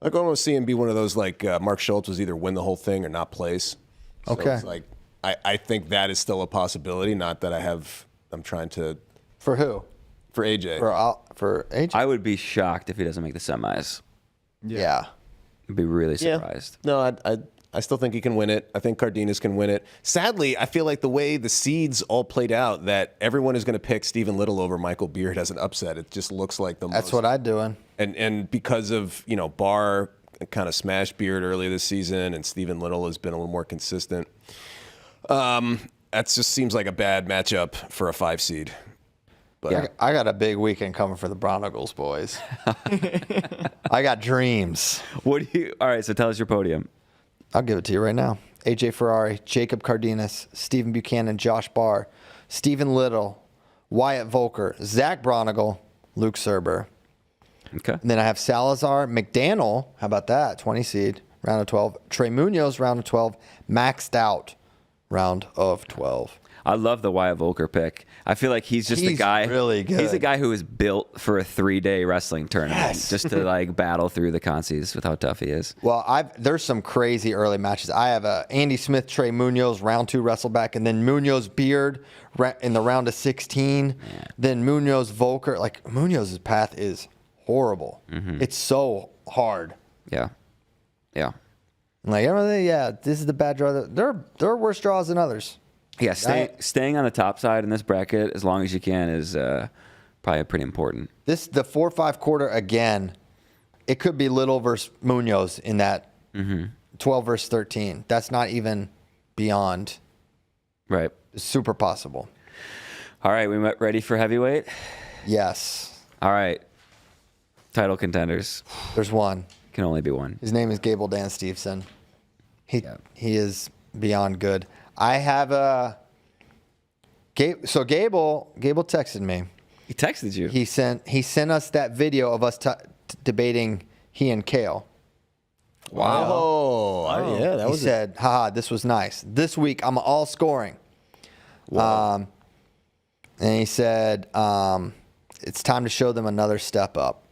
I could almost see him be one of those like Mark Schultz was either win the whole thing or not place. So Okay. It's like I think that is still a possibility. Not that I'm trying to. For who? For AJ. For AJ? I would be shocked if he doesn't make the semis. Yeah. I'd be really surprised. No, I still think he can win it. I think Cardenas can win it. Sadly, I feel like the way the seeds all played out, that everyone is going to pick Stephen Little over Michael Beard as an upset. It just looks like That's what I'm doing. And because of, Barr kind of smashed Beard earlier this season, and Stephen Little has been a little more consistent. That just seems like a bad matchup for a 5 seed. But Yeah. I got a big weekend coming for the Broncos, boys. I got dreams. All right, so tell us your podium. I'll give it to you right now. AJ Ferrari, Jacob Cardenas, Stephen Buchanan, Josh Barr, Stephen Little, Wyatt Volker, Zach Bronigal, Luke Serber. Okay. And then I have Salazar, McDaniel. How about that? 20 seed, round of 12. Trey Munoz, round of 12. Maxed out, round of 12. I love the Wyatt Volker pick. I feel like he's the guy. Really good. He's a guy who is built for a 3-day wrestling tournament, Yes. just to like battle through the consies with how tough he is. Well, there's some crazy early matches. I have Andy Smith, Trey Munoz, round 2 wrestleback, and then Munoz Beard in the round of 16. Yeah. Then Munoz Volker. Like Munoz's path is horrible. Mm-hmm. It's so hard. Yeah. Yeah. Like this is the bad draw. There are worse draws than others. Yeah, staying on the top side in this bracket as long as you can is probably pretty important. The 4-5 quarter again. It could be Little versus Munoz in that 12 versus 13. That's not even beyond. Right. It's super possible. All right, we ready for heavyweight? Yes. All right. Title contenders. There's one. Can only be one. His name is Gable Dan Stevenson. He is beyond good. I have so Gable texted me. He texted you. He sent us that video of us debating he and Kale. Wow. Oh, yeah, that He was said, haha, this was nice. This week, I'm all scoring. And he said, it's time to show them another step up.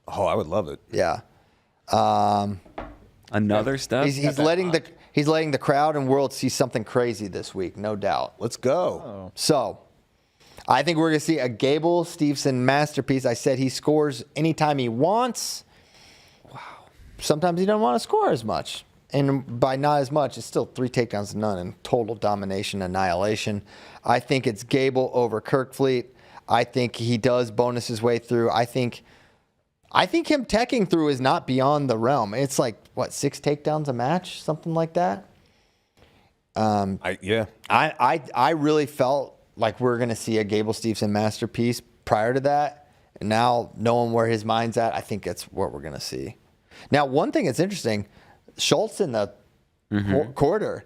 Oh, I would love it. Yeah. Another step. He's letting the crowd and world see something crazy this week, no doubt. Let's go. So, I think we're going to see a Gable Steveson masterpiece. I said he scores anytime he wants. Wow. Sometimes he doesn't want to score as much. And by not as much, it's still 3 takedowns to none and total domination, annihilation. I think it's Gable over Kirkfleet. I think he does bonus his way through. I think him teching through is not beyond the realm. It's like, what, 6 takedowns a match? Something like that? I really felt like we're going to see a Gable Steveson masterpiece prior to that. And now, knowing where his mind's at, I think that's what we're going to see. Now, one thing that's interesting, Schultz in the quarter,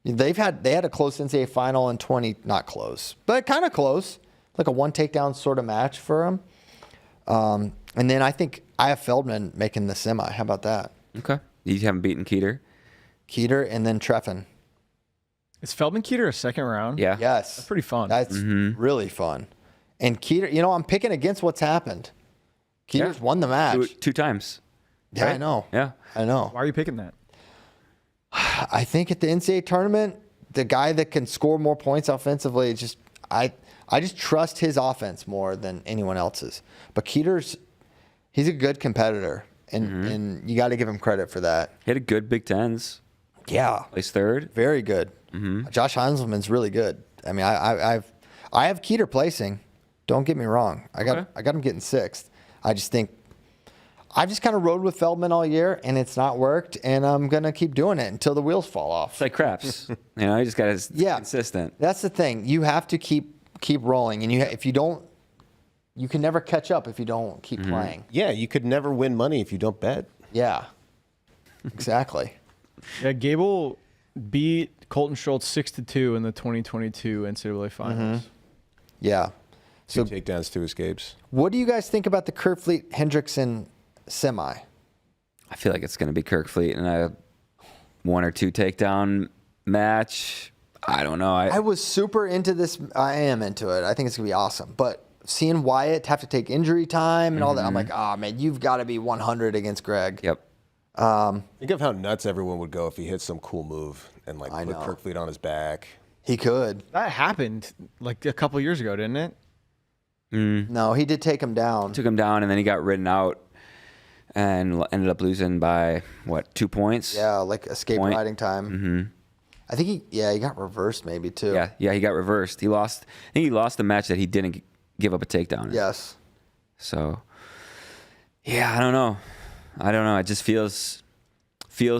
they had a close NCAA final in 20, not close, but kind of close, like a 1 takedown sort of match for him. And then I think I have Feldman making the semi. How about that? Okay. You haven't beaten Keeter? Keeter and then Treffin. Is Feldman Keeter a second round? Yeah. Yes. That's pretty fun. That's really fun. And Keeter, I'm picking against what's happened. Keeter's won the match. Two times. Yeah, right? I know. Yeah. I know. Why are you picking that? I think at the NCAA tournament, the guy that can score more points offensively, I just trust his offense more than anyone else's. But Keeter's, he's a good competitor, and you got to give him credit for that. He had a good Big Tens. Yeah, Placed third. very good. Josh Heinzelman's really good. I mean, I have Keeter placing. Don't get me wrong. I got him getting 6th. I just think I've just kind of rode with Feldman all year, and it's not worked, and I'm gonna keep doing it until the wheels fall off. It's like craps. You just got to consistent. That's the thing. You have to keep rolling, and if you don't, you can never catch up if you don't keep playing. Yeah, you could never win money if you don't bet. Yeah, exactly. Yeah, Gable beat Colton Schultz 6-2 in the 2022 NCAA finals. Yeah. So, 2 takedowns, 2 escapes. what do you guys think about the Kerfleet Hendrickson semi? I feel like it's going to be Kirkfleet in a 1 or 2 takedown match. I don't know. I was super into this. I am into it. I think it's gonna be awesome. But seeing Wyatt have to take injury time and all that, I'm like, oh man, you've got to be 100 against Greg. Yep. Think of how nuts everyone would go if he hit some cool move and put know. Kirkfleet on his back. He could. That happened like a couple years ago, didn't it? No, he did take him down. Took him down, and then he got ridden out and ended up losing by, 2 points? Yeah, like escape riding time. I think he got reversed maybe too. Yeah, he got reversed. I think he lost the match that he didn't give up a takedown in. Yes. So, yeah, I don't know. It just feels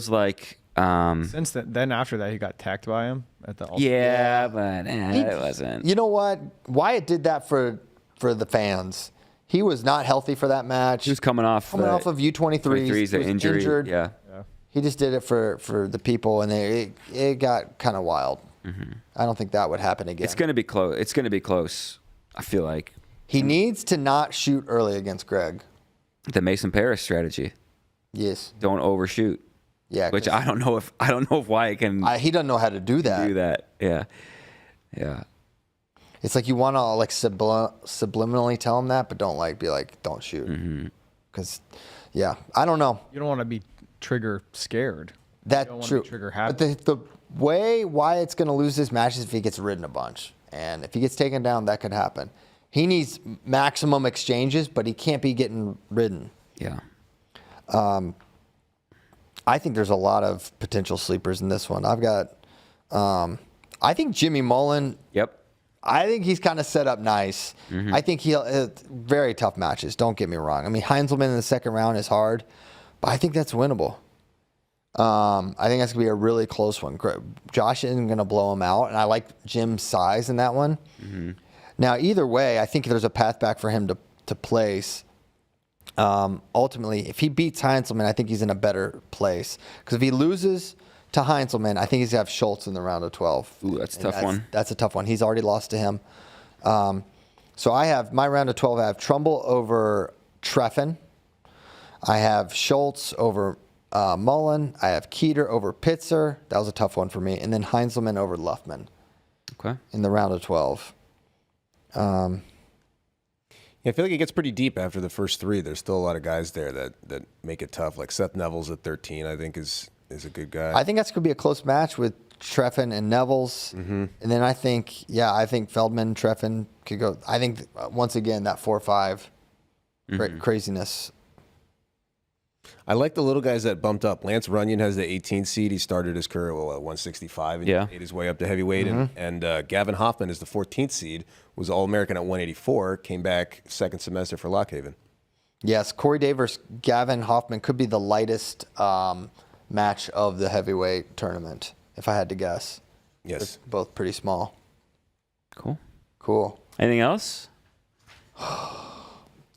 like Since then after that, he got tacked by him at the. but it wasn't. You know what? Wyatt did that for the fans. He was not healthy for that match. He was coming off of U23s. 23s, He was injury. injured. Yeah. He just did it for the people, and it got kind of wild. I don't think that would happen again. It's gonna be close. I feel like He needs to not shoot early against Greg. the Mason Paris strategy. Yes. Don't overshoot. Yeah. Which I don't know if Wyatt can he doesn't know how to do that. do that. Yeah. Yeah. It's like you want to like subliminally tell him that, but don't be like, don't shoot. Because, I don't know. You don't want to be trigger scared. That's don't wanna true. be trigger happy. But the way Wyatt's going to lose this match is if he gets ridden a bunch. And if he gets taken down, that could happen. He needs maximum exchanges, but he can't be getting ridden. Yeah. I think there's a lot of potential sleepers in this one. I've got, I think Jimmy Mullen. Yep. I think he's kind of set up nice. I think he'll very tough matches. Don't get me wrong. I mean, Heinzelman in the second round is hard, but I think that's winnable. I think that's gonna be a really close one. Josh isn't gonna blow him out, and I like Jim's size in that one. Now, either way, I think there's a path back for him to place. Ultimately, if he beats Heinzelman, I think he's in a better place. Because if he loses to Heinzelman, I think he's going to have Schultz in the round of 12. Ooh, that's a tough one. That's a tough one. He's already lost to him. So I have my round of 12. I have Trumbull over Treffin. I have Schultz over Mullen. I have Keeter over Pitzer. That was a tough one for me. And then Heinzelman over Luffman Okay. in the round of 12. Yeah, I feel like it gets pretty deep after the first three. There's still a lot of guys there that make it tough. Like Seth Neville's at 13, I think is a good guy. I think that's going to be a close match with Treffin and Nevels. And then I think Feldman, Treffin could go. I think, once again, that 4-5 craziness. I like the little guys that bumped up. Lance Runyon has the 18th seed. He started his career at 165 and made his way up to heavyweight. And Gavin Hoffman is the 14th seed, was All-American at 184, came back second semester for Lockhaven. Yes, Corey Day versus Gavin Hoffman could be the lightest match of the heavyweight tournament, if I had to guess. Yes. They're both pretty small. Cool. Anything else?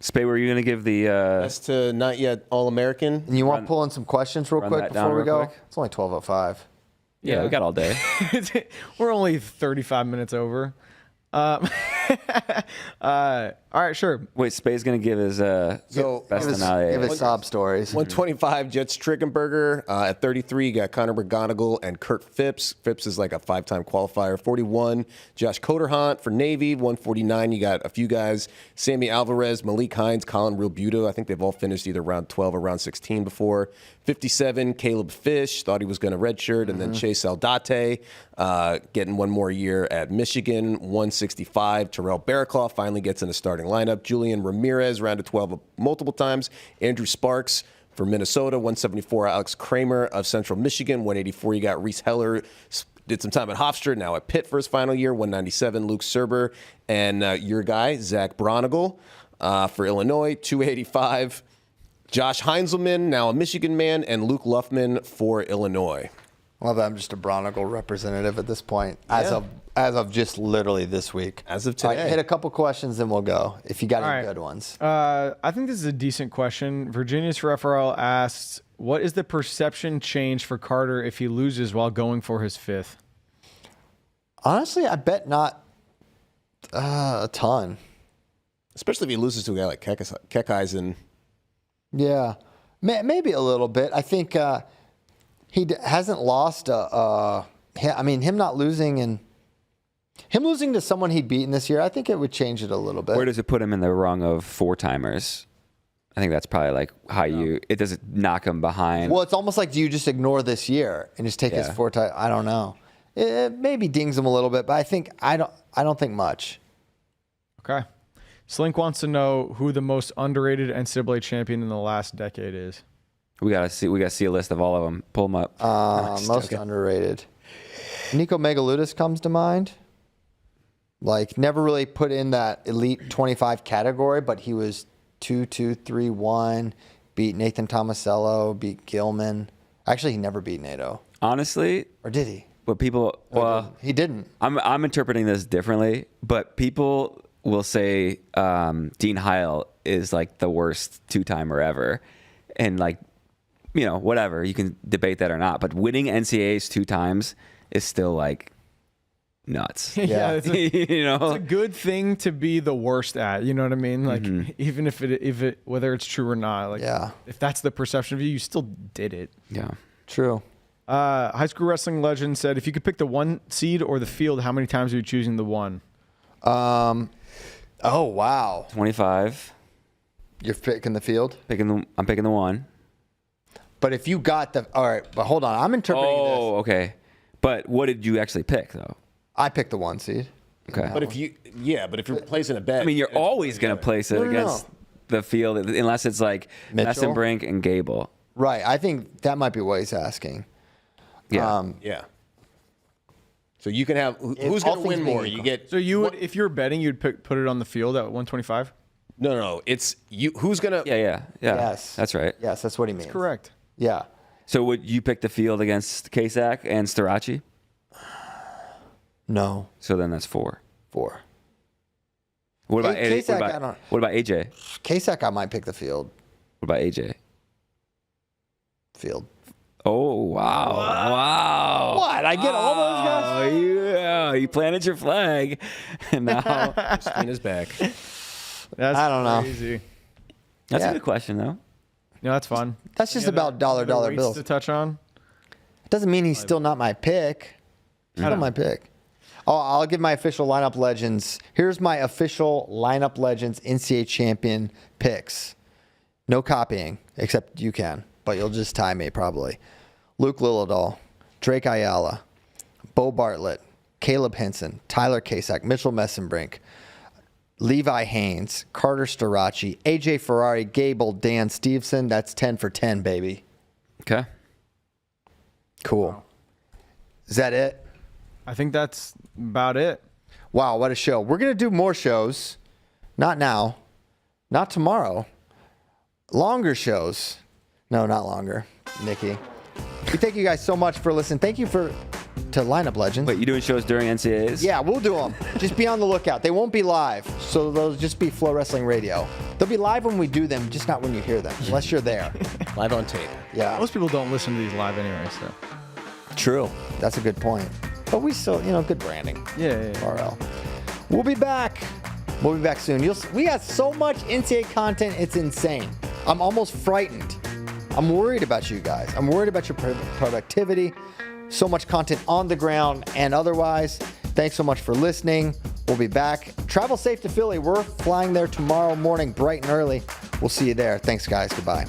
Spay, were you going to give the... Best to not yet All-American. And you want to pull in some questions real quick before we go? It's only 12:05. Yeah, we got all day. We're only 35 minutes over. All right, sure. Wait, Spay's going to give his best Give his sob stories. 125, Jets Trickenberger. At 33, you got Connor McGonigal and Kurt Phipps. Phipps is like a 5-time qualifier. 41, Josh Coderhunt for Navy. 149, you got a few guys. Sammy Alvarez, Malik Hines, Colin Realbuto. I think they've all finished either round 12 or round 16 before. 57, Caleb Fish. Thought he was going to redshirt. And then Chase Aldate getting one more year at Michigan. 165, Terrell Barraclough finally gets in the starting lineup. Julian Ramirez, round of 12 multiple times. Andrew Sparks for Minnesota. 174, Alex Kramer of Central Michigan. 184, you got Reese Heller. Did some time at Hofstra, now at Pitt for his final year. 197, Luke Serber. And your guy, Zach Bronigal for Illinois. 285, Josh Heinzelman, now a Michigan man. And Luke Luffman for Illinois. Love that I'm just a Bronigal representative at this point, as of just literally this week. As of today. All right, hit a couple questions, then we'll go, if you got any good ones. I think this is a decent question. Virginia's for FRL asks, what is the perception change for Carter if he loses while going for his fifth? Honestly, I bet not a ton. Especially if he loses to a guy like Keckeisen. Yeah, maybe a little bit. I think he hasn't lost. Him not losing and him losing to someone he'd beaten this year, I think it would change it a little bit. Where does it put him in the rung of 4-timers? I think that's probably like how it doesn't knock him behind. Well, it's almost like, do you just ignore this year and just take his 4-time? I don't know. It maybe dings him a little bit, but I don't think much. Okay. Slink wants to know who the most underrated NCAA champion in the last decade is. We gotta see a list of all of them. Pull them up. Most underrated. Nico Megaludis comes to mind. Like, never really put in that elite 25 category, but he was 2-2-3-1. Beat Nathan Tomasello. Beat Gilman. Actually, he never beat Nato. Honestly, Or did he? but people, He didn't. I'm interpreting this differently, but people will say Dean Heil is like the worst 2-timer ever, and like, whatever, you can debate that or not, but winning NCAAs 2 times is still like nuts. Yeah, it's a good thing to be the worst at. You know what I mean? Like, even if it whether it's true or not, like, if that's the perception of you, you still did it. Yeah, True. High school wrestling legend said, if you could pick the 1 seed or the field, how many times are you choosing the 1? Oh, wow. 25. You're picking the field? I'm picking the 1. But if you got all right, but hold on. I'm interpreting this. Oh, okay. But what did you actually pick though? I picked the 1 seed. Okay. But if you're placing a bet. I mean, you're always going to place it against the field unless it's like Mitchell? Messenbrink and Gable. Right. I think that might be what he's asking. Yeah. Yeah. So you can have who's all going to win things being more? equal. You get So you would, if you're betting, you'd put it on the field at 125? no. It's you. Who's going to? Yeah. Yes. That's right. Yes, that's what he means. Correct. Yeah. So would you pick the field against Kasak and Starachi? No. So then that's 4. 4. What about Kasak, I don't. what about AJ? Kasak, I might pick the field. What about AJ? Field. Oh wow! What? I get all those guys? Oh yeah! You planted your flag, and now Christina's back. That's I don't know. crazy. that's Yeah. a good question though. No, that's fun. That's just Any about other dollar weights bills. to touch on. Doesn't mean he's still not my pick. Still my pick. Oh, I'll give my official lineup legends. Here's my official lineup legends NCAA champion picks. No copying, except you can, but you'll just tie me probably. Luke Lillidahl, Drake Ayala, Bo Bartlett, Caleb Henson, Tyler Kasak, Mitchell Messenbrink, Levi Haynes, Carter Starachi, AJ Ferrari, Gable, Dan Stevenson. That's 10 for 10, baby. Okay. Cool. Is that it? I think that's about it. Wow, what a show. We're going to do more shows. Not now. Not tomorrow. Longer shows. No, not longer, Nikki. We thank you guys so much for listening. Thank you to Lineup Legends. Wait, you doing shows during NCAAs? Yeah, we'll do them. Just be on the lookout. They won't be live, so they'll just be Flow Wrestling Radio. They'll be live when we do them, just not when you hear them, unless you're there. Live on tape. Yeah, Most people don't listen to these live anyway, so. true. That's a good point. But we still, good branding. Yeah. FRL. We'll be back. We'll be back soon. We got so much NCAA content, it's insane. I'm almost frightened. I'm worried about you guys. I'm worried about your productivity. So much content on the ground and otherwise. Thanks so much for listening. We'll be back. Travel safe to Philly. We're flying there tomorrow morning, bright and early. We'll see you there. Thanks, guys. Goodbye.